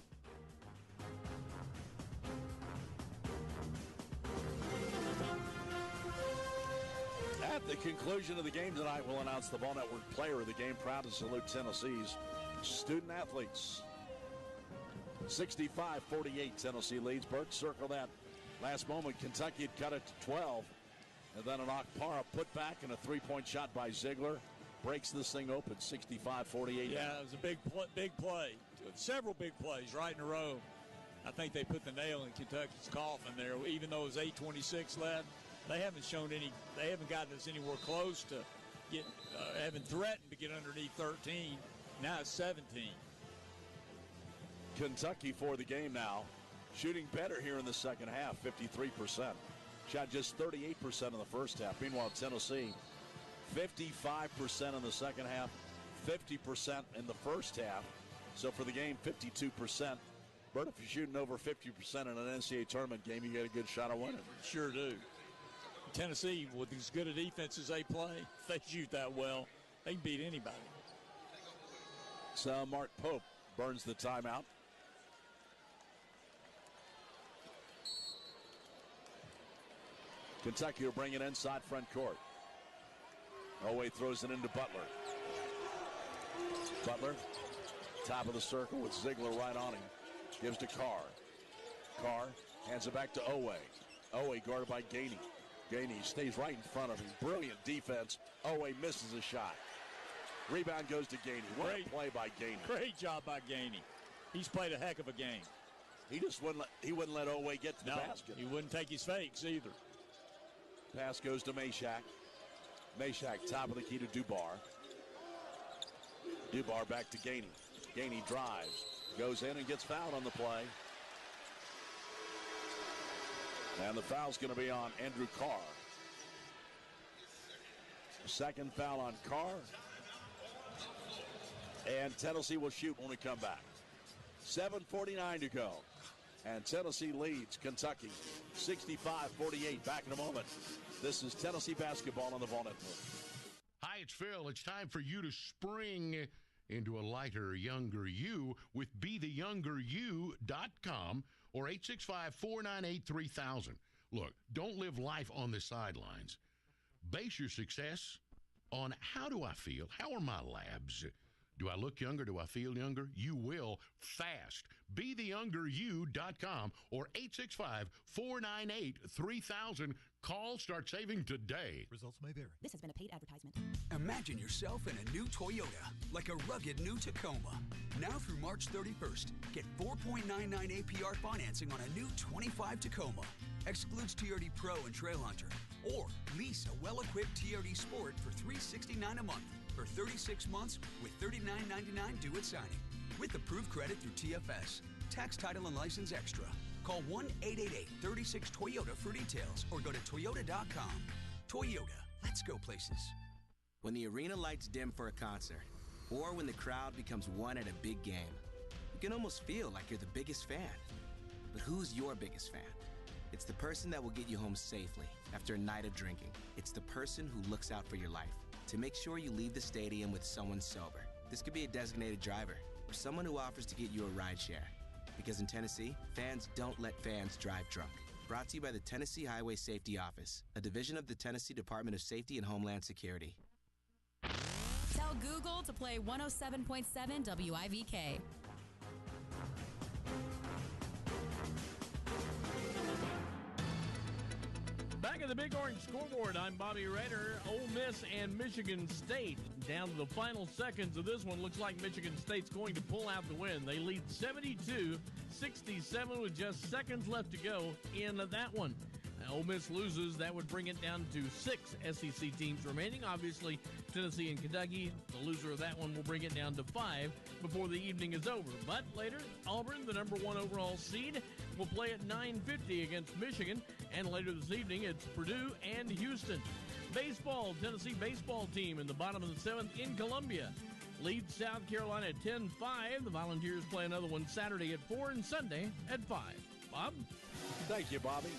At the conclusion of the game tonight, we'll announce the Ball Network player of the game. Proud to salute Tennessee's student athletes. 65-48, Tennessee leads. Burke circled that last moment. Kentucky had cut it to 12. And then an Okpara putback and a three-point shot by Ziegler breaks this thing open, 65-48. Yeah, it was a big play. Several big plays right in a row. I think they put the nail in Kentucky's coffin there. Even though it was 8:26 left, they haven't gotten us anywhere close to having threatened to get underneath 13. Now it's 17. Kentucky for the game now. Shooting better here in the second half, 53%. Shot just 38% in the first half. Meanwhile, Tennessee, 55% in the second half, 50% in the first half. So for the game, 52%. Bert, if you're shooting over 50% in an NCAA tournament game, you get a good shot of winning. Sure do. Tennessee, with as good a defense as they play, if they shoot that well, they can beat anybody. So Mark Pope burns the timeout. Kentucky will bring it inside front court. Oway throws it into Butler. Butler, top of the circle with Ziegler right on him. Gives to Carr. Carr hands it back to Oway. Oway guarded by Gainey. Gainey stays right in front of him. Brilliant defense. Oway misses a shot. Rebound goes to Gainey. What a play by Gainey. Great job by Gainey. He's played a heck of a game. He wouldn't let Oway get to the basket. He wouldn't take his fakes either. Pass goes to Meshack. Meshack, top of the key to Dubar. Dubar back to Gainey. Gainey drives. Goes in and gets fouled on the play. And the foul's going to be on Andrew Carr. Second foul on Carr. And Tennessee will shoot when we come back. 7:49 to go. And Tennessee leads Kentucky 65-48. Back in a moment. This is Tennessee basketball on the Ball Network. Hi, it's Phil. It's time for you to spring into a lighter, younger you with BeTheYoungerYou.com or 865-498-3000. Look, don't live life on the sidelines. Base your success on how do I feel? How are my labs? Do I look younger? Do I feel younger? You will fast. BeTheYoungerYou.com or 865-498-3000. Call, start saving today. Results may vary. This has been a paid advertisement. Imagine yourself in a new Toyota, like a rugged new Tacoma. Now through March 31st, get 4.99 APR financing on a new 25 Tacoma. Excludes TRD Pro and Trailhunter. Or lease a well-equipped TRD Sport for $369 a month for 36 months with $39.99 due at signing. With approved credit through TFS. Tax, title, and license extra. Call 1-888-36-TOYOTA for details or go to Toyota.com. Toyota, let's go places. When the arena lights dim for a concert, or when the crowd becomes one at a big game, you can almost feel like you're the biggest fan. But who's your biggest fan? It's the person that will get you home safely after a night of drinking. It's the person who looks out for your life to make sure you leave the stadium with someone sober. This could be a designated driver or someone who offers to get you a ride share. Because in Tennessee, fans don't let fans drive drunk. Brought to you by the Tennessee Highway Safety Office, a division of the Tennessee Department of Safety and Homeland Security. Tell Google to play 107.7 WIVK. Back at the Big Orange scoreboard, I'm Bobby Rader. Ole Miss and Michigan State down to the final seconds of this one. Looks like Michigan State's going to pull out the win. They lead 72-67 with just seconds left to go in that one. Now, Ole Miss loses. That would bring it down to 6 SEC teams remaining. Obviously, Tennessee and Kentucky, the loser of that one, will bring it down to 5 before the evening is over. But later, Auburn, the number 1 overall seed, will play at 9:50 against Michigan. And later this evening, it's Purdue and Houston. Baseball, Tennessee baseball team in the bottom of the 7th in Columbia leads South Carolina at 10-5. The Volunteers play another one Saturday at 4 and Sunday at 5. Bob? Thank you, Bobby.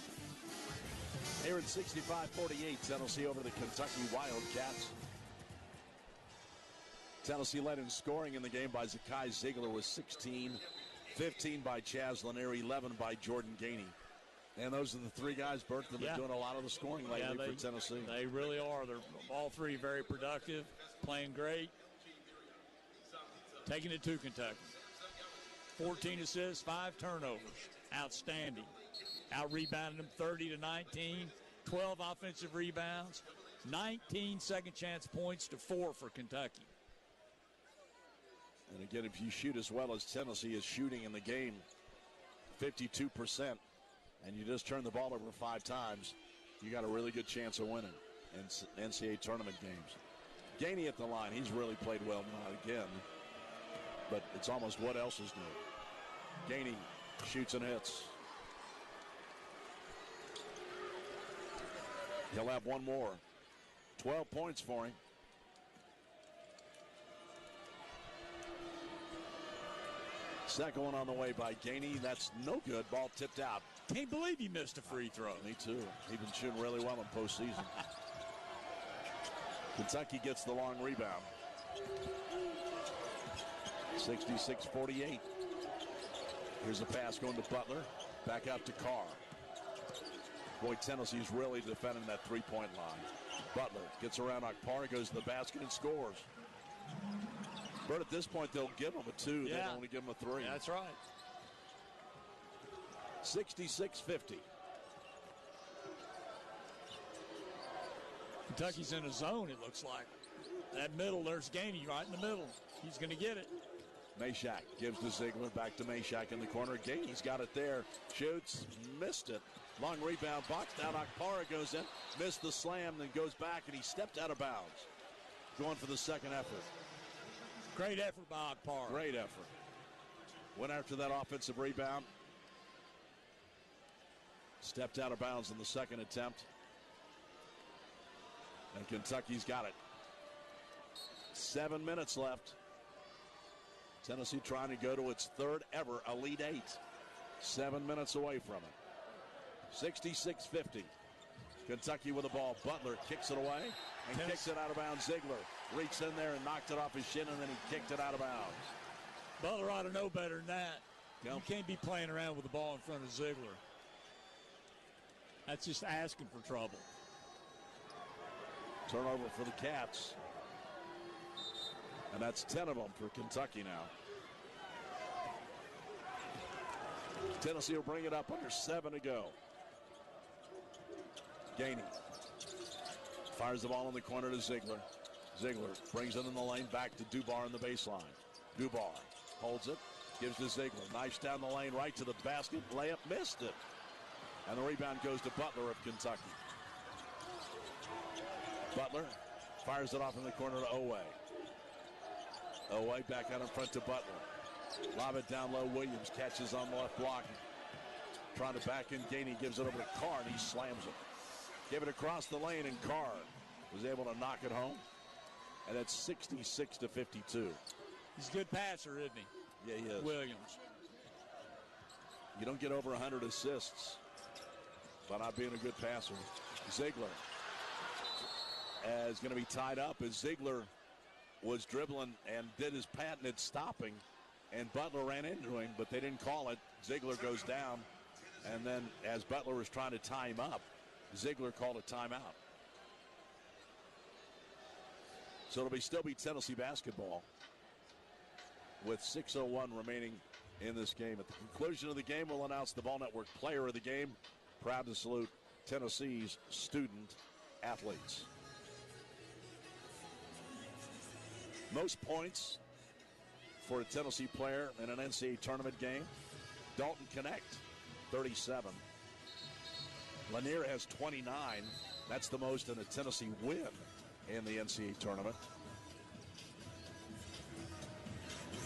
Here at 65-48, Tennessee over the Kentucky Wildcats. Tennessee led in scoring in the game by Zakai Ziegler with 16, 15 by Chaz Lanier, 11 by Jordan Gainey. And those are the three guys, Bert, that have been doing a lot of the scoring lately for Tennessee. They really are. They're all three very productive, playing great, taking it to Kentucky. 14 assists, 5 turnovers. Outstanding. Out-rebounded them 30-19, 12 offensive rebounds, 19 second-chance points to 4 for Kentucky. And again, if you shoot as well as Tennessee is shooting in the game, 52%, and you just turn the ball over 5 times, you got a really good chance of winning in NCAA tournament games. Gainey at the line, he's really played well now again, but it's almost what else is new. Gainey shoots and hits. He'll have one more. 12 points for him. Second one on the way by Gainey. That's no good. Ball tipped out. Can't believe he missed a free throw. Me too. He's been shooting really well in postseason. Kentucky gets the long rebound. 66-48. Here's a pass going to Butler. Back out to Carr. Boy, Tennessee's really defending that three-point line. Butler gets around Akpar, goes to the basket and scores. But at this point, they'll give him a 2. Yeah. They don't want to give him a 3. That's right. 66-50. Kentucky's in a zone, it looks like. That middle, there's Gainey right in the middle. He's going to get it. Meshack gives to Ziegler. Back to Meshack in the corner. Gainey's got it there. Shoots. Missed it. Long rebound. Boxed out. Akpara goes in. Missed the slam. Then goes back, and he stepped out of bounds. Going for the second effort. Great effort by Akpara. Great effort. Went after that offensive rebound. Stepped out of bounds in the second attempt. And Kentucky's got it. 7 minutes left. Tennessee trying to go to its third ever Elite Eight. 7 minutes away from it. 66-50. Kentucky with the ball. Butler kicks it away and kicks it out of bounds. Ziegler reached in there and knocked it off his shin, and then he kicked it out of bounds. Butler ought to know better than that. Yep. You can't be playing around with the ball in front of Ziegler. That's just asking for trouble. Turnover for the Cats. And that's 10 of them for Kentucky now. Tennessee will bring it up under 7 to go. Gainey fires the ball in the corner to Ziegler. Ziegler brings it in the lane back to Dubar in the baseline. Dubar holds it, gives to Ziegler. Knifes down the lane right to the basket. Layup missed it. And the rebound goes to Butler of Kentucky. Butler fires it off in the corner to Owe. Owe back out in front to Butler. Lob it down low. Williams catches on the left block. Trying to back in. Gainey gives it over to Carr, and he slams it. Give it across the lane, and Carr was able to knock it home. And it's 66-52. He's a good passer, isn't he? Yeah, he is. Williams. You don't get over 100 assists by not being a good passer. Ziegler is going to be tied up as Ziegler was dribbling and did his patented stopping, and Butler ran into him, but they didn't call it. Ziegler goes down, and then as Butler was trying to tie him up, Ziegler called a timeout. So it'll still be Tennessee basketball with 6:01 remaining in this game. At the conclusion of the game, we'll announce the Ball Network player of the game. Proud to salute Tennessee's student athletes. Most points for a Tennessee player in an NCAA tournament game. Dalton Connect, 37. Lanier has 29. That's the most in a Tennessee win in the NCAA tournament.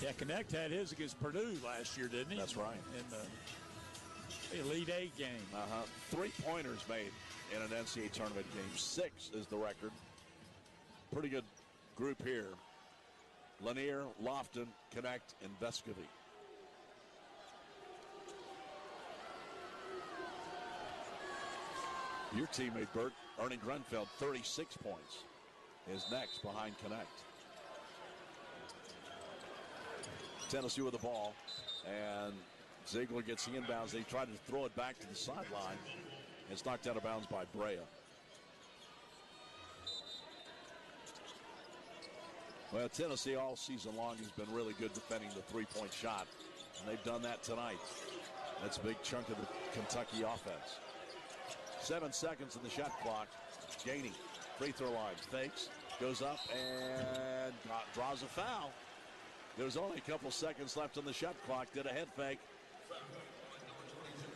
Yeah, Connect had his against Purdue last year, didn't he? That's right. In the Elite Eight game. 3-pointers made in an NCAA tournament game. 6 is the record. Pretty good group here. Lanier, Lofton, Connect, and Vescovy. Your teammate, Bert, Ernie Grunfeld, 36 points, is next behind Connect. Tennessee with the ball, and Ziegler gets the inbounds. They try to throw it back to the sideline. It's knocked out of bounds by Brea. Well, Tennessee all season long has been really good defending the three-point shot, and they've done that tonight. That's a big chunk of the Kentucky offense. 7 seconds in the shot clock. Gainey, free throw line, fakes, goes up, and draws a foul. There's only a couple seconds left on the shot clock. Did a head fake.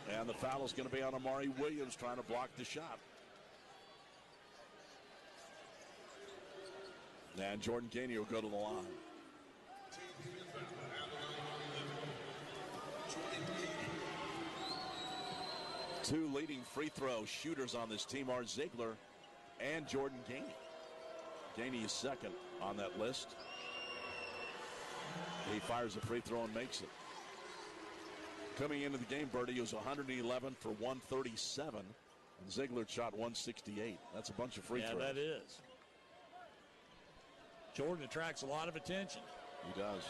And the foul is going to be on Amari Williams trying to block the shot. And Jordan Gainey will go to the line. Two leading free throw shooters on this team are Ziegler and Jordan Gainey. Gainey is second on that list. He fires a free throw and makes it. Coming into the game, Birdie was 111 for 137, and Ziegler shot 168. That's a bunch of free throws. Yeah, that is. Jordan attracts a lot of attention. He does.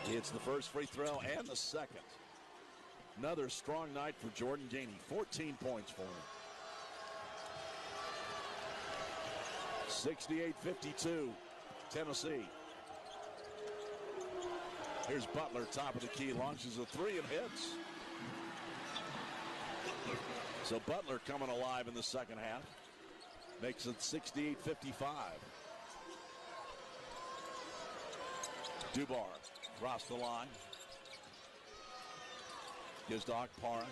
He hits the first free throw and the second. Another strong night for Jordan Gainey. 14 points for him. 68-52, Tennessee. Here's Butler, top of the key, launches a three and hits. So Butler coming alive in the second half. Makes it 68-55. Dubar across the line. Gives to Akpara.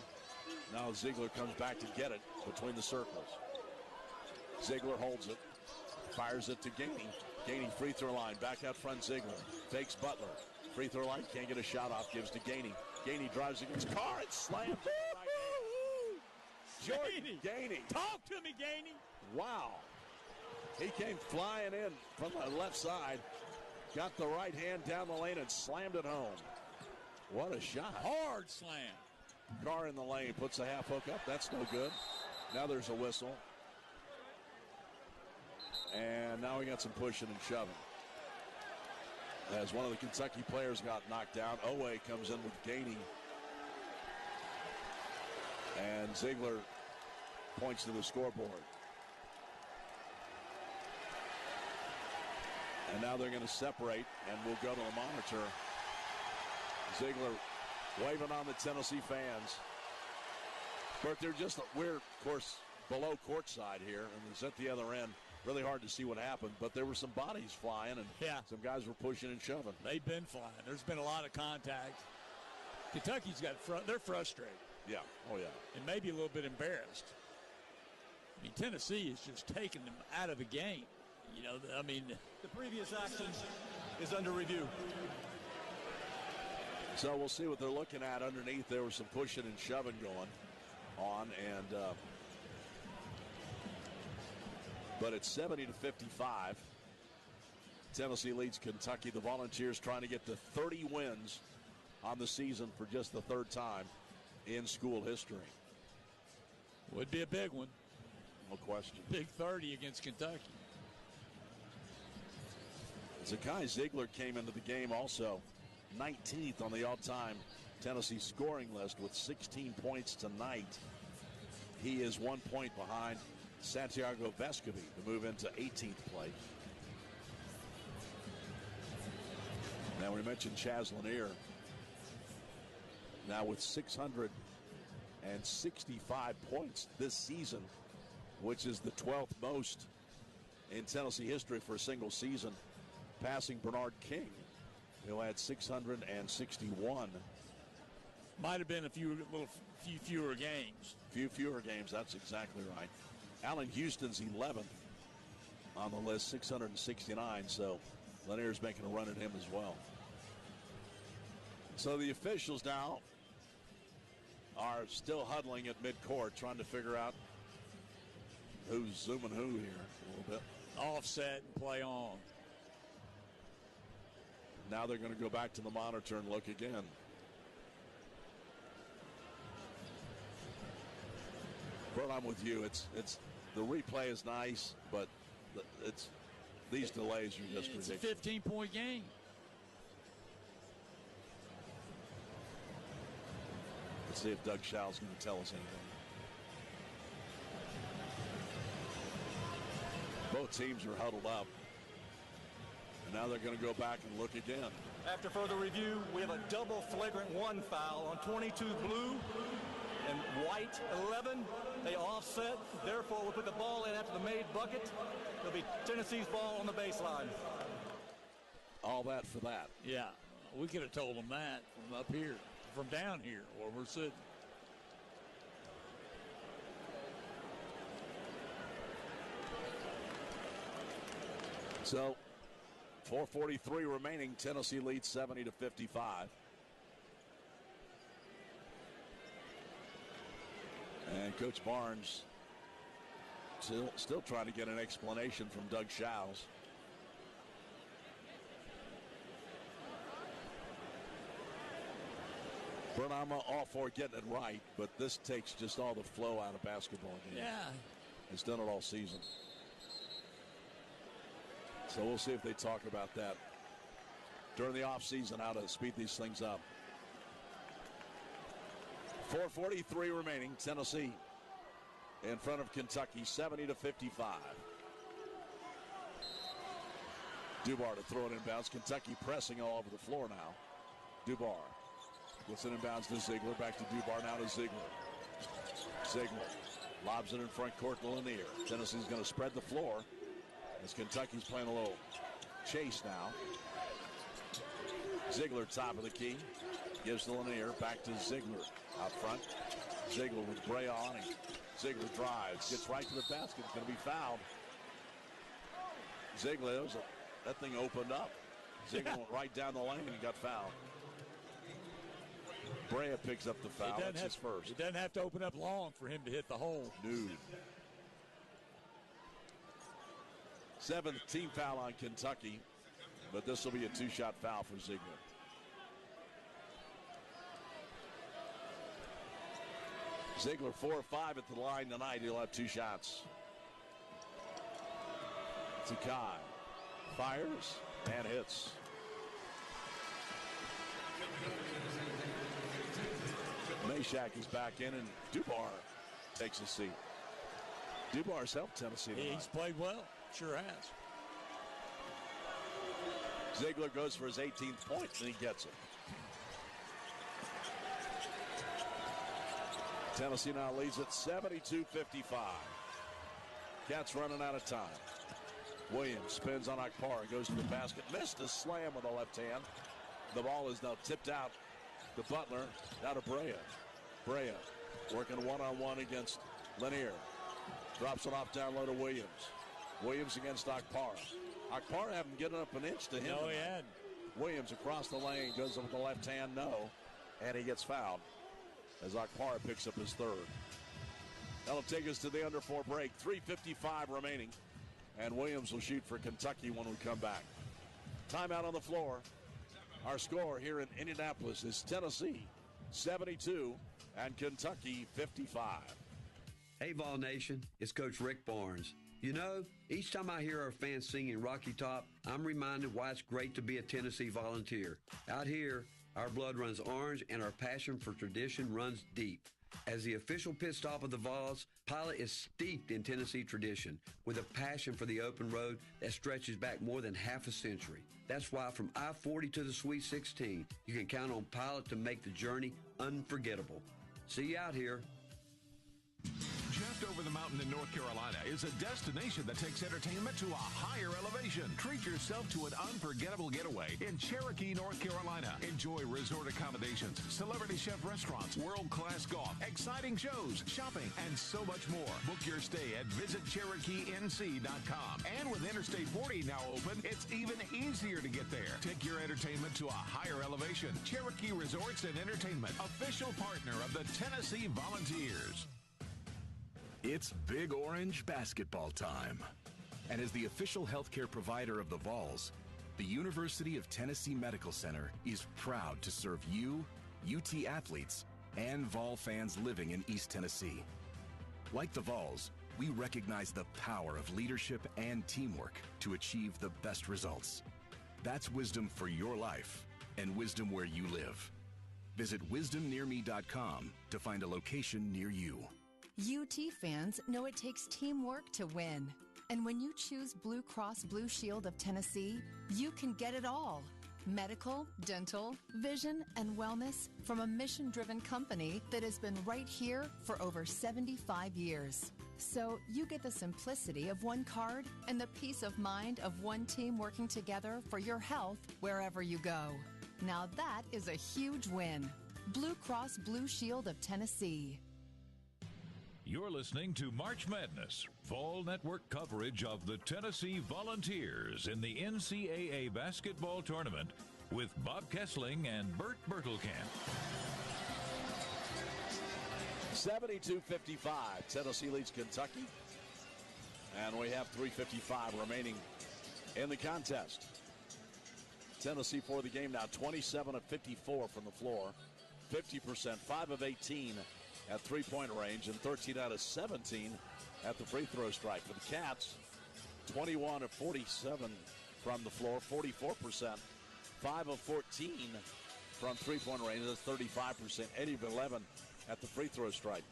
Now Ziegler comes back to get it between the circles. Ziegler holds it. Fires it to Gainey. Gainey free throw line. Back out front Ziegler. Fakes Butler. Free throw line. Can't get a shot off. Gives to Gainey. Gainey drives against Carr. It slams. Jordan Gainey. Talk to me, Gainey. Wow. He came flying in from the left side. Got the right hand down the lane and slammed it home. What a shot. Hard slam. Carr in the lane. Puts a half hook up. That's no good. Now there's a whistle. And now we got some pushing and shoving. As one of the Kentucky players got knocked down, Owe comes in with Gainey. And Ziegler points to the scoreboard. And now they're going to separate, and we'll go to the monitor. Ziegler waving on the Tennessee fans. But we're, of course, below courtside here, and it's at the other end. Really hard to see what happened, but there were some bodies flying, and some guys were pushing and shoving. They've been flying. There's been a lot of contact. Kentucky's they're frustrated. Yeah, oh yeah. And maybe a little bit embarrassed. I mean, Tennessee is just taking them out of the game. You know, I mean. The previous action is under review. So we'll see what they're looking at underneath. There was some pushing and shoving going on, and but it's 70-55. Tennessee leads Kentucky. The Volunteers trying to get to 30 wins on the season for just the third time in school history. Would be a big one. No question. Big 30 against Kentucky. Zakai Ziegler came into the game also 19th on the all-time Tennessee scoring list with 16 points tonight. He is 1 point behind Santiago Vescovi to move into 18th place. Now we mentioned Chaz Lanier. Now with 665 points this season, which is the 12th most in Tennessee history for a single season, passing Bernard King, who had 661. Might have been a few fewer games. Few fewer games, that's exactly right. Allen Houston's 11th on the list, 669, so Lanier's making a run at him as well. So the officials now are still huddling at midcourt, trying to figure out who's zooming who here a little bit. Offset and play on. Now they're going to go back to the monitor and look again. Bert, I'm with you. It's the replay is nice, but it's these delays are just ridiculous. It's a 15-point game. Let's see if Doug Schall's going to tell us anything. Both teams are huddled up. And now they're going to go back and look again. After further review, we have a double flagrant 1 foul on 22 blue and white 11. They offset. Therefore, we'll put the ball in after the made bucket. It'll be Tennessee's ball on the baseline. All that for that. Yeah, we could have told them that from up here, from down here where we're sitting. So, 4:43 remaining. Tennessee leads 70-55. And Coach Barnes still trying to get an explanation from Doug Schall's. Bernama all for getting it right, but this takes just all the flow out of basketball games. Yeah. It's done it all season. So we'll see if they talk about that during the offseason, how to speed these things up. 4:43 remaining. Tennessee in front of Kentucky, 70-55. Dubar to throw it inbounds. Kentucky pressing all over the floor now. Dubar gets it inbounds to Ziegler. Back to Dubar, now to Ziegler. Ziegler lobs it in front court to Lanier. Tennessee's going to spread the floor as Kentucky's playing a little chase now. Ziegler top of the key. Gives to Lanier. Back to Ziegler out front. Ziegler with Bray on him. Ziegler drives. Gets right to the basket. It's going to be fouled. Ziegler, that thing opened up. Ziegler went right down the lane and got fouled. Brea picks up the foul. That's his first. It doesn't have to open up long for him to hit the hole. Dude. 7th team foul on Kentucky, but this will be a 2-shot foul for Ziegler. Ziegler 4 or 5 at the line tonight. He'll have 2 shots. Takai fires and hits. Meshack is back in, and Dubar takes a seat. Dubar's helped Tennessee tonight. He's played well. Sure has. Ziegler goes for his 18th point, and he gets it. Tennessee now leads at 72-55. Cats running out of time. Williams spins on Akpara, goes to the basket, missed a slam with the left hand. The ball is now tipped out to Butler, now to Brea. Brea working one-on-one against Lanier. Drops it off down low to Williams. Williams against Akpara. Akpara haven't given up an inch to him. No, he hadn't. Williams across the lane, goes up with the left hand, no. And he gets fouled as Akpara picks up his third. That'll take us to the under 4 break. 3:55 remaining. And Williams will shoot for Kentucky when we come back. Timeout on the floor. Our score here in Indianapolis is Tennessee 72 and Kentucky 55. Hey, Vol Nation, it's Coach Rick Barnes. You know, each time I hear our fans singing Rocky Top, I'm reminded why it's great to be a Tennessee Volunteer. Out here, our blood runs orange and our passion for tradition runs deep. As the official pit stop of the Vols, Pilot is steeped in Tennessee tradition with a passion for the open road that stretches back more than half a century. That's why from I-40 to the Sweet 16, you can count on Pilot to make the journey unforgettable. See you out here. Just over the mountain in North Carolina is a destination that takes entertainment to a higher elevation. Treat yourself to an unforgettable getaway in Cherokee, North Carolina. Enjoy resort accommodations, celebrity chef restaurants, world-class golf, exciting shows, shopping, and so much more. Book your stay at visitcherokeenc.com. And with Interstate 40 now open, it's even easier to get there. Take your entertainment to a higher elevation. Cherokee Resorts and Entertainment, official partner of the Tennessee Volunteers. It's Big Orange basketball time. And as the official healthcare provider of the Vols, the University of Tennessee Medical Center is proud to serve you, UT athletes, and Vol fans living in East Tennessee. Like the Vols, we recognize the power of leadership and teamwork to achieve the best results. That's wisdom for your life and wisdom where you live. Visit wisdomnearme.com to find a location near you. UT fans know it takes teamwork to win. And when you choose Blue Cross Blue Shield of Tennessee, you can get it all. Medical, dental, vision, and wellness from a mission-driven company that has been right here for over 75 years. So you get the simplicity of one card and the peace of mind of one team working together for your health wherever you go. Now that is a huge win. Blue Cross Blue Shield of Tennessee. You're listening to March Madness, fall network coverage of the Tennessee Volunteers in the NCAA basketball tournament with Bob Kessling and Bert Bertelkamp. 72-55, Tennessee leads Kentucky. And we have 3:55 remaining in the contest. Tennessee for the game now 27 of 54 from the floor, 50%, 5 of 18 at three-point range, and 13 out of 17 at the free throw strike. For the Cats, 21 of 47 from the floor, 44%, 5 of 14 from three-point range, that's 35%, 8 of 11 at the free throw strike.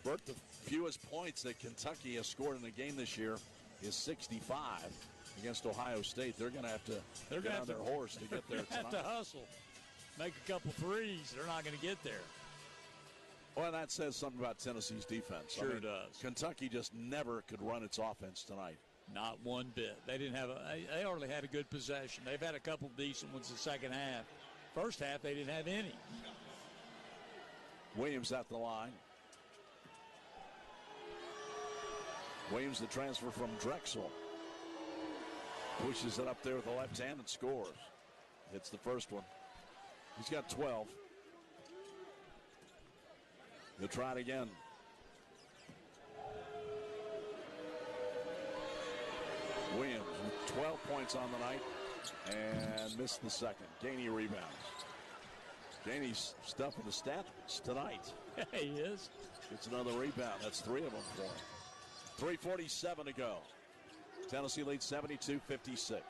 Bert, the fewest points that Kentucky has scored in a game this year is 65 against Ohio State. They're going to have to get on their horse to get there tonight. Have to hustle, make a couple threes. They're not going to get there. Well, that says something about Tennessee's defense. Sure it does. Kentucky just never could run its offense tonight. Not one bit. They didn't have they hardly had a good possession. They've had a couple decent ones the second half. First half, they didn't have any. Williams at the line. Williams, the transfer from Drexel, pushes it up there with the left hand and scores. Hits the first one. He's got 12. He'll try it again. Williams with 12 points on the night and missed the second. Gainey rebounds. Gainey's stuffing the stats tonight. He is. Gets another rebound. That's 3 of them for him. 3:47 to go. Tennessee leads 72-56.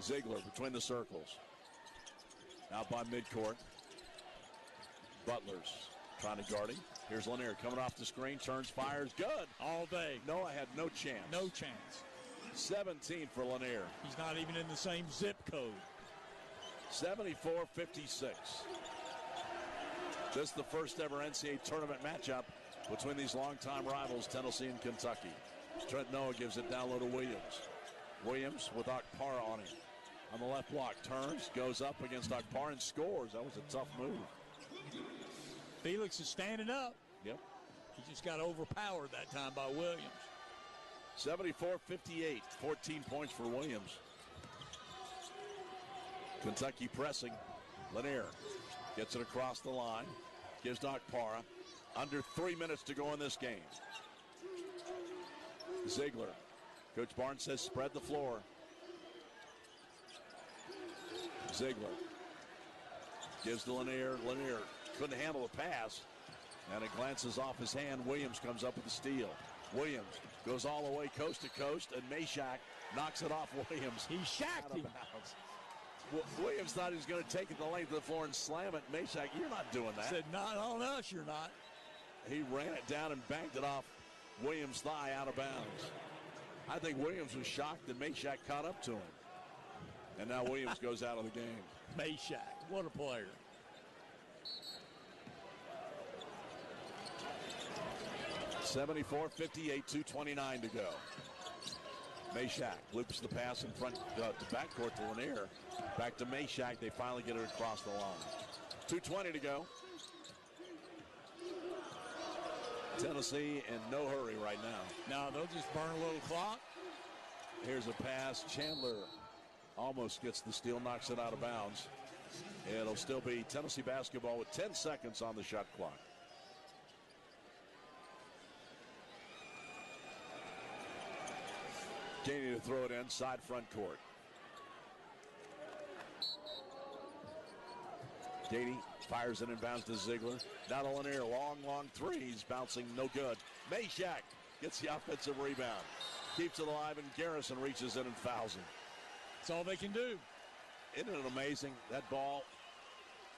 Ziegler between the circles. Out by midcourt. Butler's trying to guard him. Here's Lanier coming off the screen, turns, fires, good. All day. Noah had no chance. No chance. 17 for Lanier. He's not even in the same zip code. 74-56. This is the first ever NCAA tournament matchup between these longtime rivals, Tennessee and Kentucky. Trent Noah gives it down low to Williams. Williams with Okpara on him. On the left block, turns, goes up against Okpara and scores. That was a tough move. Felix is standing up. Yep. He just got overpowered that time by Williams. 74-58, 14 points for Williams. Kentucky pressing. Lanier gets it across the line. Gives to Okpara. Under 3 minutes to go in this game. Ziegler. Coach Barnes says spread the floor. Ziegler gives to Lanier. Lanier couldn't handle the pass, and it glances off his hand. Williams comes up with the steal. Williams goes all the way coast to coast, and Meshack knocks it off Williams. He shacked him. Williams thought he was going to take it the length of the floor and slam it. Meshack, you're not doing that. Said, not on us, you're not. He ran it down and banked it off Williams' thigh out of bounds. I think Williams was shocked that Meshack caught up to him. And now Williams goes out of the game. Meshack, what a player. (74-58), 2:29 to go. Meshack loops the pass in front to backcourt to Lanier. Back to Meshack. They finally get it across the line. 2:20 to go. Tennessee in no hurry right now. No, they'll just burn a little clock. Here's a pass. Chandler almost gets the steal, knocks it out of bounds. It'll still be Tennessee basketball with 10 seconds on the shot clock. Gainey to throw it inside front court. Gainey fires it inbounds to Ziegler. Down to Lanier. Long threes. Bouncing, no good. Meshack gets the offensive rebound. Keeps it alive, and Garrison reaches in and fouls him. That's all they can do. Isn't it amazing? That ball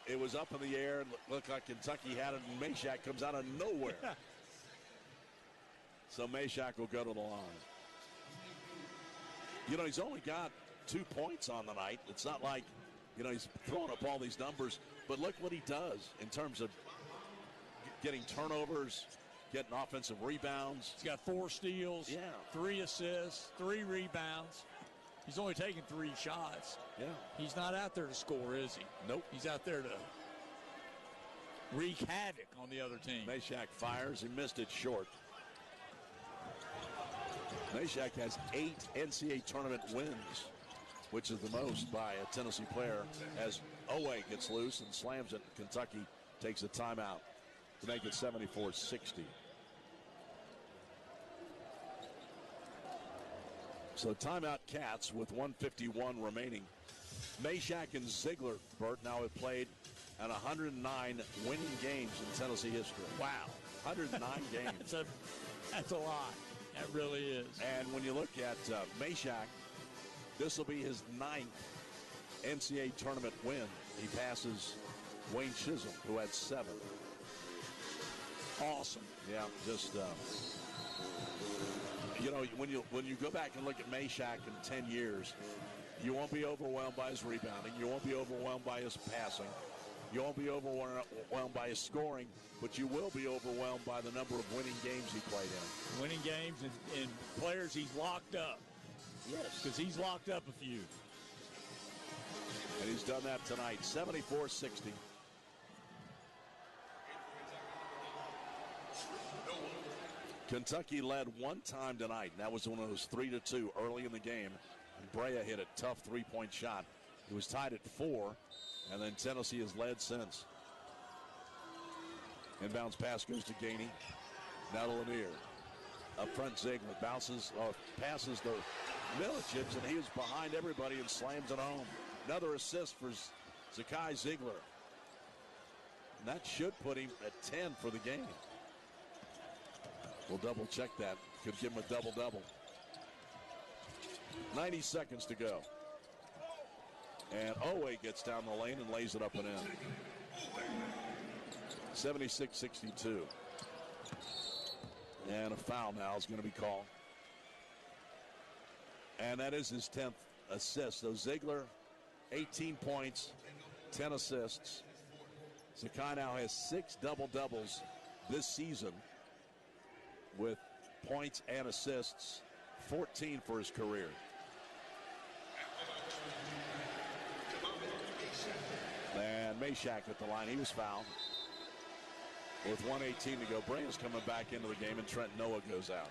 It was up in the air and looked like Kentucky had it, and Meshack comes out of nowhere. So Meshack will go to the line. You know, he's only got 2 points on the night. It's not like, you know, he's throwing up all these numbers, but look what he does in terms of getting turnovers, getting offensive rebounds. He's got 4 steals, 3 assists, 3 rebounds. He's only taken 3 shots. Yeah. He's not out there to score, is he? Nope. He's out there to wreak havoc on the other team. Meshack fires. He missed it short. Meshack has 8 NCAA tournament wins, which is the most by a Tennessee player, as Owe gets loose and slams it. Kentucky takes a timeout to make it 74-60. So timeout Cats with 1:51 remaining. Meshack and Ziegler, Bert, now have played at 109 winning games in Tennessee history. Wow. 109 games. That's a lot. That really is. And when you look at Meshack, this will be his 9th NCAA tournament win. He passes Wayne Chisholm, who had 7. Awesome. Yeah, just you know, when you go back and look at Meshack in 10 years, you won't be overwhelmed by his rebounding. You won't be overwhelmed by his passing. You won't be overwhelmed by his scoring, but you will be overwhelmed by the number of winning games he played in. Winning games and players he's locked up. Yes. Because he's locked up a few. And he's done that tonight, 74-60. Kentucky led one time tonight, and that was when it was 3-2 early in the game. And Brea hit a tough 3-point shot. It was tied at 4, and then Tennessee has led since. Inbounds pass goes to Gainey. Now to Lanier. Up front, Ziegler passes to Milicic, and he was behind everybody and slams it home. Another assist for Zakai Ziegler. And that should put him at 10 for the game. We'll double check that. Could give him a double-double. 90 seconds to go. And Owe gets down the lane and lays it up and in. 76-62. And a foul now is going to be called. And that is his 10th assist. So Ziegler, 18 points, 10 assists. Zakai now has 6 double-doubles this season with points and assists, 14 for his career. And Meshack at the line. He was fouled. With 1:18 to go, Brea's coming back into the game, and Trent Noah goes out.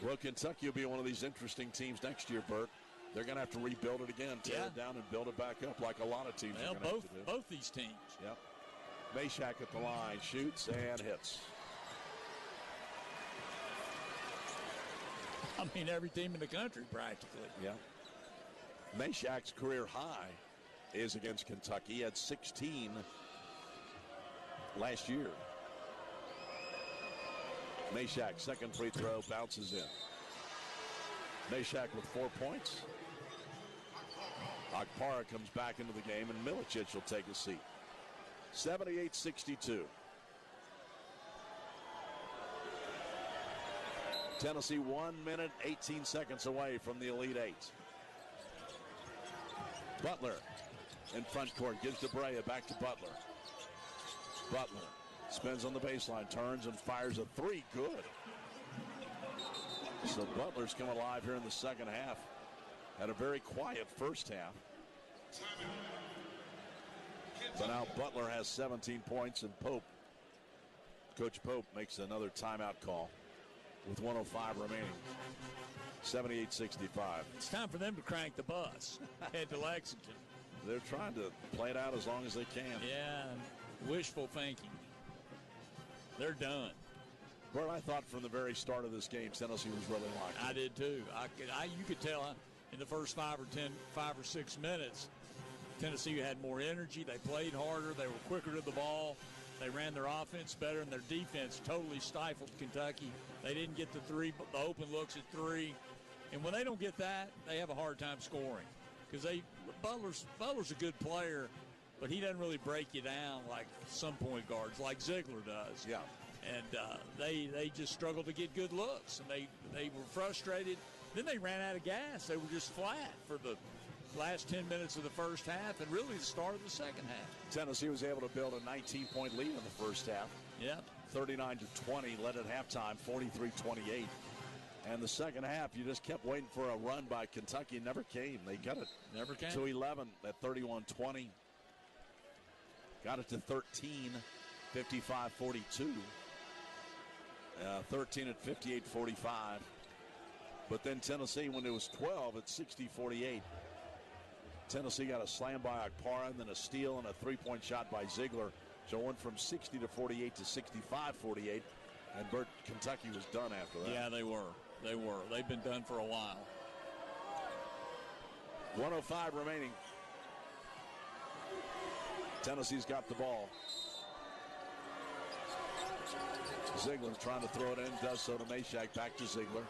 Well, Kentucky will be one of these interesting teams next year, Bert. They're going to have to rebuild it again, tear it down and build it back up like a lot of teams are going to have to do. Both these teams. Yep. Meshack at the line, shoots and hits. I mean, every team in the country practically. Yeah. Meshack's career high is against Kentucky. He had 16 last year. Meshack, second free throw, bounces in. Meshack with 4 points. Akpara comes back into the game, and Milicic will take a seat. 78-62. Tennessee 1 minute, 18 seconds away from the Elite Eight. Butler in front court, gives to Brea, back to Butler. Butler spins on the baseline, turns and fires a 3. Good. So Butler's come alive here in the second half. Had a very quiet first half. So now Butler has 17 points, and Coach Pope makes another timeout call with 1:05 remaining. 78-65. It's time for them to crank the bus. Head to Lexington. They're trying to play it out as long as they can. Yeah, wishful thinking. They're done. Bert, I thought from the very start of this game, Tennessee was really locked in. I did too. You could tell in the first 5 or 6 minutes, Tennessee had more energy. They played harder. They were quicker to the ball. They ran their offense better, and their defense totally stifled Kentucky. They didn't get the open looks at 3. And when they don't get that, they have a hard time scoring. because Butler's a good player, but he doesn't really break you down like some point guards, like Ziegler does. Yeah. And they just struggled to get good looks, and they were frustrated. Then they ran out of gas. They were just flat for the last 10 minutes of the first half and really the start of the second half. Tennessee was able to build a 19-point lead in the first half. Yeah. 39-20, led at halftime, 43-28. And the second half, you just kept waiting for a run by Kentucky. It never came. They got it to 11 at 31-20. Got it to 13, 55-42. 13 at 58-45. But then Tennessee, when it was 12 at 60-48, Tennessee got a slam by Akpara and then a steal and a three-point shot by Ziegler. So it went from 60-48 to 65-48. And Kentucky was done after that. Yeah, they were. They've been done for a while. 1:05 remaining. Tennessee's got the ball. Ziegler trying to throw it in, does so to Meshack. Back to Ziegler.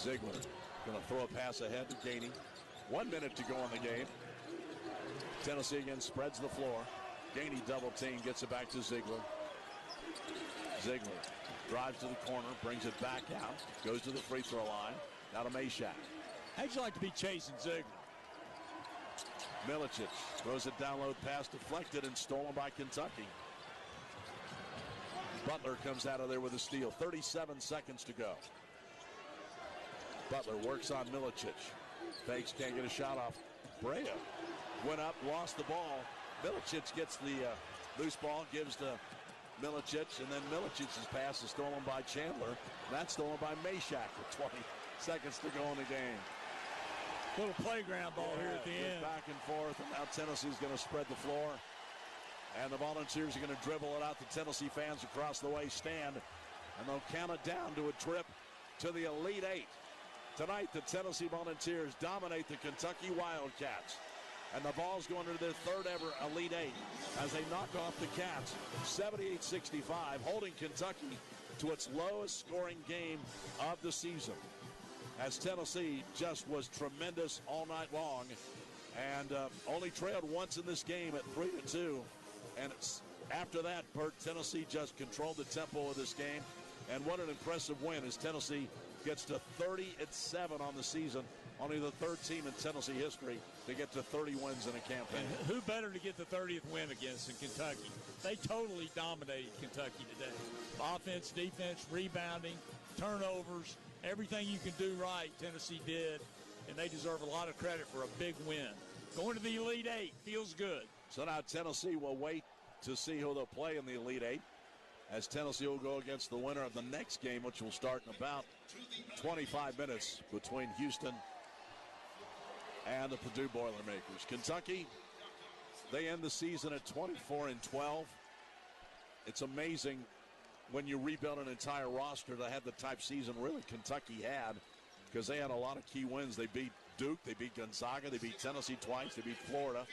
Ziegler going to throw a pass ahead to Gainey. 1 minute to go in the game. Tennessee again spreads the floor. Gainey double team, gets it back to Ziegler. Ziegler drives to the corner, brings it back out, goes to the free throw line. Now to Meshack. How'd you like to be chasing Ziegler? Milicic throws it down low, pass deflected and stolen by Kentucky. Butler comes out of there with a steal. 37 seconds to go. Butler works on Milicic. Fakes, can't get a shot off. Brea went up, lost the ball. Milicic gets the loose ball, gives to Milicic, and then Milicic's pass is stolen by Chandler. That's stolen by Meshack with 20 seconds to go in the game. Little playground ball here at the end. Back and forth, and now Tennessee's going to spread the floor. And the Volunteers are going to dribble it out. The Tennessee fans across the way stand, and they'll count it down to a trip to the Elite Eight. Tonight, the Tennessee Volunteers dominate the Kentucky Wildcats. And the Vols go into their third ever Elite Eight as they knock off the Cats 78-65, holding Kentucky to its lowest scoring game of the season. As Tennessee just was tremendous all night long and only trailed once in this game at 3-2. And after that, Tennessee just controlled the tempo of this game. And what an impressive win as Tennessee gets to 30-7 on the season. Only the third team in Tennessee history to get to 30 wins in a campaign. And who better to get the 30th win against than Kentucky? They totally dominated Kentucky today. Offense, defense, rebounding, turnovers, everything you can do right, Tennessee did. And they deserve a lot of credit for a big win. Going to the Elite Eight feels good. So now Tennessee will wait to see who they'll play in the Elite Eight, as Tennessee will go against the winner of the next game, which will start in about 25 minutes between Houston and the Purdue Boilermakers. Kentucky, they end the season at 24-12. It's amazing when you rebuild an entire roster to have the type season really Kentucky had, because they had a lot of key wins. They beat Duke, they beat Gonzaga, they beat Tennessee twice, they beat Florida.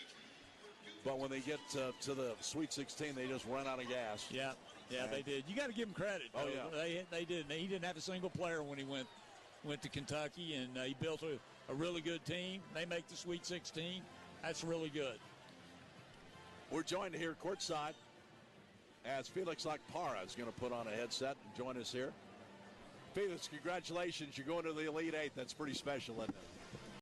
But when they get to the Sweet 16, they just run out of gas. Yeah, they did. You got to give them credit. Oh, yeah. They did. He didn't have a single player when he went to Kentucky, and he built a really good team. They make the Sweet 16. That's really good. We're joined here courtside as Felix Akpara is going to put on a headset and join us here. Felix, congratulations. You're going to the Elite Eight. That's pretty special, isn't it?